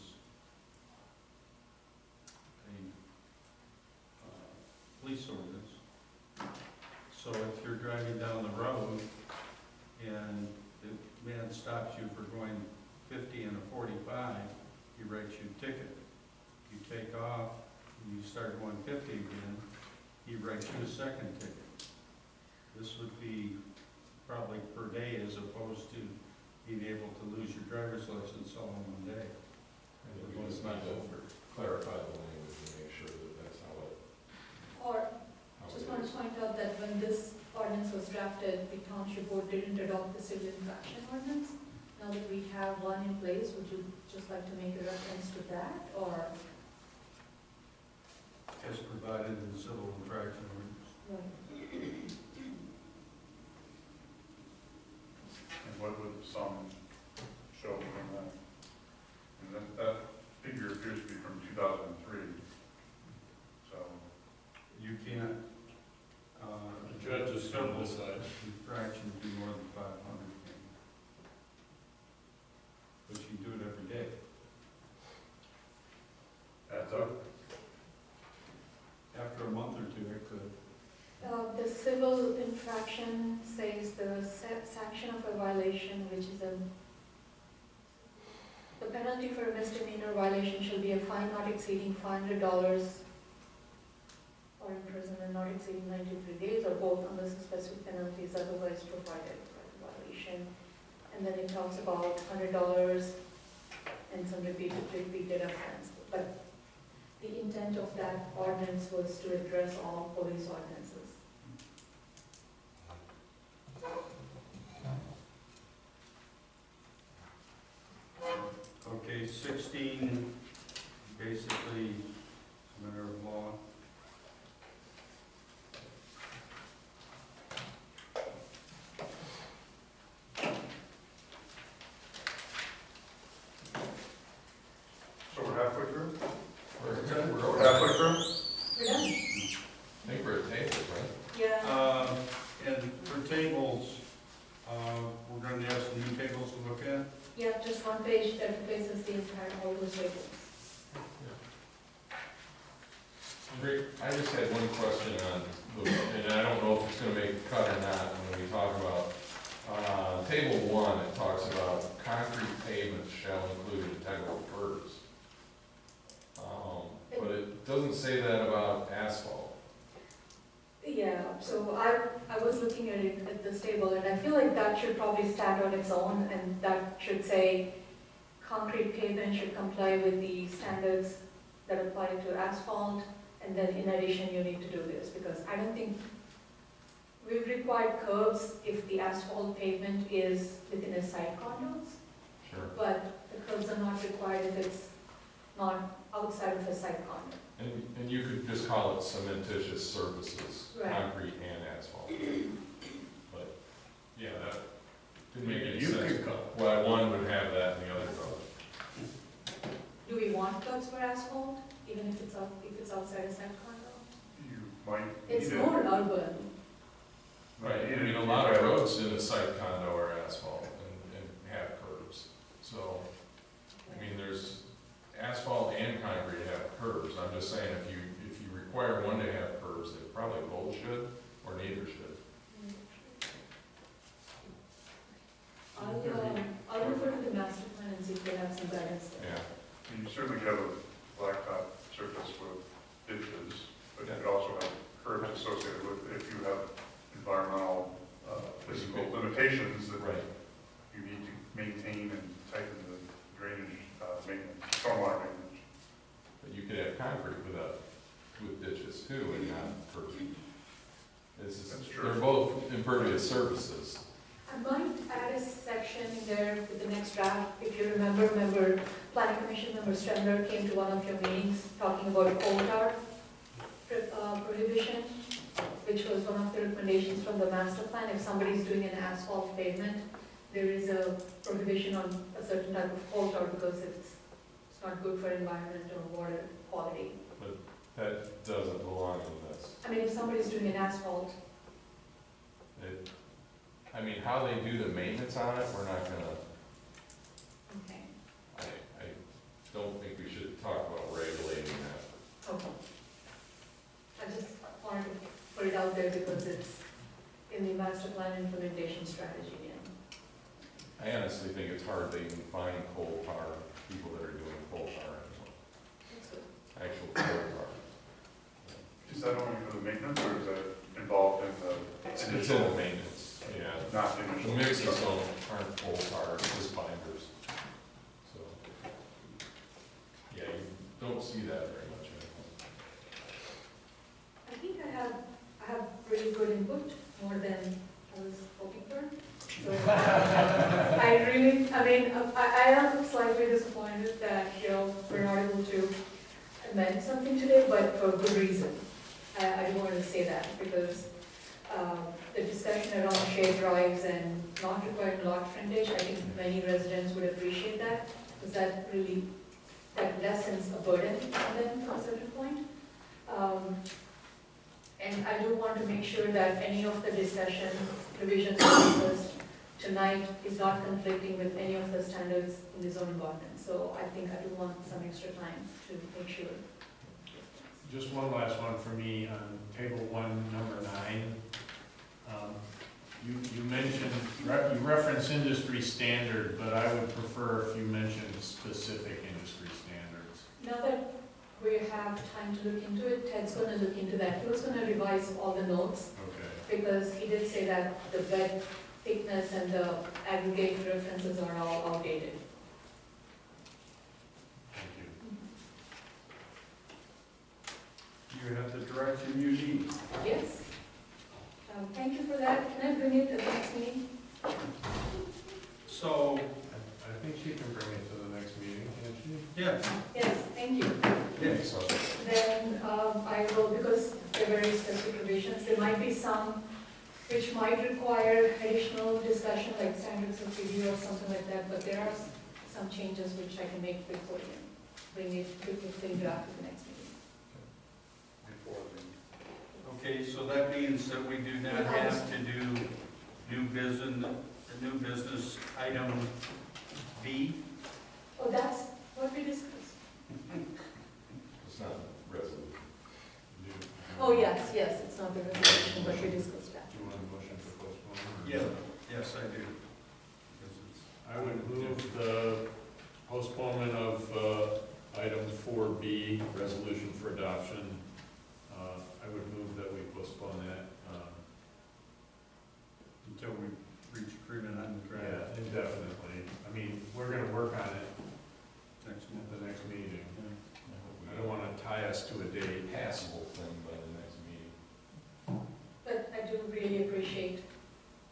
a police ordinance. So if you're driving down the road and the man stops you for going 50 and a 45, he writes you a ticket. You take off, and you start going 50 again, he writes you a second ticket. This would be probably per day as opposed to being able to lose your driver's license all in one day. And we just need to clarify the language and make sure that that's how it. Or how just it want to is. point out that when this ordinance was drafted, the township board didn't adopt the civil infraction ordinance. Now that we have one in place, would you just like to make a reference to that, or? As provided in the civil infraction ordinance. And what would the sum show from that? And that figure appears to be from 2003. So, You can't, The judge is going to decide. infraction be more than 500. But you do it every day. adds up. After a month or two, it could. The civil infraction says the sanction of a violation, which is the penalty for a misdemeanor violation shall be a fine not exceeding $500 or imprisonment not exceeding 93 days, or both, unless the specific penalty is otherwise provided for the violation. And then it talks about $100 and some repeated offense. But the intent of that ordinance was to address all police ordinances. Okay, 16, basically, it's a matter of law. So we're halfway through? We're Halfway through? We're done? I think we're at tables, right? Yeah. And for tables, we're going to have some new tables to look at. Yeah, just one page that replaces the entire, all those tables. Rick, I just had one question on, and I don't know if it's gonna make the cut or not, when we talk about, table 1, it talks about concrete pavement shall include integral curbs. But it doesn't say that about asphalt. Yeah, so I was looking at it at this table, and I feel like that should probably stand on its own, and that should say concrete pavement should comply with the standards that apply to asphalt, and then in addition, you need to do this, because I don't think we've required curbs if the asphalt pavement is within a side condos, Sure. but the curbs are not required if it's not outside of a side condo. And you could just call it cementitious surfaces, Right. concrete and asphalt. But, yeah, that didn't make any You sense. could call. Why one would have that and the other doesn't. Do we want curbs for asphalt, even if it's outside a side condo? You might It's need more it. urban. Right, I mean, a lot of roads in a site condo are asphalt and have curbs. So, I mean, there's asphalt and concrete have curbs. I'm just saying, if you require one to have curbs, they probably both should, or neither should. I'll refer to the master plan and see if they have some guidance there. Yeah, You certainly could have a blacktop surface with ditches, but you could also have curbs associated Right. you need to maintain and tighten the drainage, maintenance, stormwater maintenance. But you could have concrete with ditches too, and not perfect. That's true. They're both impervious surfaces. I might add a section in there with the next draft. If you remember, Planning Commission member Stremler came to one of your meetings talking about coal tar prohibition, which was one of the recommendations from the master plan. If somebody is doing an asphalt pavement, there is a prohibition on a certain type of coal tar because it's not good for environment or water quality. But that doesn't belong in this. I mean, if somebody's doing an asphalt, I mean, how they do the maintenance on it, we're not gonna, okay, I don't think we should talk about regulating that. okay. I just wanted to put it out there because it's in the master plan implementation strategy. And I honestly think it's hard to even find coal tar, people that are doing coal tar anymore, that's good. actual coal tar. Is that only for the maintenance, or is that involved in the It's in the initial, maintenance, yeah. not the The initial? mixes aren't coal tar, it's just binders. So, yeah, you don't see that very much anymore. I think I have really good input, more than I was hoping for. So, I am slightly disappointed that, we're not able to amend something today, but for good reason. I do want to say that, because the discussion around shared drives and not requiring lot frontage, I think many residents would appreciate that, because that lessens a burden on them from a certain point. And I do want to make sure that any of the discussion provisions discussed tonight is not conflicting with any of the standards in the zoning ordinance. So I think I do want some extra time to make sure. Just one last one for me on table 1, number 9. You mentioned, you reference industry standard, but I would prefer if you mentioned specific industry standards. Now that we have time to look into it, Ted's going to look into that. He was going to revise all the notes Okay. because he did say that the bed thickness and the aggregate references are all outdated. Thank you. You have the direction you need. Yes. Thank you for that. Can I bring it to the next meeting? So, I think she can bring it to the next meeting, can't she? yeah, Yes, thank you. yes. So, Then I will, because they're very specific provisions, there might be some which might require additional discussion, like standards of review or something like that, but there are some changes which I can make before you bring it quickly draft to the next meeting. Before the Okay, so that means that we do not have to do new business item B. Oh, that's what we discussed. it's not a resolution. Oh, yes, it's not the resolution, but we discussed that. Do you want a motion to postpone? or- Yes, I do. Because I would move the postponement of item 4B, resolution for adoption. I would move that we postpone that, until we reach agreement on the yeah, draft indefinitely. I mean, we're gonna work on it next at month. the next meeting. I hope we I don't wanna tie us to a date. passable thing by the next meeting. But I do really appreciate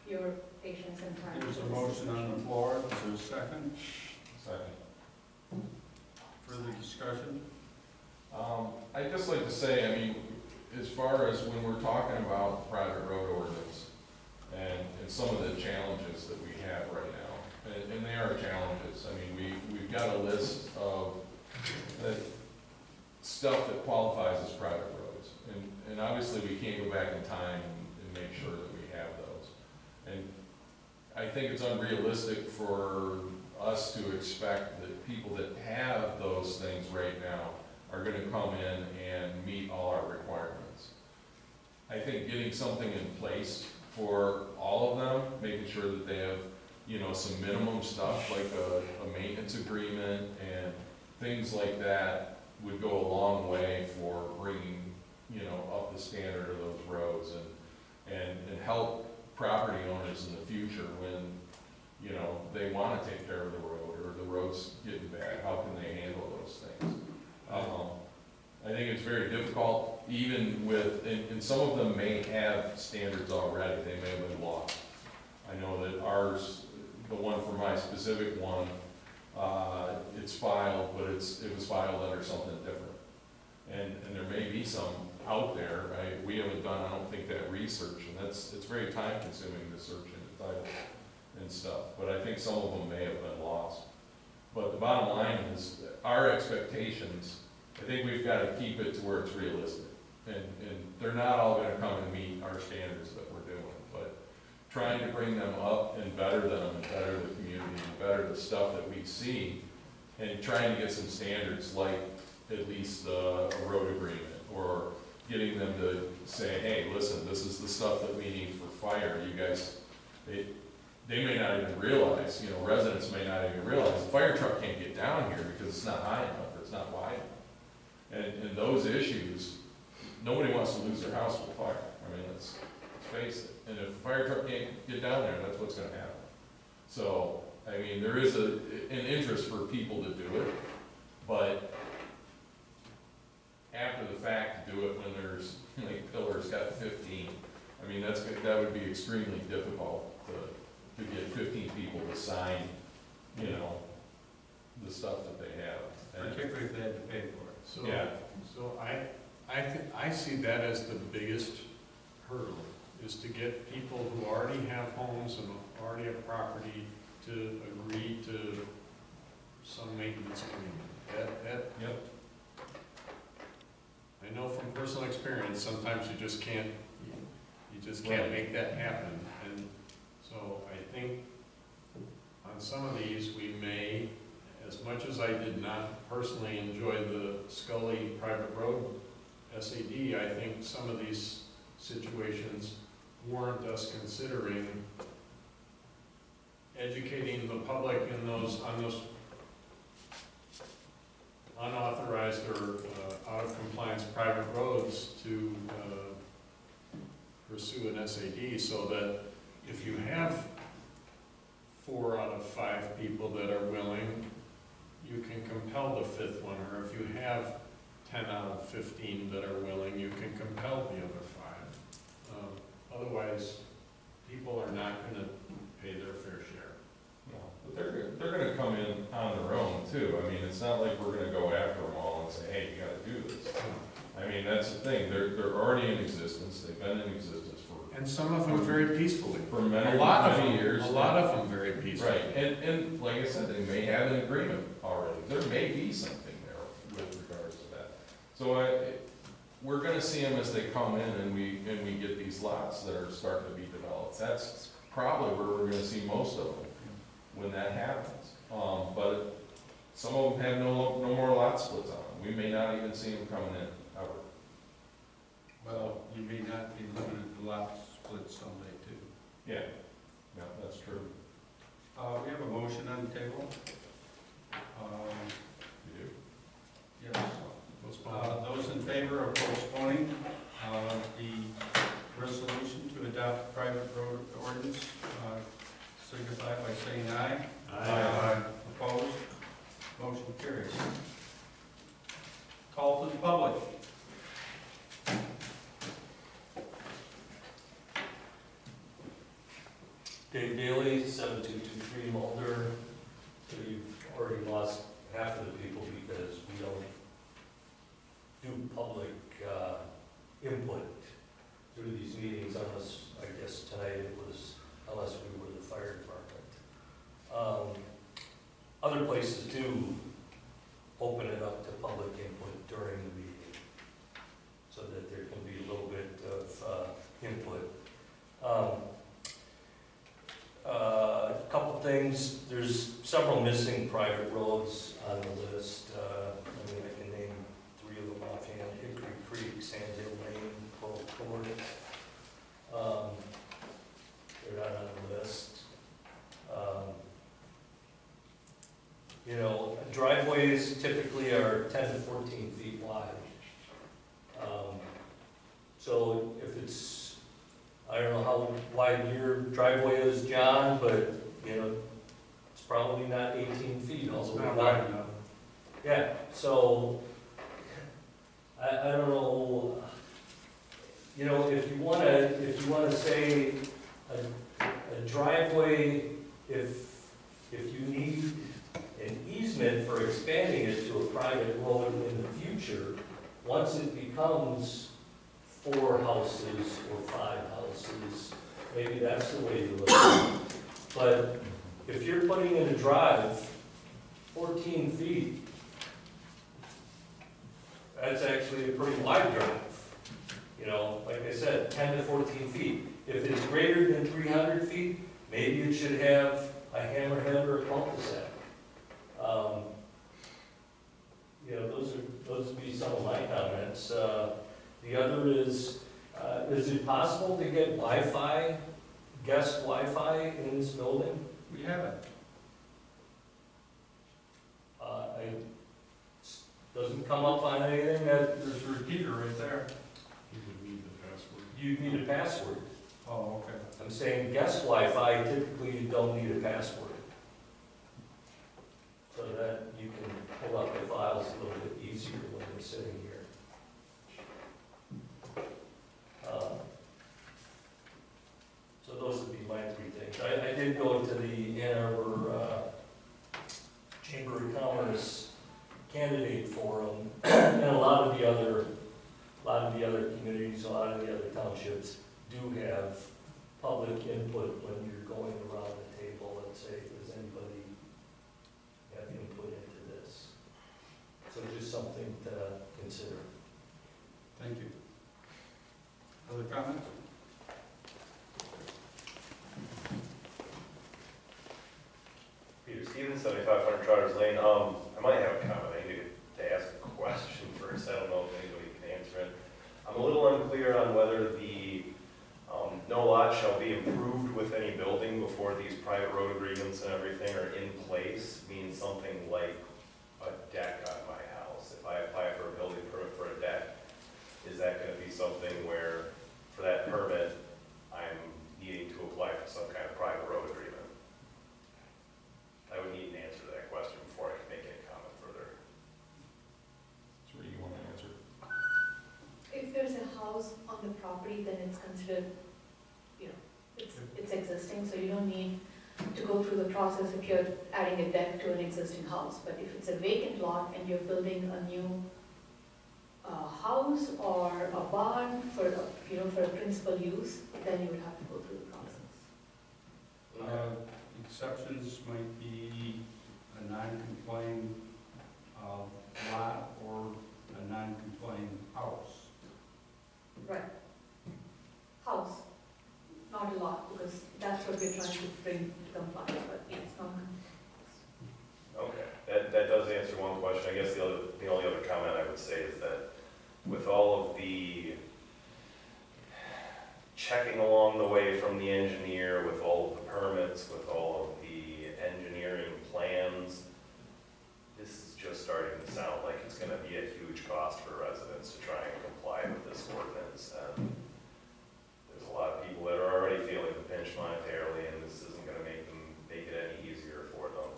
your patience and time. There's a motion on the floor. Is there a second? Second. Further discussion? I'd just like to say, I mean, as far as when we're talking about the private road ordinance and some of the challenges that we have right now, and they are challenges. I mean, we've got a list of stuff that qualifies as private roads. And obviously we can't go back in time and make sure that we have those. And I think it's unrealistic for us to expect that people that have those things right now are gonna come in and meet all our requirements. I think getting something in place for all of them, making sure that they have, some minimum stuff like a maintenance agreement and things like that would go a long way for bringing, up the standard of those roads and help property owners in the future when you know, they wanna take care of the road, or the road's getting bad, how can they handle those things? I think it's very difficult, even with, and some of them may have standards already, they may have been lost. I know that ours, the one for my specific one, it's filed, but it was filed under something different. And there may be some out there, right? We haven't done, I don't think, that research, and it's very time consuming to search into titles and stuff, but I think some of them may have been lost. But the bottom line is, our expectations, I think we've got to keep it to where it's realistic. And they're not all gonna come and meet our standards that we're doing, but trying to bring them up and better them, and better the community, and better the stuff that we see, and trying to get some standards like at least a road agreement, or getting them to say, hey, listen, this is the stuff that we need for fire. You guys, they may not even realize, you know, residents may not even realize, the fire truck can't get down here because it's not high enough, or it's not wide enough. And those issues, nobody wants to lose their house with fire. I mean, let's face it. And if a fire truck can't get down there, that's what's gonna happen. So, I mean, there is an interest for people to do it, but after the fact, to do it when there's, like, Pillar's got 15. I mean, that would be extremely difficult to get 15 people to sign, you know, the stuff that they have. And Particularly if they had to pay for it. So, yeah. so I see that as the biggest hurdle, is to get people who already have homes and already have property to agree to some maintenance agreement. Yep. I know from personal experience, sometimes you just can't make that happen. And so I think on some of these, we may, as much as I did not personally enjoy the Scully private road SAD, I think some of these situations warrant us considering educating the public in on those unauthorized or out of compliance private roads to pursue an SAD, so that if you have 4 out of 5 people that are willing, you can compel the 5th one, or if you have 10 out of 15 that are willing, you can compel the other 5. Otherwise, people are not going to pay their fair share. No, but they're gonna come in on their own too. I mean, it's not like we're gonna go after them all and say, hey, you gotta do this. I mean, that's the thing, they're already in existence, they've been in existence And some of them very peacefully. for many, A lot of many them, years. a lot of them very peacefully. Right, and like I said, they may have an agreement already, there may be something there with regards to that. So we're gonna see them as they come in, and we get these lots that are starting to be developed. That's probably where we're gonna see most of them when that happens. But some of them have no more lot splits on them. We may not even see them coming in ever. Well, you may not be limited to lot splits someday too. Yeah, yeah, that's true. We have a motion on the table. We do. Yes. Those in favor of postponing the resolution to adopt private road ordinance, signify by saying aye. Aye. Opposed? Motion carries. Call to the public. Dave Daly, 7223 Mulder. So you've already lost half of the people because we don't do public input through these meetings unless, I guess tonight it was, unless we were the fire department. Other places do open it up to public input during the meeting so that there can be a little bit of input. A couple things, there's several missing private roads on the list. I mean, I can name 3 of them offhand: Hickory Creek, Sand Hill Lane, Coral Court. They're not on the list. You know, driveways typically are 10 to 14 feet wide. So if it's, I don't know how wide your driveway is, John, but, you know, probably not 18 feet all It's the way not down. wide enough. Yeah, so, I don't know, you know, if you wanna say a driveway, if you need an easement for expanding it to a private road in the future, once it becomes 4 houses or 5 houses, maybe that's the way to look at it. But if you're putting in a drive 14 feet, that's actually a pretty wide drive. You know, like I said, 10 to 14 feet. If it's greater than 300 feet, maybe it should have a hammerhead or a cul-de-sac. You know, those would be some of my comments. The other is it possible to get Wi-Fi, guest Wi-Fi in this building? We have it. It doesn't come up on anything that There's a repeater right there. You would need the password. you need a password. Oh, okay. I'm saying guest Wi-Fi, typically you don't need a password. So that you can pull up the files a little bit easier when you're sitting here. So those would be my 3 things. I did go to the Ann Arbor Chamber of Commerce candidate forum, and a lot of the other communities, a lot of the other townships do have public input when you're going around the table and say, does anybody have input into this? So just something to consider. Thank you. Other comments? Peter Stevens, 7500 Trotters Lane. I might have a comment. I need to ask a question first. I don't know if anybody can answer it. I'm a little unclear on whether the no lot shall be improved with any building before these private road agreements and everything are in place means something like a deck on my house. If I apply for a building permit for a deck, is that going to be something where, for that permit, I'm needing to apply for some kind of private road agreement? I would need an answer to that question before I can make any comment further. That's where you want to answer. If there's a house on the property, then it's considered, you know, it's existing, so you don't need to go through the process if you're adding a deck to an existing house. But if it's a vacant lot and you're building a new house or a barn for, for a principal use, then you would have to go through the process. Exceptions might be a non-compliant lot or a non-compliant house. Right. House, not a lot, because that's what we're trying to bring to compliance, but yes, non-compliant. Okay, that does answer one question. I guess the only other comment I would say is that with all of the checking along the way from the engineer, with all of the permits, with all of the engineering plans, this is just starting to sound like it's going to be a huge cost for residents to try and comply with this ordinance. And there's a lot of people that are already feeling the pinch monetarily, and this isn't going to make it any easier for them.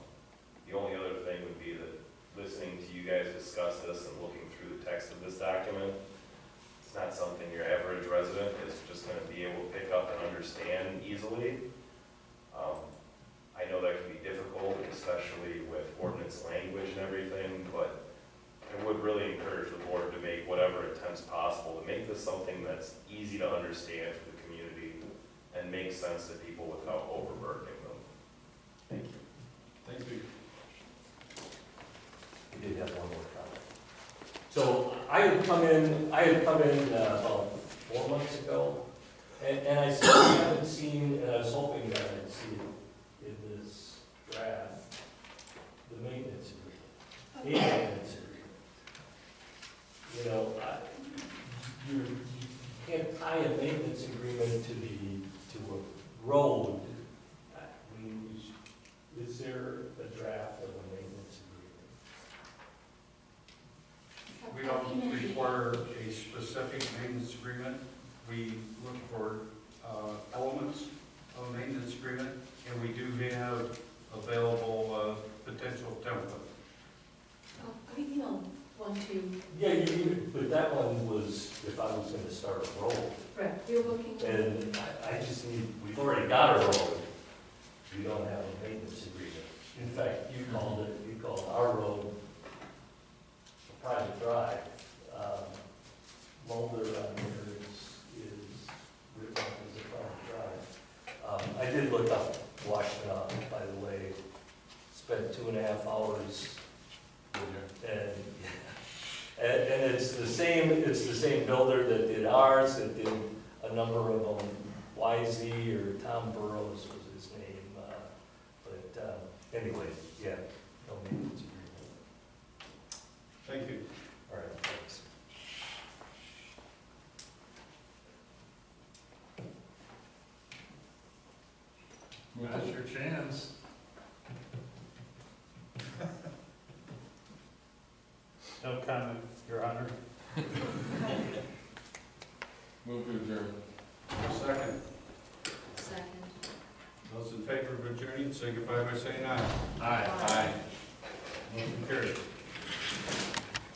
The only other thing would be that listening to you guys discuss this and looking through the text of this document, it's not something your average resident is just going to be able to pick up and understand easily. I know that can be difficult, especially with ordinance language and everything, but I would really encourage the board to make whatever attempts possible to make this something that's easy to understand for the community and make sense to people without overburdening them. Thank you. Thank you. We did have one more comment. So I had come in about 4 months ago, and I still haven't seen, and I was hoping that I'd see it in this draft, the maintenance agreement. The maintenance agreement. You know, you can't tie a maintenance agreement to a road. I mean, is there a draft of a maintenance agreement? We don't require a specific maintenance agreement. We look for elements of a maintenance agreement, and we do have available start a road. Right, we're working on. And I just need, we've already got a road, we don't have a maintenance agreement. In fact, you called our road a private drive. Mulder on here is written up as a private drive. I did look up Washington, by the way, spent 2.5 hours, and it's the same builder that did ours, that did a number of them. YZ or Tom Burrows was his name, but anyway, yeah, no maintenance agreement. Thank you. All right, thanks. Now's your chance. No comment, Your Honor. Move to adjourn. Second. Second. Those in favor of adjourning, signify by saying aye. Aye. Motion carried.